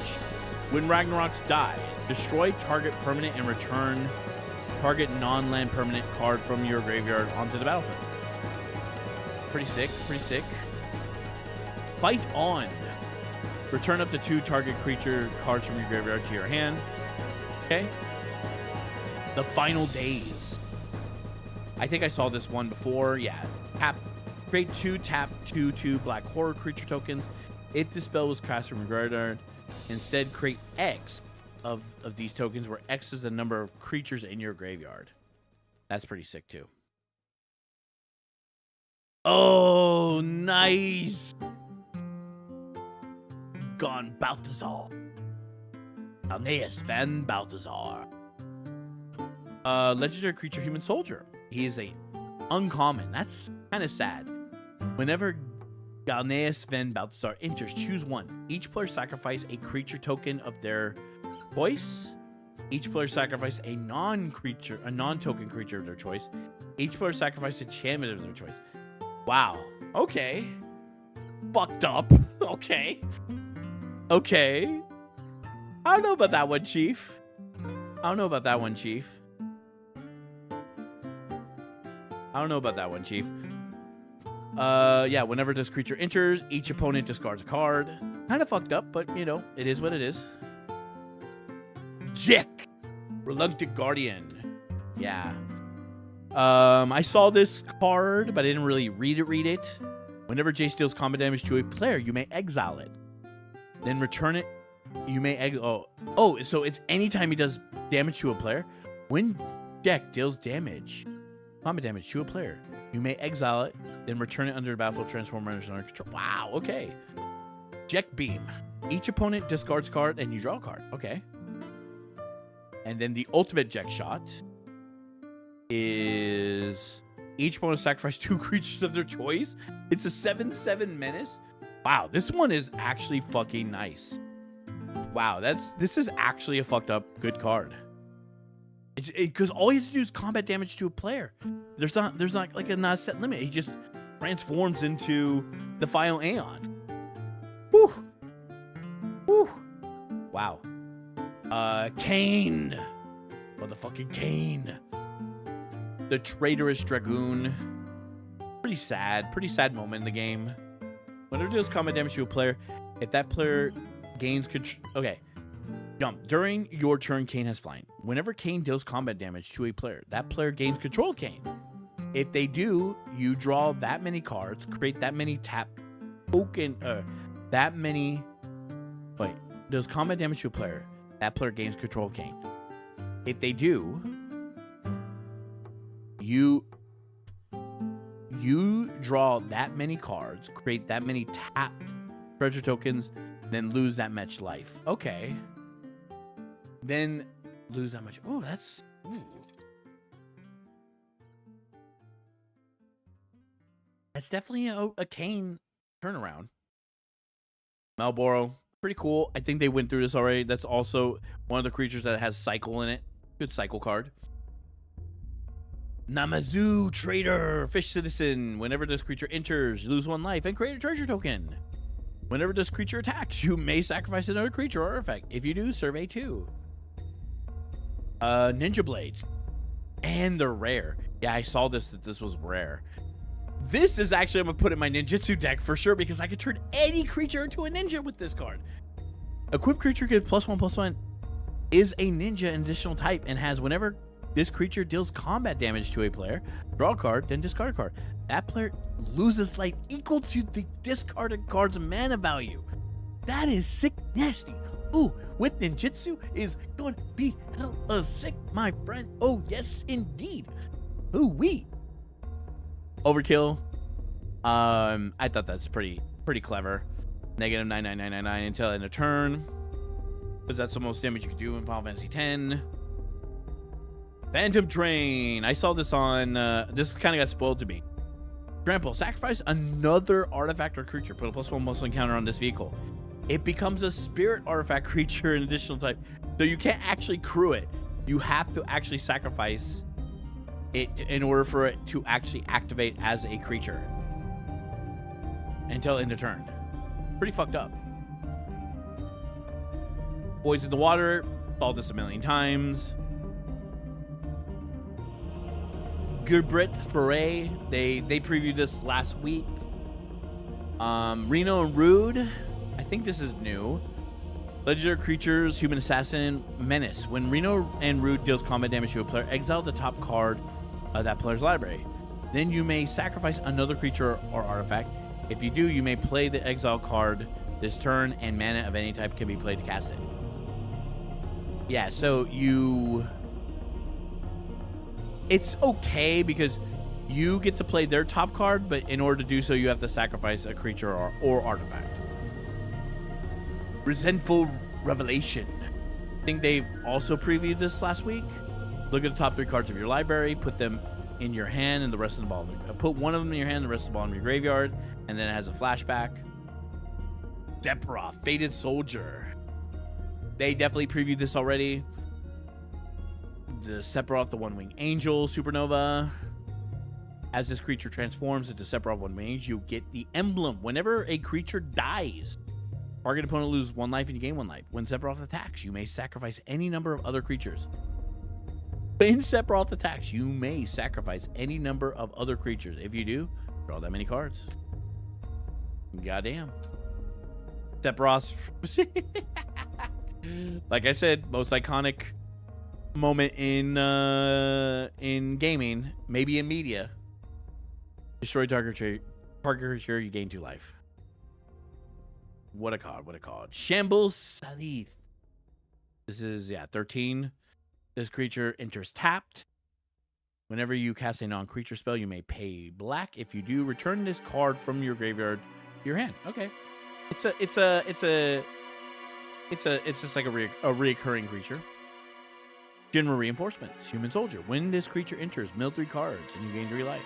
When Ragnaroks die, destroy target permanent and return target non-land permanent card from your graveyard onto the battlefield. Pretty sick, pretty sick. Fight On. Return up to 2 target creature cards from your graveyard to your hand. Okay. The Final Days. I think I saw this one before. Yeah. Create 2 tap 2/2 black horror creature tokens. If the spell was cast from your graveyard, instead create X of these tokens, where X is the number of creatures in your graveyard. That's pretty sick too. Oh, nice. Gone Balthazar. Alneas Van Balthazar. Legendary creature, Human Soldier. He is a uncommon. That's kind of sad. Whenever Galneas Van Balthazar enters, choose one. Each player sacrifice a creature token of their choice. Each player sacrifice a non-token creature of their choice. Each player sacrifice a enchantment of their choice. Wow. Okay. Fucked up. Okay. Okay. I don't know about that one, Chief. I don't know about that one, Chief. Yeah, whenever this creature enters, each opponent discards a card. Kind of fucked up, but, you know, it is what it is. Jick! Reluctant Guardian. Yeah. I saw this card, but I didn't really read it. Whenever Jace deals combat damage to a player, you may exile it. Then return it. You may exile... Oh, so it's anytime he does damage to a player. When Jack deals combat damage to a player, you may exile it, then return it under the battlefield, transform under control. Wow, okay. Jack Beam. Each opponent discards a card, and you draw a card. Okay. And then the ultimate Jack Shot is each opponent sacrifice 2 creatures of their choice. It's a 7/7 menace. Wow, this one is actually fucking nice. Wow, this is actually a fucked up good card. Because all he has to do is combat damage to a player. There's not like a not set limit. He just transforms into the final Aeon. Whew. Whew. Wow. Kane. Motherfucking Kane. The Traitorous Dragoon. Pretty sad moment in the game. Whenever it deals combat damage to a player, if that player gains control... Okay. Jump. During your turn, Kane has flying. Whenever Kane deals combat damage to a player, that player gains control of Kane. If they do, you draw that many cards, create that many tap token, does combat damage to a player, that player gains control of Kane. If they do, you draw that many cards, create that many tap treasure tokens, then lose that much life. Okay. Then lose that much. Oh, that's... Ooh. That's definitely a Kane turnaround. Malboro, pretty cool. I think they went through this already. That's also one of the creatures that has Cycle in it. Good Cycle card. Namazu Trader, Fish Citizen. Whenever this creature enters, lose 1 life and create a treasure token. Whenever this creature attacks, you may sacrifice another creature or artifact. If you do, survey 2. Ninja Blades. And they're rare. Yeah, I saw that this was rare. This is actually, I'm going to put in my ninjutsu deck for sure, because I could turn any creature into a ninja with this card. Equipped creature gets +1/+1, is a ninja an additional type, and has whenever this creature deals combat damage to a player, draw a card, then discard a card. That player loses life equal to the discarded card's mana value. That is sick nasty. Ooh, with ninjutsu is going to be hella sick, my friend. Oh, yes, indeed. Ooh, wee. Overkill. I thought that's pretty clever. Negative 99999 until end of turn, because that's the most damage you can do in Final Fantasy X. Phantom Train. I saw this on. This kind of got spoiled to me. Trample. Sacrifice another artifact or creature. Put a +1/+1 counter on this vehicle. It becomes a spirit artifact creature, an additional type. So you can't actually crew it. You have to actually sacrifice in order for it to actually activate as a creature until end of turn. Pretty fucked up. Poison the water. Thought this a million times. Gerbrit Foray. They previewed this last week. Reno and Rude. I think this is new. Legendary creatures, human assassin, menace. When Reno and Rude deals combat damage to a player, exile the top card of that player's library. Then you may sacrifice another creature or artifact. If you do, you may play the exile card this turn, and mana of any type can be played to cast it. Yeah, so it's okay because you get to play their top card, but in order to do so, you have to sacrifice a creature or artifact. Resentful Revelation. I think they also previewed this last week. Look at the top 3 cards of your library, put them in your hand, and the rest of the ball. Put one of them in your hand, the rest of the ball in your graveyard, and then it has a flashback. Sephiroth, Fated Soldier. They definitely previewed this already. The Sephiroth, the One-Winged Angel, Supernova. As this creature transforms into Sephiroth One-Winged Angel, you get the emblem. Whenever a creature dies, target opponent loses 1 life and you gain 1 life. When Sephiroth attacks, you may sacrifice any number of other creatures. When Sephiroth attacks, you may sacrifice any number of other creatures. If you do, draw that many cards. Goddamn. Sephiroth. Like I said, most iconic moment in gaming, maybe in media. Destroy target creature, you gain 2 life. What a card, what a card. Shambles Salith. This is, 13. This creature enters tapped. Whenever you cast a non-creature spell, you may pay black. If you do, return this card from your graveyard to your hand. Okay. It's just like a reoccurring creature. General Reinforcements. Human Soldier. When this creature enters, mill 3 cards and you gain 3 life.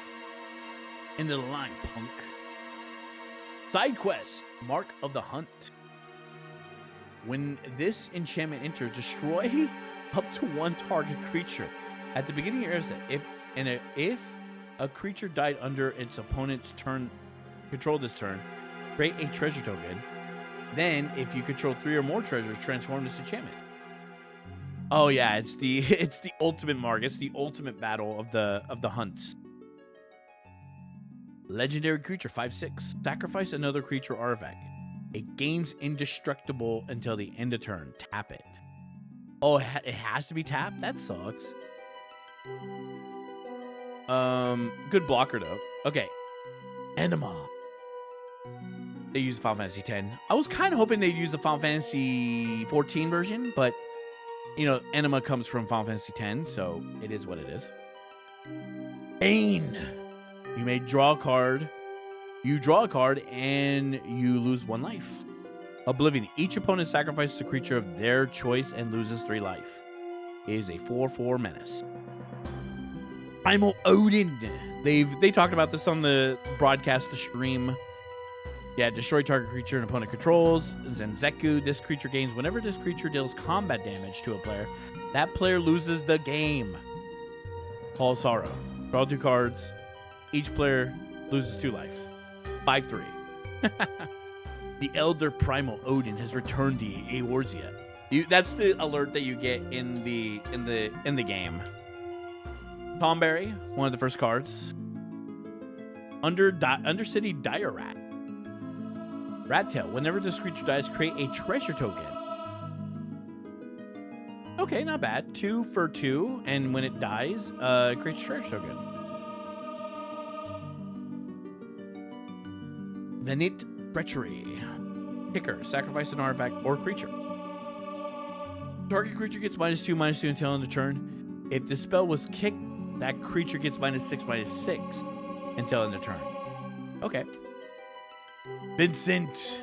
End of the line, punk. Side quest. Mark of the Hunt. When this enchantment enters, destroy up to 1 target creature. At the beginning of your set, if a creature died under its opponent's turn, control this turn, create a treasure token. Then, if you control 3 or more treasures, transform this enchantment. Oh yeah, it's the ultimate mark. It's the ultimate battle of the hunts. Legendary creature 5/6. Sacrifice another creature artifact. It gains indestructible until the end of turn. Tap it. Oh, it has to be tapped? That sucks. Good blocker though. Okay. Enema. They use Final Fantasy X. I was kind of hoping they'd use the Final Fantasy 14 version, but you know, Enema comes from Final Fantasy X, so it is what it is. Bane. You may draw a card. You draw a card and you lose 1 life. Oblivion. Each opponent sacrifices a creature of their choice and loses 3 life. It is a 4/4 menace. Primal Odin. They talked about this on the broadcast, the stream. Yeah, destroy target creature an opponent controls. Zenzeku. This creature gains whenever this creature deals combat damage to a player. That player loses the game. Hall of Sorrow. Draw 2 cards. Each player loses 2 life. 5/3. The Elder Primal Odin has returned to Eorzea. That's the alert that you get in the game. Tomberry, one of the first cards. Undercity Dire Rat. Rat Tail. Whenever this creature dies, create a treasure token. Okay, not bad. 2 for 2, and when it dies, creates a treasure token. Venit Treachery. Kicker. Sacrifice an artifact or creature. Target creature gets -2/-2 until end of turn. If the spell was kicked, that creature gets -6/-6 until end of turn. Okay. Vincent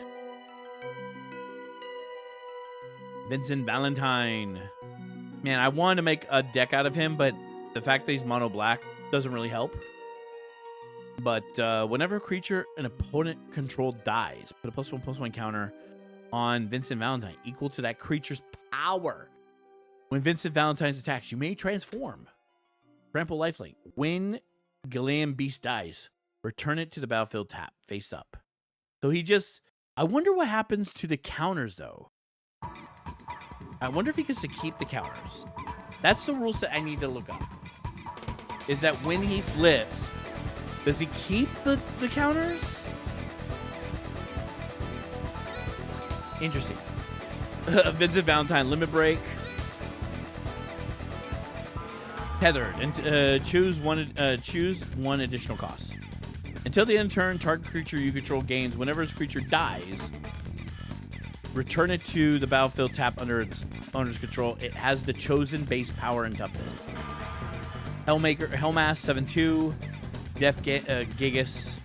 Valentine. Man, I wanted to make a deck out of him, but the fact that he's mono black doesn't really help. But whenever a creature an opponent controlled dies, put a +1/+1 counter on Vincent Valentine equal to that creature's power. When Vincent Valentine's attacks, you may transform. Trample lifelink. When Gillian Beast dies, return it to the battlefield tap, face up. So he just... I wonder what happens to the counters, though. I wonder if he gets to keep the counters. That's the rule set I need to look up. Is that when he flips, does he keep the counters? Interesting. Vincent Valentine limit break. Tethered and choose one additional cost. Until the end of turn, target creature you control gains whenever his creature dies. Return it to the battlefield tap under its owner's control. It has the chosen base power and toughness. Hellmaker, Hellmass 7/2. Def Gigas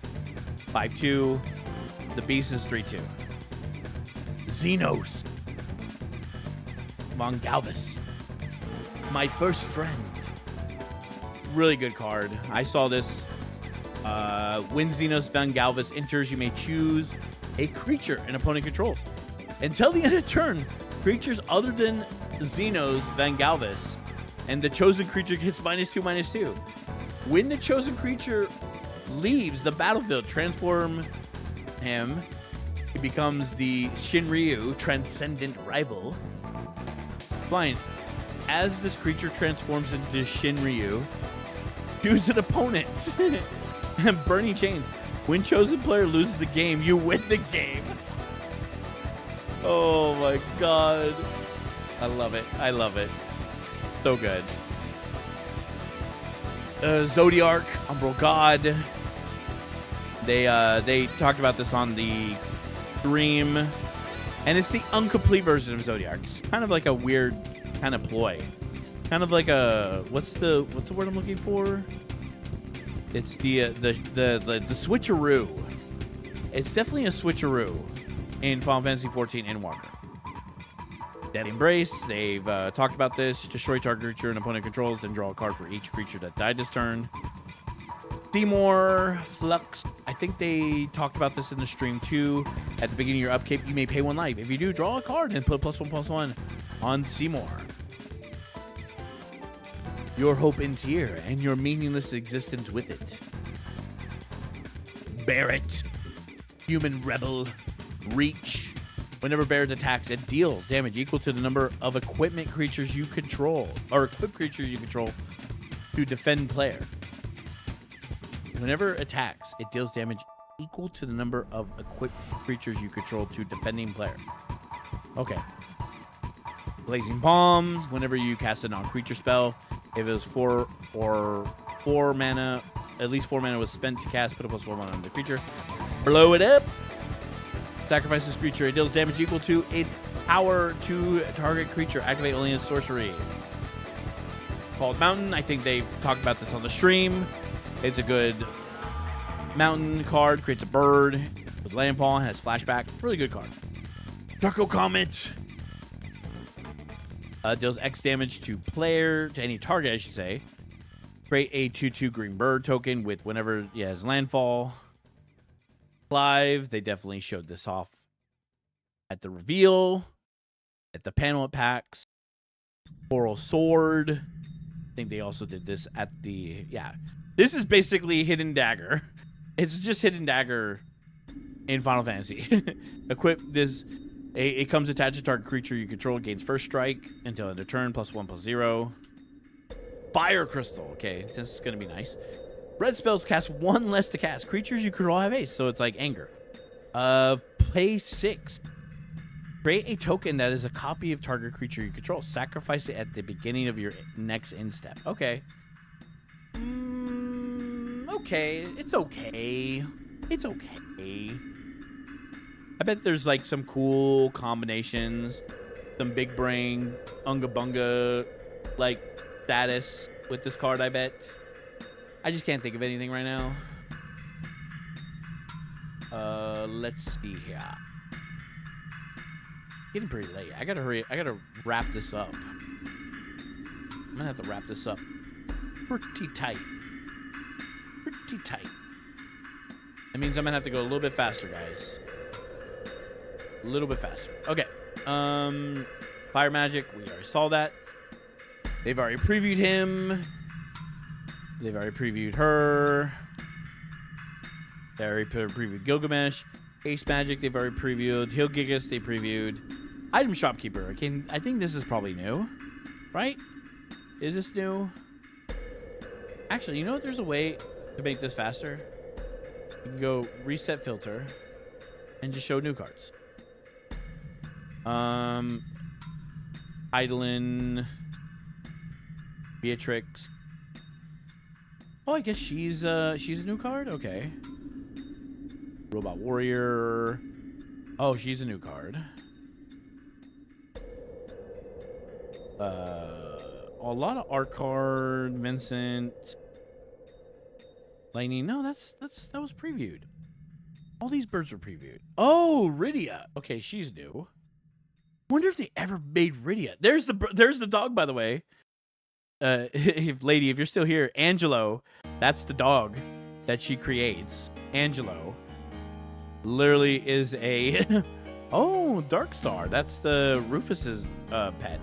5/2. The beast is 3/2. Xenos. Von Galvis. My first friend. Really good card. I saw this. When Xenos Von Galvis enters, you may choose a creature an opponent controls. Until the end of turn, creatures other than Xenos Van Galvis and the chosen creature gets -2/-2. When the chosen creature leaves the battlefield, transform him. He becomes the Shinryu Transcendent Rival. Fine. As this creature transforms into Shinryu, choose an opponent. Burning Chains. When chosen player loses the game, you win the game. Oh my god. I love it. I love it. So good. Zodiark, Umbral God. They talked about this on the stream. And it's the incomplete version of Zodiark. It's kind of like a weird kind of ploy. Kind of like a what's the word I'm looking for? It's the switcheroo. It's definitely a switcheroo in Final Fantasy XIV Endwalker. Dead Embrace. They've talked about this. Destroy target creature and opponent controls, then draw a card for each creature that died this turn. Seymour Flux. I think they talked about this in the stream too. At the beginning of your upkeep, you may pay 1 life. If you do, draw a card and put +1/+1 on Seymour. Your hope ends here, and your meaningless existence with it. Barret, Human Rebel, Reach. Whenever Barret attacks, it deals damage equal to the number of equipment creatures you control, or equipped creatures you control to defend player. Whenever it attacks, it deals damage equal to the number of equipped creatures you control to defending player. Okay. Blazing Palm. Whenever you cast a non-creature spell, if it was 4 mana, at least 4 mana was spent to cast, put a +1 on the creature. Blow it up. Sacrifice this creature. It deals damage equal to its power to target creature. Activate only as sorcery. Called Mountain. I think they talked about this on the stream. It's a good mountain card. Creates a bird with landfall. Has flashback. Really good card. Darko Comet. Deals X damage to player, to any target, I should say. Create a 2/2 green bird token with whenever he has landfall. Clive, they definitely showed this off at the reveal, at the panel at PAX. Coral Sword. I think they also did this at the, yeah. This is basically Hidden Dagger. It's just Hidden Dagger in Final Fantasy. Equip this. It comes attached to target creature you control, gains first strike until end of turn, +1/+0. Fire Crystal. Okay, this is going to be nice. Red spells cast 1 less to cast. Creatures you control have haste, so it's like anger. Play 6. Create a token that is a copy of target creature you control. Sacrifice it at the beginning of your next end step. Okay. Okay. It's okay. It's okay. I bet there's like some cool combinations, some big brain, unga bunga, like status with this card, I bet. I just can't think of anything right now. Let's see here. Getting pretty late. I gotta hurry. I gotta wrap this up. I'm gonna have to wrap this up pretty tight. Pretty tight. That means I'm gonna have to go a little bit faster, guys. A little bit faster. Okay. Fire Magic. We already saw that. They've already previewed him. They've already previewed her. They already previewed Gilgamesh. Ace Magic, they've already previewed. Heal Gigas, they previewed. Item Shopkeeper. I think this is probably new. Right? Is this new? Actually, you know what? There's a way to make this faster. You can go reset filter and just show new cards. Idolin, Beatrix. Oh, I guess she's a new card. Okay. Robot Warrior. Oh, she's a new card. A lot of art card. Vincent. Lightning. No, that was previewed. All these birds were previewed. Oh, Rydia. Okay, she's new. Wonder if they ever made Rydia. There's the dog, by the way. If you're still here, Angelo. That's the dog that she creates. Angelo literally is a oh, Darkstar. That's the Rufus's pet.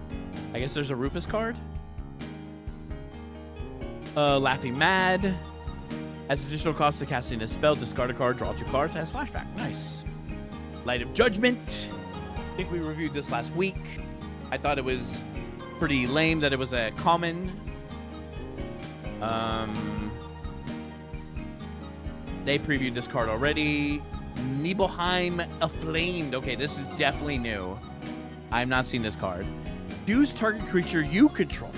I guess there's a Rufus card. Laughing Mad. As additional cost to casting a spell, discard a card, draw 2 cards, has flashback. Nice. Light of Judgment. I think we reviewed this last week. I thought it was pretty lame that it was a common. They previewed this card already. Nibelheim Aflamed. Okay, this is definitely new. I've not seen this card. Choose target creature you control.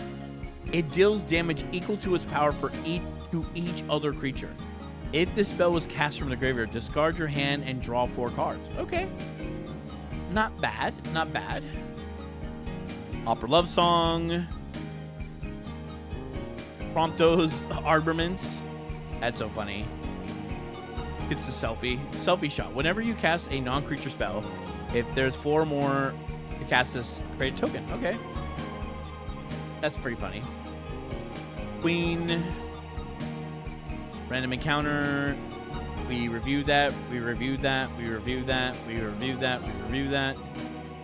It deals damage equal to its power for each other creature. If this spell was cast from the graveyard, discard your hand and draw 4 cards. Okay. Not bad. Not bad. Opera Love Song. Prompto's Armaments. That's so funny. It's the selfie shot. Whenever you cast a non-creature spell, if there's 4 more to cast this, create a token. Okay. That's pretty funny. Queen. Random Encounter. We reviewed that. We reviewed that. We reviewed that. We reviewed that. We reviewed that.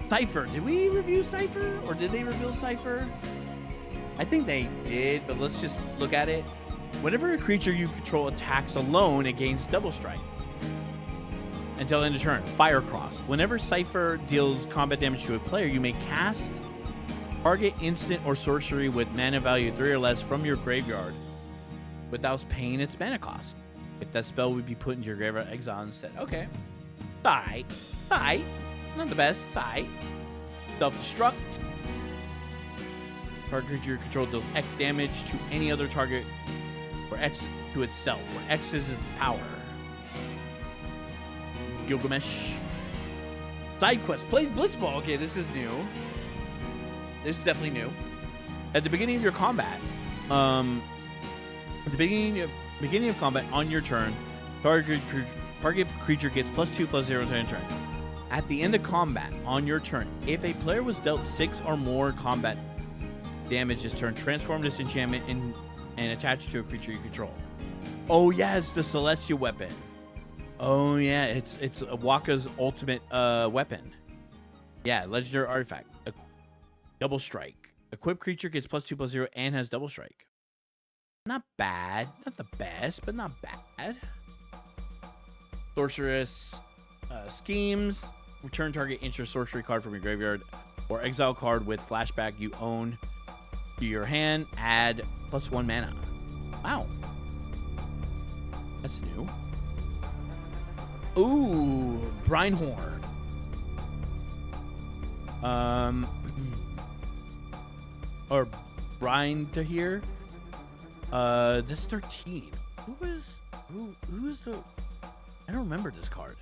Cypher. Did we review Cypher? Or did they reveal Cypher? I think they did, but let's just look at it. Whenever a creature you control attacks alone, it gains double strike. Until end of turn. Firecross. Whenever Cypher deals combat damage to a player, you may cast target instant or sorcery with mana value 3 or less from your graveyard without paying its mana cost. If that spell would be put into your graveyard, exile instead. Okay. Alright. Alright. Not the best. Alright. Self-destruct. Target creature you control deals X damage to any other target, or X to itself, where X is its power. Gilgamesh. Side quest. Play Blitzball. Okay, this is new. This is definitely new. At the beginning of your combat, at the beginning of combat on your turn, target creature gets +2/+0 to end turn. At the end of combat on your turn, if a player was dealt 6 or more combat damage this turn, transform this enchantment and attach it to a creature you control. Oh yeah, it's the Celestial weapon. Oh yeah, it's Waka's ultimate weapon. Yeah, legendary artifact. Double strike. Equipped creature gets +2/+0 and has double strike. Not bad. Not the best, but not bad. Sorceress. Schemes. Return target instant sorcery card from your graveyard or exile card with flashback you own to your hand. Add +1 mana. Wow. That's new. Ooh, Brynhorn. Or Brine to here. This 13. Who's the? I don't remember this card.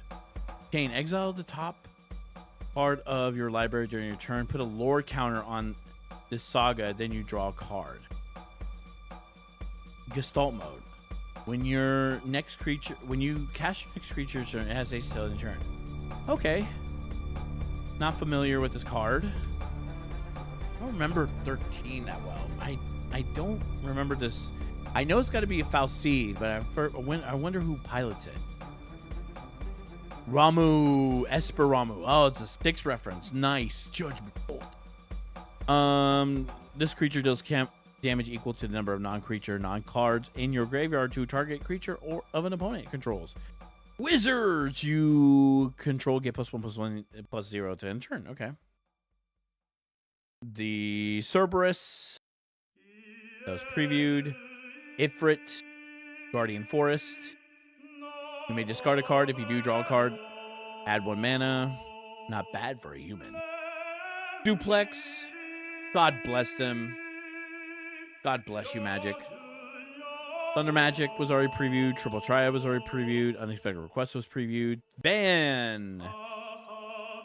Chain. Exile the top part of your library during your turn. Put a lore counter on this saga, then you draw a card. Gestalt mode. When you cast your next creature's turn, it has haste until the turn. Okay. Not familiar with this card. I don't remember 13 that well. I don't remember this. I know it's got to be a Falseed, but I wonder who pilots it. Ramu, Esper Ramu. Oh, it's a Styx reference. Nice. Judgment Bolt. This creature deals damage equal to the number of non-creature, non-cards in your graveyard to target creature or of an opponent it controls. Wizards you control get +1/+1/+0 to end turn. Okay. The Cerberus that was previewed. Ifrit, Guardian Forest. You may discard a card. If you do, draw a card. Add 1 mana. Not bad for a human. Duplex. God bless them. God bless you, Magic. Thunder Magic was already previewed. Triple Triad was already previewed. Unexpected Request was previewed. Van.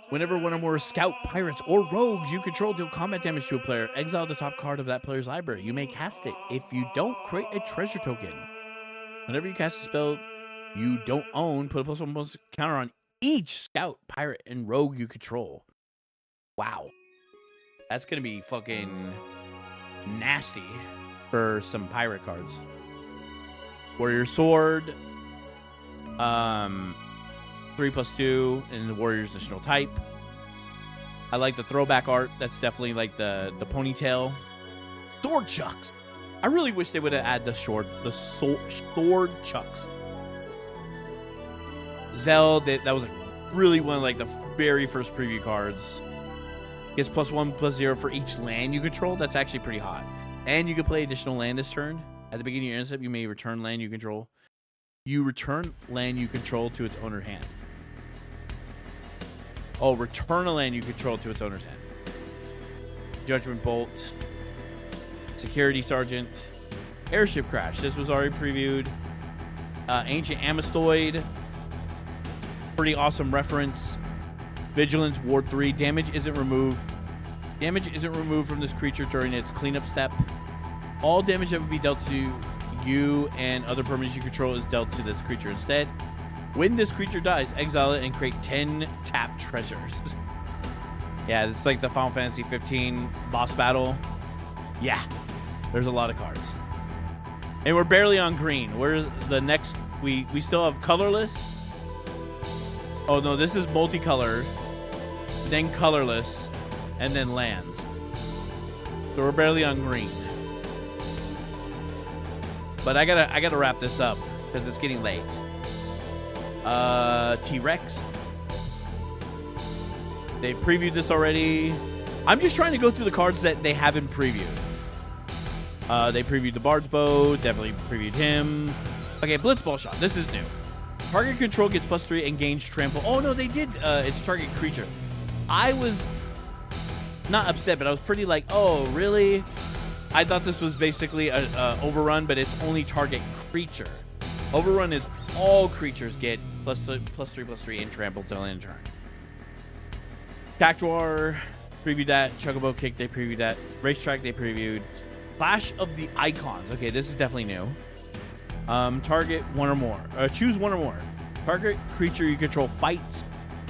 Whenever one or more scout, pirates, or rogues you control deal combat damage to a player, exile the top card of that player's library. You may cast it. If you don't, create a treasure token. Whenever you cast a spell you don't own, put a +1/+1 counter on each scout, pirate, and rogue you control. Wow. That's going to be fucking nasty for some pirate cards. Warrior Sword. 3/2 in the Warrior's additional type. I like the throwback art. That's definitely like the ponytail. Sword Chucks. I really wish they would have added the sword chucks. Zell, that was really one of like the very first preview cards. Gets +1/+0 for each land you control. That's actually pretty hot. And you can play additional land this turn. At the beginning of your end step, you may return land you control. You return land you control to its owner's hand. Oh, return a land you control to its owner's hand. Judgment Bolt. Security Sergeant. Airship Crash. This was already previewed. Ancient Amistoid. Pretty awesome reference. Vigilance Ward 3. Damage isn't removed. Damage isn't removed from this creature during its cleanup step. All damage that would be dealt to you and other permanents you control is dealt to this creature instead. When this creature dies, exile it and create 10 tap treasures. Yeah, it's like the Final Fantasy 15 boss battle. Yeah, there's a lot of cards. And we're barely on green. We're the next... We still have colorless. Oh, no, this is multicolored. Then colorless. And then lands. So we're barely on green. But I gotta wrap this up because it's getting late. T-Rex. They previewed this already. I'm just trying to go through the cards that they haven't previewed. They previewed the Bard's Bow. Definitely previewed him. Okay, Blitzball Shot. This is new. Target control gets +3 and gains trample. Oh, no, they did. It's target creature. I was not upset, but I was pretty like, oh, really? I thought this was basically a Overrun, but it's only target creature. Overrun is all creatures get +3/+3 and trample till end turn. Cactuar, previewed that. Chocobo Kick, they previewed that. Racetrack, they previewed. Clash of the Icons. Okay, this is definitely new. Target one or more. Choose one or more. Target creature you control fights.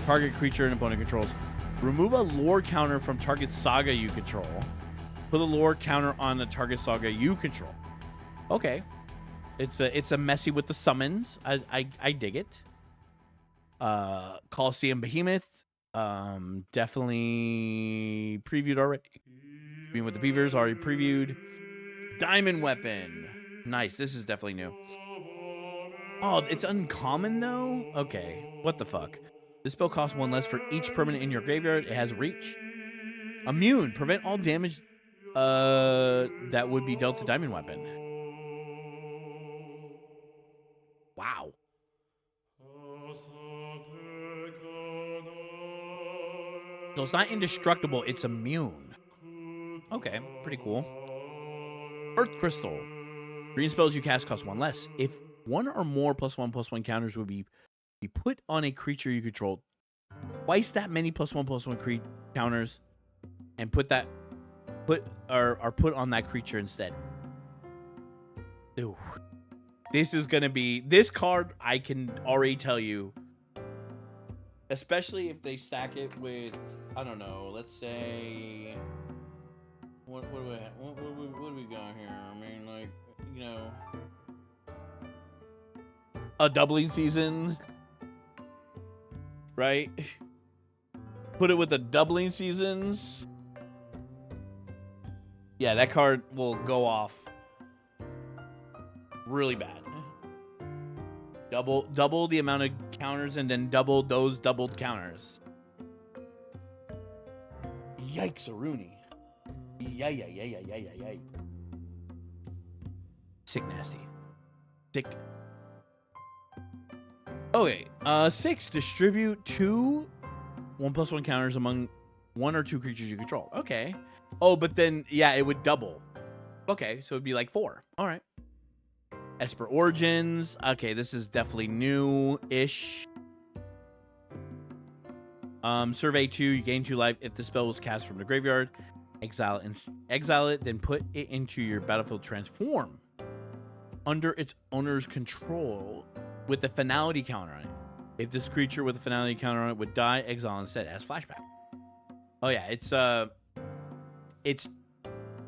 Target creature an opponent controls. Remove a lore counter from target saga you control. Put a lore counter on the target saga you control. Okay. It's a messy with the summons. I dig it. Coliseum Behemoth. Definitely previewed already. Being with the Beavers already previewed. Diamond Weapon. Nice. This is definitely new. Oh, it's uncommon though? Okay. What the fuck? This spell costs 1 less for each permanent in your graveyard. It has reach. Immune. Prevent all damage that would be dealt to Diamond Weapon. Wow. So it's not indestructible, it's immune. Okay, pretty cool. Earth Crystal. Green spells you cast cost 1 less. If one or more +1/+1 counters would be put on a creature you control, twice that many +1/+1 counters, and put on that creature instead. Ooh. This is gonna be this card. I can already tell you, especially if they stack it with, I don't know. Let's say, what do we got here? I mean, like, you know, a doubling season, right? Put it with the doubling seasons. Yeah, that card will go off really bad. Double the amount of counters and then double those doubled counters. Yikes, Aruni. Yeah. Sick nasty. Sick. Okay, 6. Distribute 2 1+1 counters among 1 or 2 creatures you control. Okay. Oh, but then, yeah, it would double. Okay, so it'd be like 4. All right. Esper Origins. Okay, this is definitely new-ish. Survey 2. You gain 2 life if the spell was cast from the graveyard. Exile it, then put it into your battlefield transform under its owner's control with the finality counter on it. If this creature with the finality counter on it would die, exile instead as flashback. Oh yeah, it's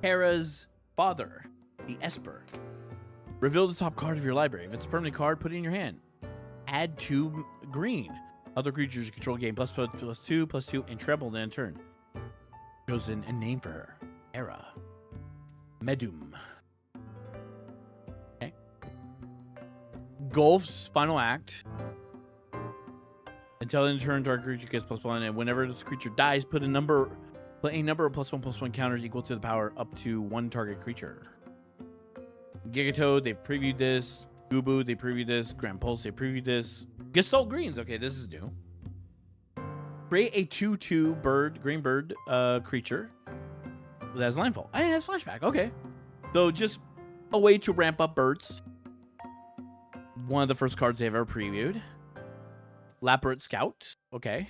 Terra's father, the Esper. Reveal the top card of your library. If it's a permanent card, put it in your hand. Add 2 green. Other creatures you control gain +2/+2 and treble then turn. Chosen a name for her. Terra. Medum. Okay. Golf's final act. Until in turn, target creature gets +1, and whenever this creature dies, put a number of +1/+1 counters equal to the power up to 1 target creature. Gigatoad, they previewed this. Gubu, they previewed this. Grand Pulse, they previewed this. Gestalt Greens, okay, this is new. Create a 2/2 green bird creature that has landfall. And it has flashback, okay. So just a way to ramp up birds. One of the first cards they've ever previewed. Labyrinth Scout, okay.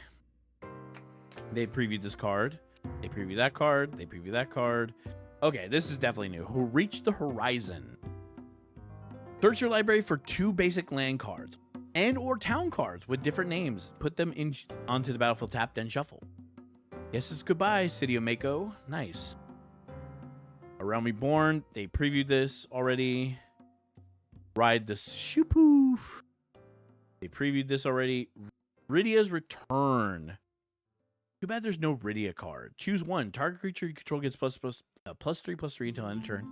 They previewed this card. They previewed that card. They previewed that card. Okay, this is definitely new. Who Reach the Horizon. Search your library for 2 basic land cards and or town cards with different names. Put them onto the battlefield tap, then shuffle. Yes, it's goodbye, City of Mako. Nice. A Realm Reborn. They previewed this already. Ride the Shupoo. They previewed this already. Rydia's Return. Too bad there's no Rydia card. Choose 1. Target creature you control gets +3/+3 until end of turn.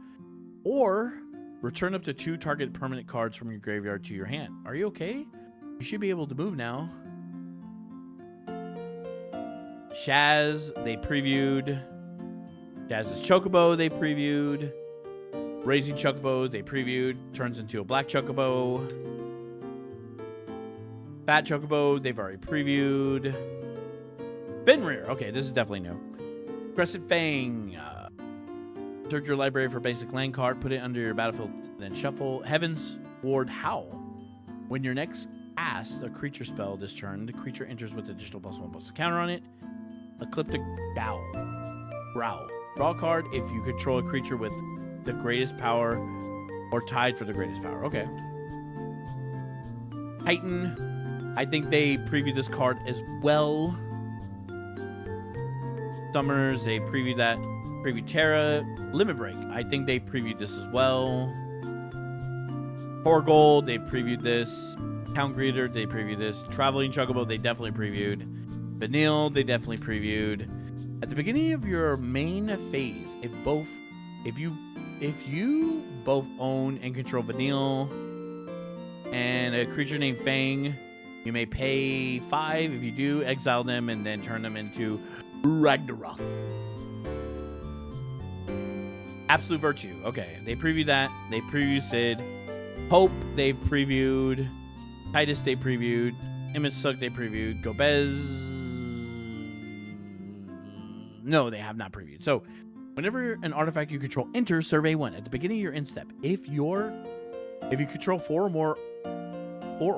Or return up to 2 target permanent cards from your graveyard to your hand. Are you okay? You should be able to move now. Shaz, they previewed. Shaz's Chocobo, they previewed. Raising Chocobo, they previewed. Turns into a black Chocobo. Fat Chocobo, they've already previewed. Fenrir, okay, this is definitely new. Crescent Fang. Search your library for basic land card, put it under your battlefield, then shuffle. Heaven's Ward Howl. When your next cast a creature spell this turn, the creature enters with additional +1/+1 counter on it. Ecliptic Growl. Draw a card if you control a creature with the greatest power or tied for the greatest power. Okay. Titan. I think they previewed this card as well. Summoners, they previewed that. Previewed Terra. Limit Break. I think they previewed this as well. Torgold, they previewed this. Town Greeter, they previewed this. Traveling Chocobo, they definitely previewed. Vanille, they definitely previewed. At the beginning of your main phase, if you both own and control Vanille and a creature named Fang, you may pay 5. If you do, exile them and then turn them into Ragnarok. Absolute Virtue. Okay, they previewed that. They previewed Sid. Hope, they previewed. Titus, they previewed. Image Suck, they previewed. Gobez. No, they have not previewed. So, whenever an artifact you control enters, survey 1. At the beginning of your end step, if you control 4 or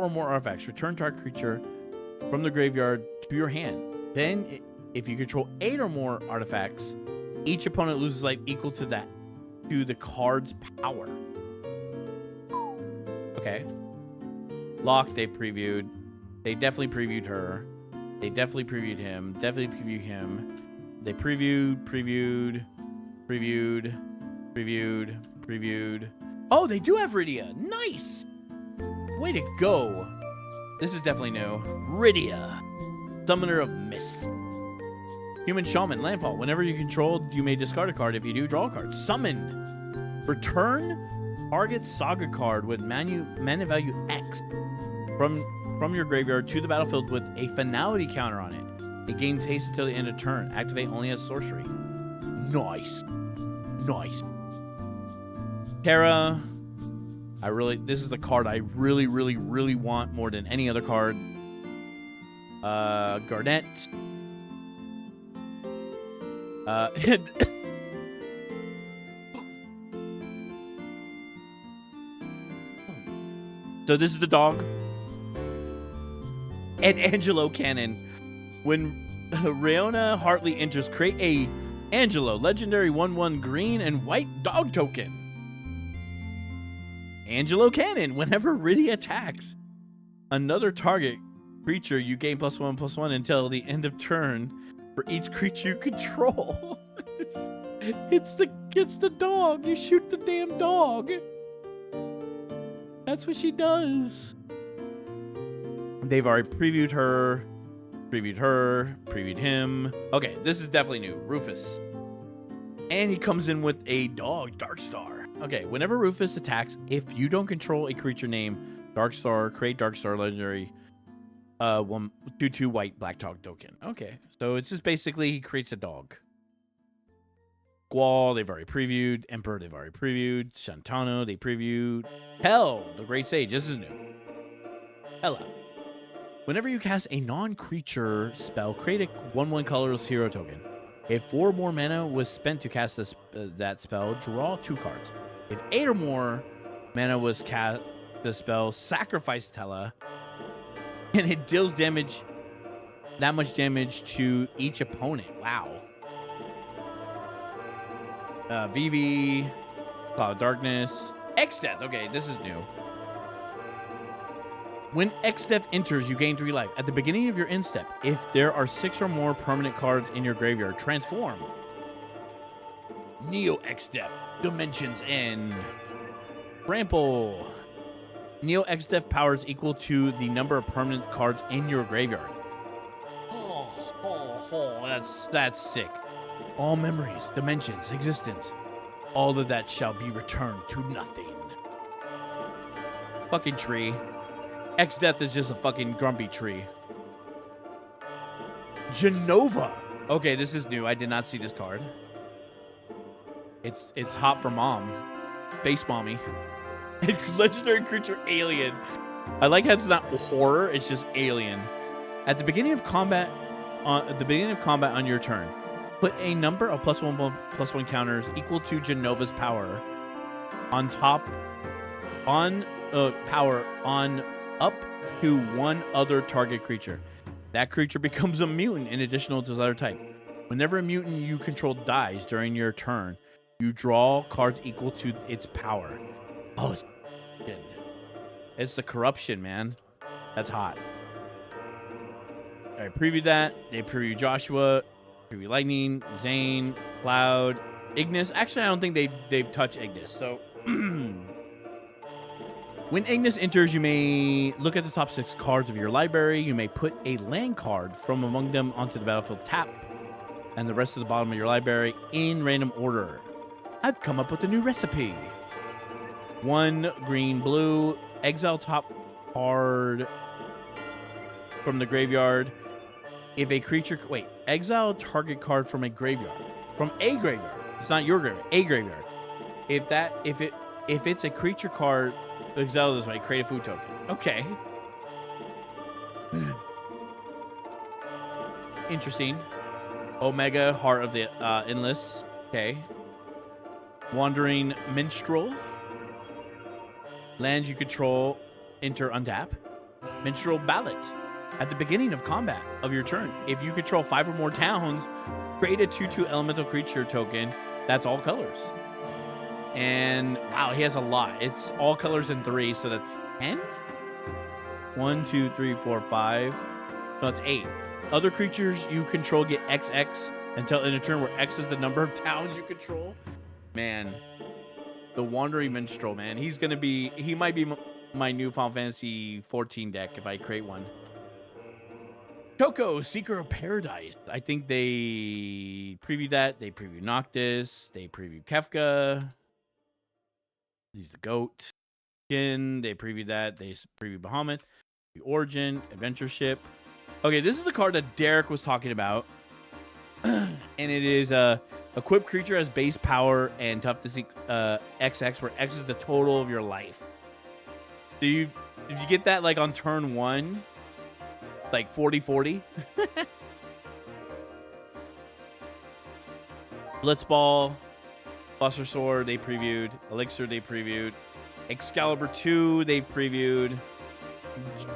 more artifacts, return target creature from the graveyard to your hand. Then, if you control 8 or more artifacts, each opponent loses life equal to the card's power. Okay. Locke, they previewed. They definitely previewed her. They definitely previewed him. Definitely previewed him. They previewed. Oh, they do have Rydia. Nice. Way to go. This is definitely new. Rydia. Summoner of Mist. Human Shaman, landfall. Whenever you control, you may discard a card. If you do, draw a card. Summon. Return target saga card with mana value X from your graveyard to the battlefield with a finality counter on it. It gains haste until the end of turn. Activate only as sorcery. Nice. Nice. Terra. This is the card I really want more than any other card. Garnet. So this is the dog. And Angelo Cannon. When Rayona Hartley enters, create a Angelo, legendary 1/1 green and white dog token. Angelo Cannon. Whenever Riddy attacks another target creature, you gain +1/+1 until the end of turn for each creature you control. it's the dog. You shoot the damn dog. That's what she does. They've already previewed her, previewed him. Okay, this is definitely new. Rufus. And he comes in with a dog, Darkstar. Okay, whenever Rufus attacks, if you don't control a creature named Darkstar, create Darkstar legendary 1/2/2 white black dog token. Okay, so it's just basically he creates a dog. Squall, they've already previewed. Emperor, they've already previewed. Shantano, they previewed. Hell, the Great Sage, this is new. Hello. Whenever you cast a non-creature spell, create a 1/1 colorless hero token. If 4 more mana was spent to cast that spell, draw 2 cards. If 8 or more mana was cast the spell, sacrifice Tella, and it deals damage, that much damage to each opponent. Wow. Vivi, Cloud of Darkness, X-Death. Okay, this is new. When X-Death enters, you gain 3 life. At the beginning of your end step, if there are 6 or more permanent cards in your graveyard, transform. Neo X-Death, Dimensions End. Trample. Neo X-Death power is equal to the number of permanent cards in your graveyard. That's sick. All memories, dimensions, existence, all of that shall be returned to nothing. Fucking tree. X-Death is just a fucking grumpy tree. Genova. Okay, this is new. I did not see this card. It's hot for mom. Base mommy. Legendary creature alien. I like how it's not horror, it's just alien. At the beginning of combat on your turn, put a number of +1/+1 counters equal to Genova's power on up to one other target creature. That creature becomes a mutant in additional to other type. Whenever a mutant you control dies during your turn, you draw cards equal to its power. Oh, it's the corruption, man. That's hot. I previewed that. They preview Joshua, preview Lightning, Zane, Cloud, Ignis. Actually, I don't think they've touched Ignis. So when Ignis enters, you may look at the top 6 cards of your library. You may put a land card from among them onto the battlefield tap, and the rest of the bottom of your library in random order. I've come up with a new recipe. 1 green, blue, exile top card from the graveyard. If a creature, exile target card from a graveyard. From a graveyard. It's not your graveyard, a graveyard. If it's a creature card, exile this way, create a food token. Okay. Interesting. Omega, Heart of the Endless. Okay. Wandering Minstrel. Lands you control, enter, untap. Minstrel Ballot. At the beginning of combat of your turn, if you control 5 or more towns, create a 2/2 elemental creature token that's all colors. And wow, he has a lot. It's all colors in 3, so that's 10? 1, 2, 3, 4, 5. No, it's 8. Other creatures you control get XX until in a turn where X is the number of towns you control. Man, the Wandering Minstrel, man. He might be my new Final Fantasy 14 deck if I create one. Choco, Seeker of Paradise. I think they previewed that. They previewed Noctis. They previewed Kefka. He's the GOAT. Jin. They previewed that. They previewed Bahamut. The Origin. Adventure Ship. Okay, this is the card that Derek was talking about. And it is equipped creature has base power and tough to seek XX, where X is the total of your life. Did you get that like on turn 1? Like 40-40? Blitzball, Buster Sword, they previewed. Elixir, they previewed. Excalibur 2, they previewed.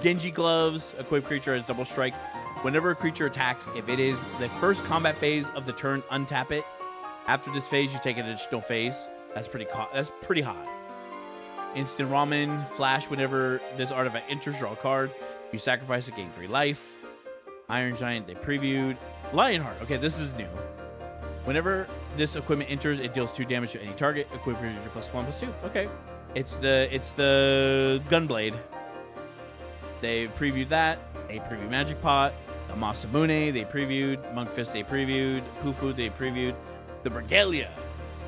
Genji Gloves, equipped creature has double strike. Whenever a creature attacks, if it is the first combat phase of the turn, untap it. After this phase, you take an additional phase. That's pretty hot. Instant Ramen, Flash, whenever this artifact enters, draw a card. You sacrifice it, gain 3 life. Iron Giant, they previewed. Lionheart, okay, this is new. Whenever this equipment enters, it deals 2 damage to any target. Equipped creature +1/+2. Okay. It's the Gunblade. They previewed that. They previewed Magic Pot. The Masamune, they previewed. Monk Fist, they previewed. Pufu, they previewed. The Regalia.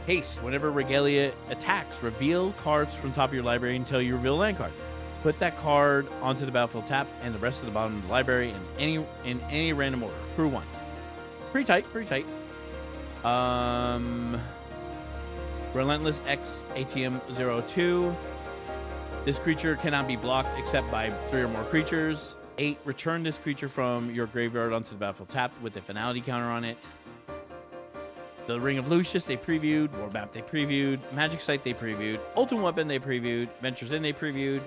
Haste. Whenever Regalia attacks, reveal cards from top of your library until you reveal a land card. Put that card onto the battlefield tap and the rest of the bottom of the library in any random order. Crew 1. Pretty tight. Relentless X ATM 02. This creature cannot be blocked except by 3 or more creatures. 8. Return this creature from your graveyard onto the battlefield tapped with a finality counter on it. The Ring of Lucius, they previewed. Warmap, they previewed. Magic Site, they previewed. Ultimate Weapon, they previewed. Ventures In, they previewed.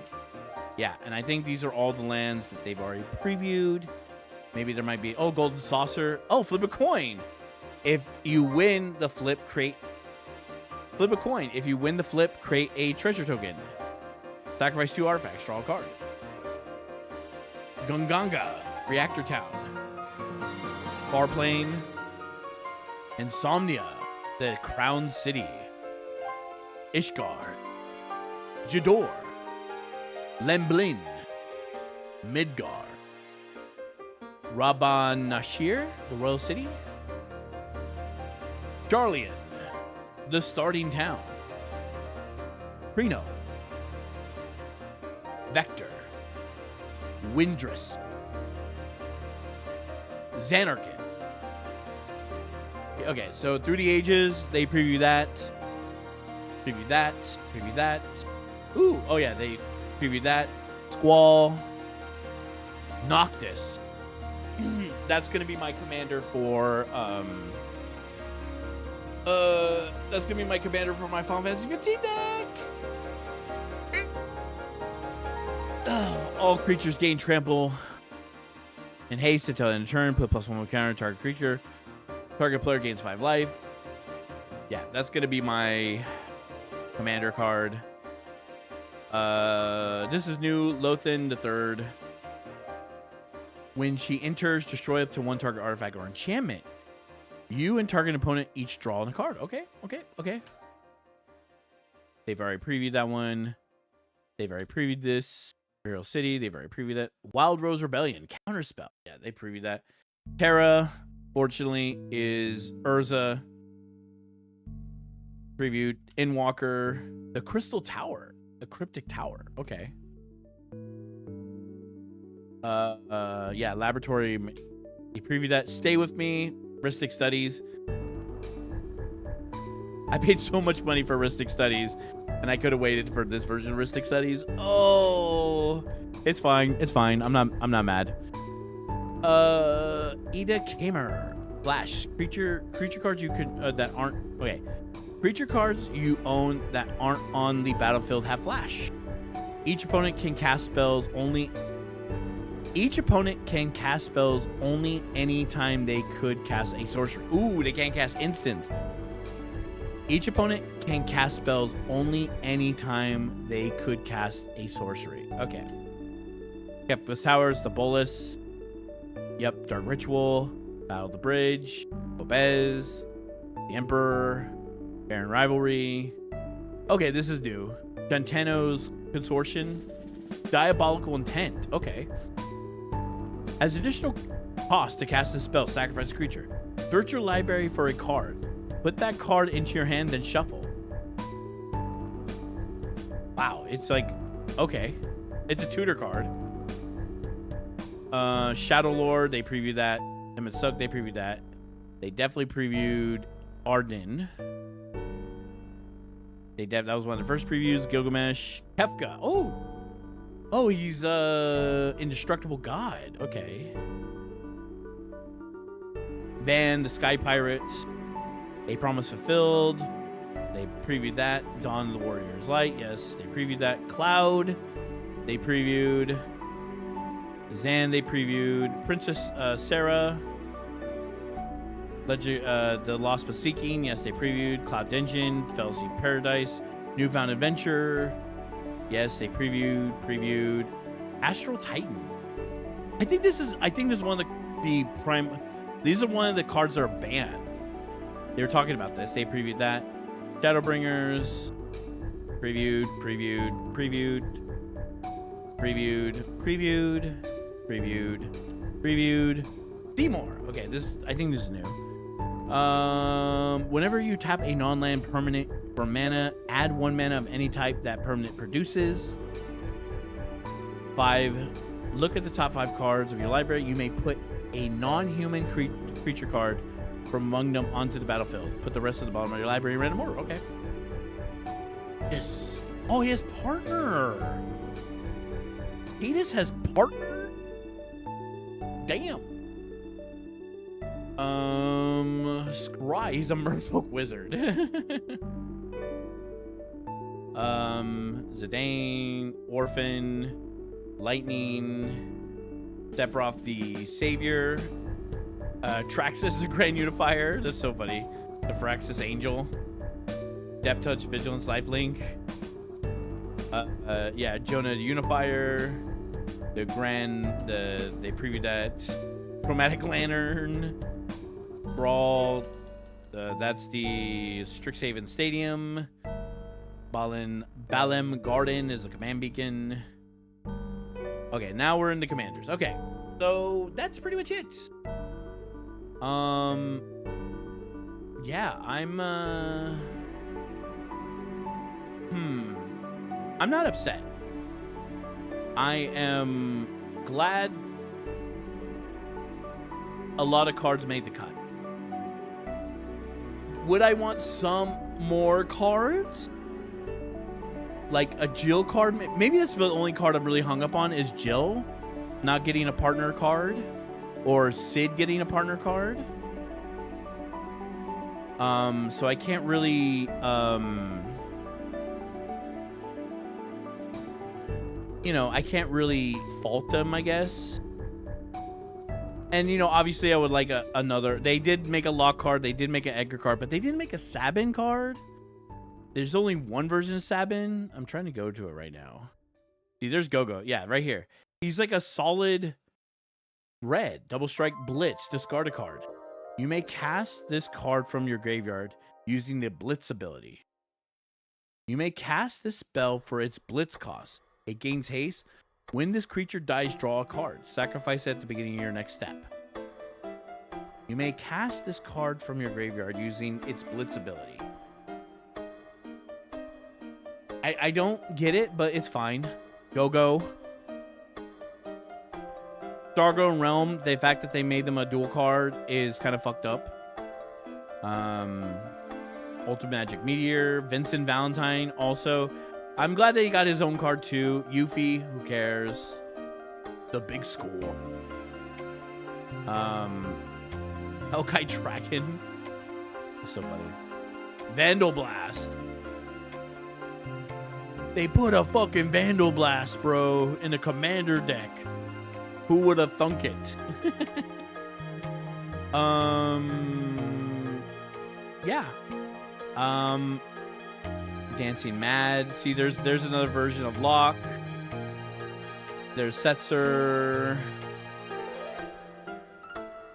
Yeah, and I think these are all the lands that they've already previewed. Maybe there might be... Oh, Golden Saucer. Oh, flip a coin. If you win the flip, flip a coin. If you win the flip, create a treasure token. Sacrifice 2 artifacts, draw a card. Gunganga, Reactor Town. Farplane. Insomnia, the Crown City. Ishgar. Jador. Lemblin. Midgar. Raban Nashir, the Royal City. Jarlian, the Starting Town. Prino. Vector. Windress. Xanarkin. Okay, so Through the Ages, they preview that. Preview that. Ooh, oh yeah, they previewed that. Squall. Noctis. That's gonna be my commander for that's gonna be my commander for my Final Fantasy 15 deck. All creatures gain trample and haste until end of turn. Put +1 counter target creature. Target player gains 5 life. Yeah, that's gonna be my commander card. This is new. Lothan the Third. When she enters, destroy up to 1 target artifact or enchantment. You and target opponent each draw on a card. Okay. They've already previewed that one. They've already previewed this. Imperial City. They've already previewed that. Wild Rose Rebellion. Counterspell. Yeah, they previewed that. Terra, fortunately, is Urza. Previewed. Endwalker. The Crystal Tower. The Cryptic Tower. Okay. Yeah, Laboratory. He previewed that. Stay With Me. Ristic Studies. I paid so much money for Ristic Studies, and I could have waited for this version of Ristic Studies. Oh, it's fine. I'm not mad. Ida Kamer. Flash. Creature cards you could that aren't okay. Creature cards you own that aren't on the battlefield have flash. Each opponent can cast spells only anytime they could cast a sorcery. Ooh, they can't cast instants. Each opponent can cast spells only anytime they could cast a sorcery. Okay. Kefka Towers, the Bolus. Yep, Dark Ritual. Battle the Bridge. Obez. The Emperor. Baron Rivalry. Okay, this is new. Gentano's Consortium. Diabolical Intent. Okay. As additional Cost to cast a spell, sacrifice a creature. Search your library for a card. Put that card into your hand, then shuffle. Wow, it's like, okay. It's a tutor card. Shadow Lord, they previewed that. Suk, they previewed that. They definitely previewed Arden. That was one of the first previews. Gilgamesh. Kefka. Oh, he's Indestructible God. Okay. Van, the Sky Pirates. A Promise Fulfilled. They previewed that. Dawn of the Warrior's Light. Yes, they previewed that. Cloud. They previewed. Zan, they previewed. Princess Sarah. The Lost but Seeking. Yes, they previewed. Cloud Dungeon. Fallacy Paradise. Newfound Adventure. Yes, they previewed. Astral Titan. I think this is one of the prime. These are one of the cards that are banned. They were talking about this. They previewed that. Shadowbringers. Previewed. Seymour. Okay, I think this is new. Whenever you tap a non-land permanent for mana, add 1 mana of any type that permanent produces. 5. Look at the top 5 cards of your library. You may put a non-human creature card from among them onto the battlefield. Put the rest of the bottom of your library in random order. Okay. Yes. Oh, he has partner. Hades has partner? Damn. Scry. He's a Merfolk wizard. Zidane, Orphan, Lightning, Sephiroth the Savior, Traxxas is a Grand Unifier. That's so funny. The Phyrexis Angel, Death Touch, Vigilance, Lifelink. Yeah, Jonah the Unifier, they previewed that. Chromatic Lantern, Brawl, that's the Strixhaven Stadium. Balem Garden is a command beacon. Okay, now we're in the commanders. Okay, so that's pretty much it. Yeah, I'm not upset. I am glad a lot of cards made the cut. Would I want some more cards? Like a Jill card? Maybe that's the only card I'm really hung up on is Jill not getting a partner card, or Sid getting a partner card. So I can't really I can't really fault them, I guess. And obviously I would like another. They did make a Lock card, they did make an Edgar card, but they didn't make a Sabin card. There's only one version of Sabin. I'm trying to go to it right now. See, there's Gogo. Yeah, right here. He's like a solid red. Double Strike Blitz. Discard a card. You may cast this card from your graveyard using the Blitz ability. You may cast this spell for its Blitz cost. It gains haste. When this creature dies, draw a card. Sacrifice it at the beginning of your next step. You may cast this card from your graveyard using its Blitz ability. I don't get it, but it's fine. Go. Stargo Realm, the fact that they made them a dual card is kind of fucked up. Ultimate Magic Meteor, Vincent Valentine also. I'm glad that he got his own card too. Yuffie, who cares? The Big Score. Hellkite Dragon. That's so funny. Vandal Blast. They put a fucking Vandal Blast, bro, in the commander deck. Who would have thunk it? Yeah. Dancing Mad. See, there's another version of Locke. There's Setzer.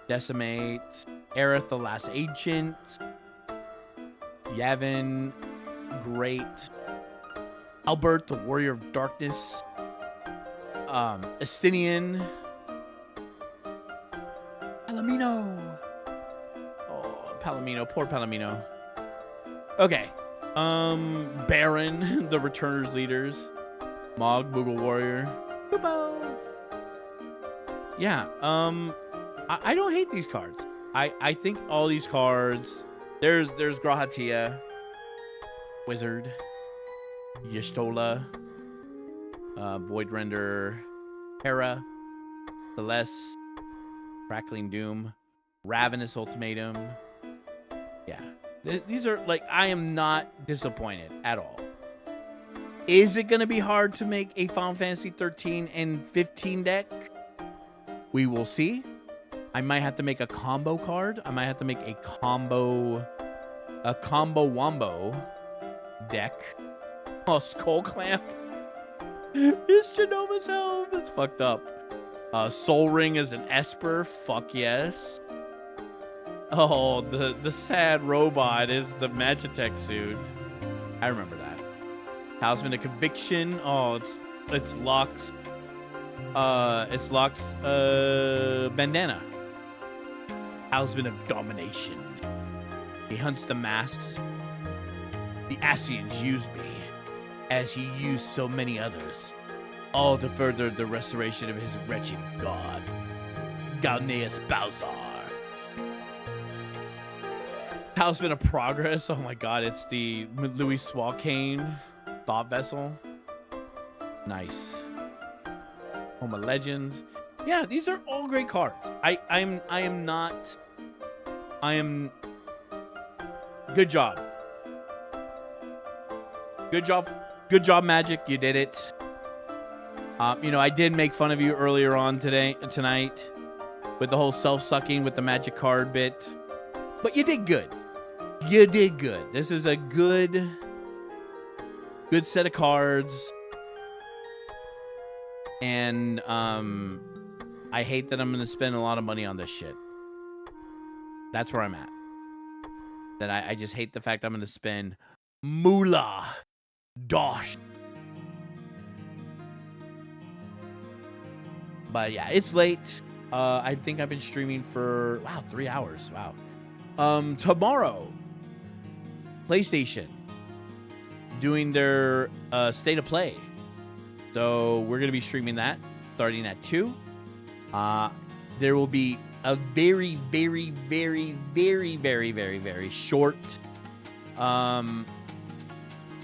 Decimate. Aerith, the Last Ancient. Yavin. Great. Albert, the Warrior of Darkness. Estinian. Palomino. Oh, Palomino. Poor Palomino. Okay. Baron, the Returners leaders. Mog, Moogle Warrior. Boo-bo. Yeah, I don't hate these cards. I think all these cards... There's Grahatia. Wizard. Y'shtola. Voidrender. Hera. Celeste. Crackling Doom. Ravenous Ultimatum. Yeah. These are, like, I am not disappointed at all. Is it going to be hard to make a Final Fantasy 13 and 15 deck? We will see. I might have to make a combo card. I might have to make a combo wombo deck. Oh, Skull Clamp. It's Genova's helm. It's fucked up. Soul Ring is an Esper. Fuck yes. Oh, the sad robot is the Magitech suit. I remember that. Talisman of Conviction. Oh, it's Locke's. It's Locke's bandana. Talisman of Domination. He hunts the masks. The Ascians used me, as he used so many others, all to further the restoration of his wretched god, Gauneus Balzar. Talisman of Progress. Oh my god, it's the Louis Swalcane Thought Vessel. Nice. Home of Legends. Yeah, these are all great cards. I am good job. Good job, Magic. You did it. You know, I did make fun of you earlier on tonight with the whole self-sucking with the Magic card bit. But you did good. You did good. This is a good set of cards. And I hate that I'm going to spend a lot of money on this shit. That's where I'm at. That I just hate the fact I'm going to spend moolah. Dosh. But yeah, it's late. I think I've been streaming for 3 hours. Wow. Tomorrow, PlayStation doing their state of play. So we're gonna be streaming that starting at 2. There will be a very, very, very, very, very, very, very short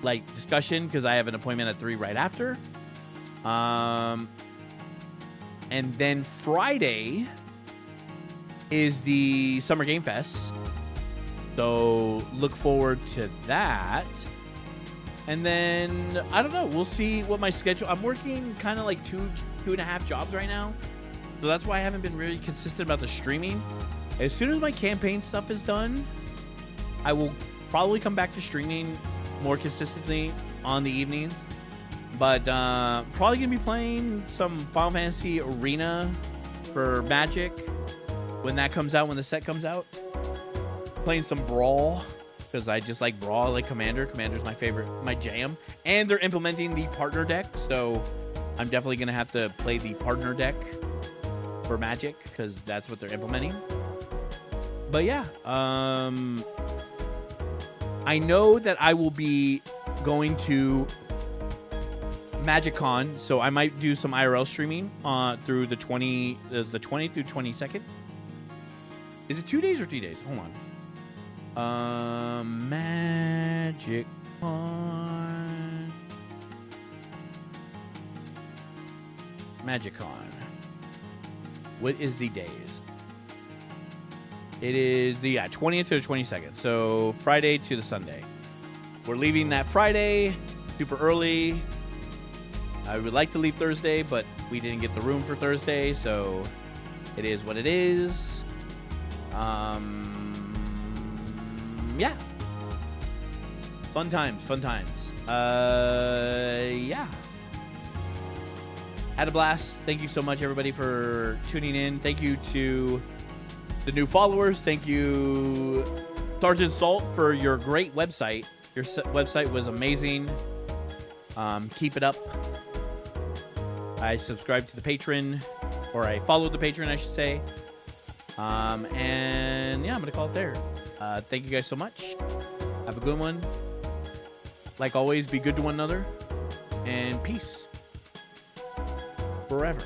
like discussion because I have an appointment at 3 right after. And then Friday is the Summer Game Fest. So look forward to that. And then, I don't know, we'll see what my schedule... I'm working kind of like two and a half jobs right now. So that's why I haven't been really consistent about the streaming. As soon as my campaign stuff is done, I will probably come back to streaming more consistently on the evenings. But probably going to be playing some Final Fantasy Arena for Magic when that comes out, when the set comes out. Playing some Brawl, because I just like Brawl. I like Commander. Commander's my favorite, my jam. And they're implementing the partner deck, so I'm definitely going to have to play the partner deck for Magic, because that's what they're implementing. But yeah, I know that I will be going to MagicCon, so I might do some IRL streaming through the 20th through 22nd. Is it 2 days or 3 days? Hold on. MagicCon. MagicCon. What is the days? It is the 20th to the 22nd. So Friday to the Sunday. We're leaving that Friday super early. I would like to leave Thursday, but we didn't get the room for Thursday, so it is what it is. Yeah. Fun times. Yeah. Had a blast. Thank you so much, everybody, for tuning in. Thank you to the new followers. Thank you, Sergeant Salt, for your great website. Your website was amazing. Keep it up. I subscribed to the Patreon, or I followed the Patreon, I should say. And yeah, I'm gonna call it there. Thank you guys so much. Have a good one. Like always, be good to one another, and peace forever.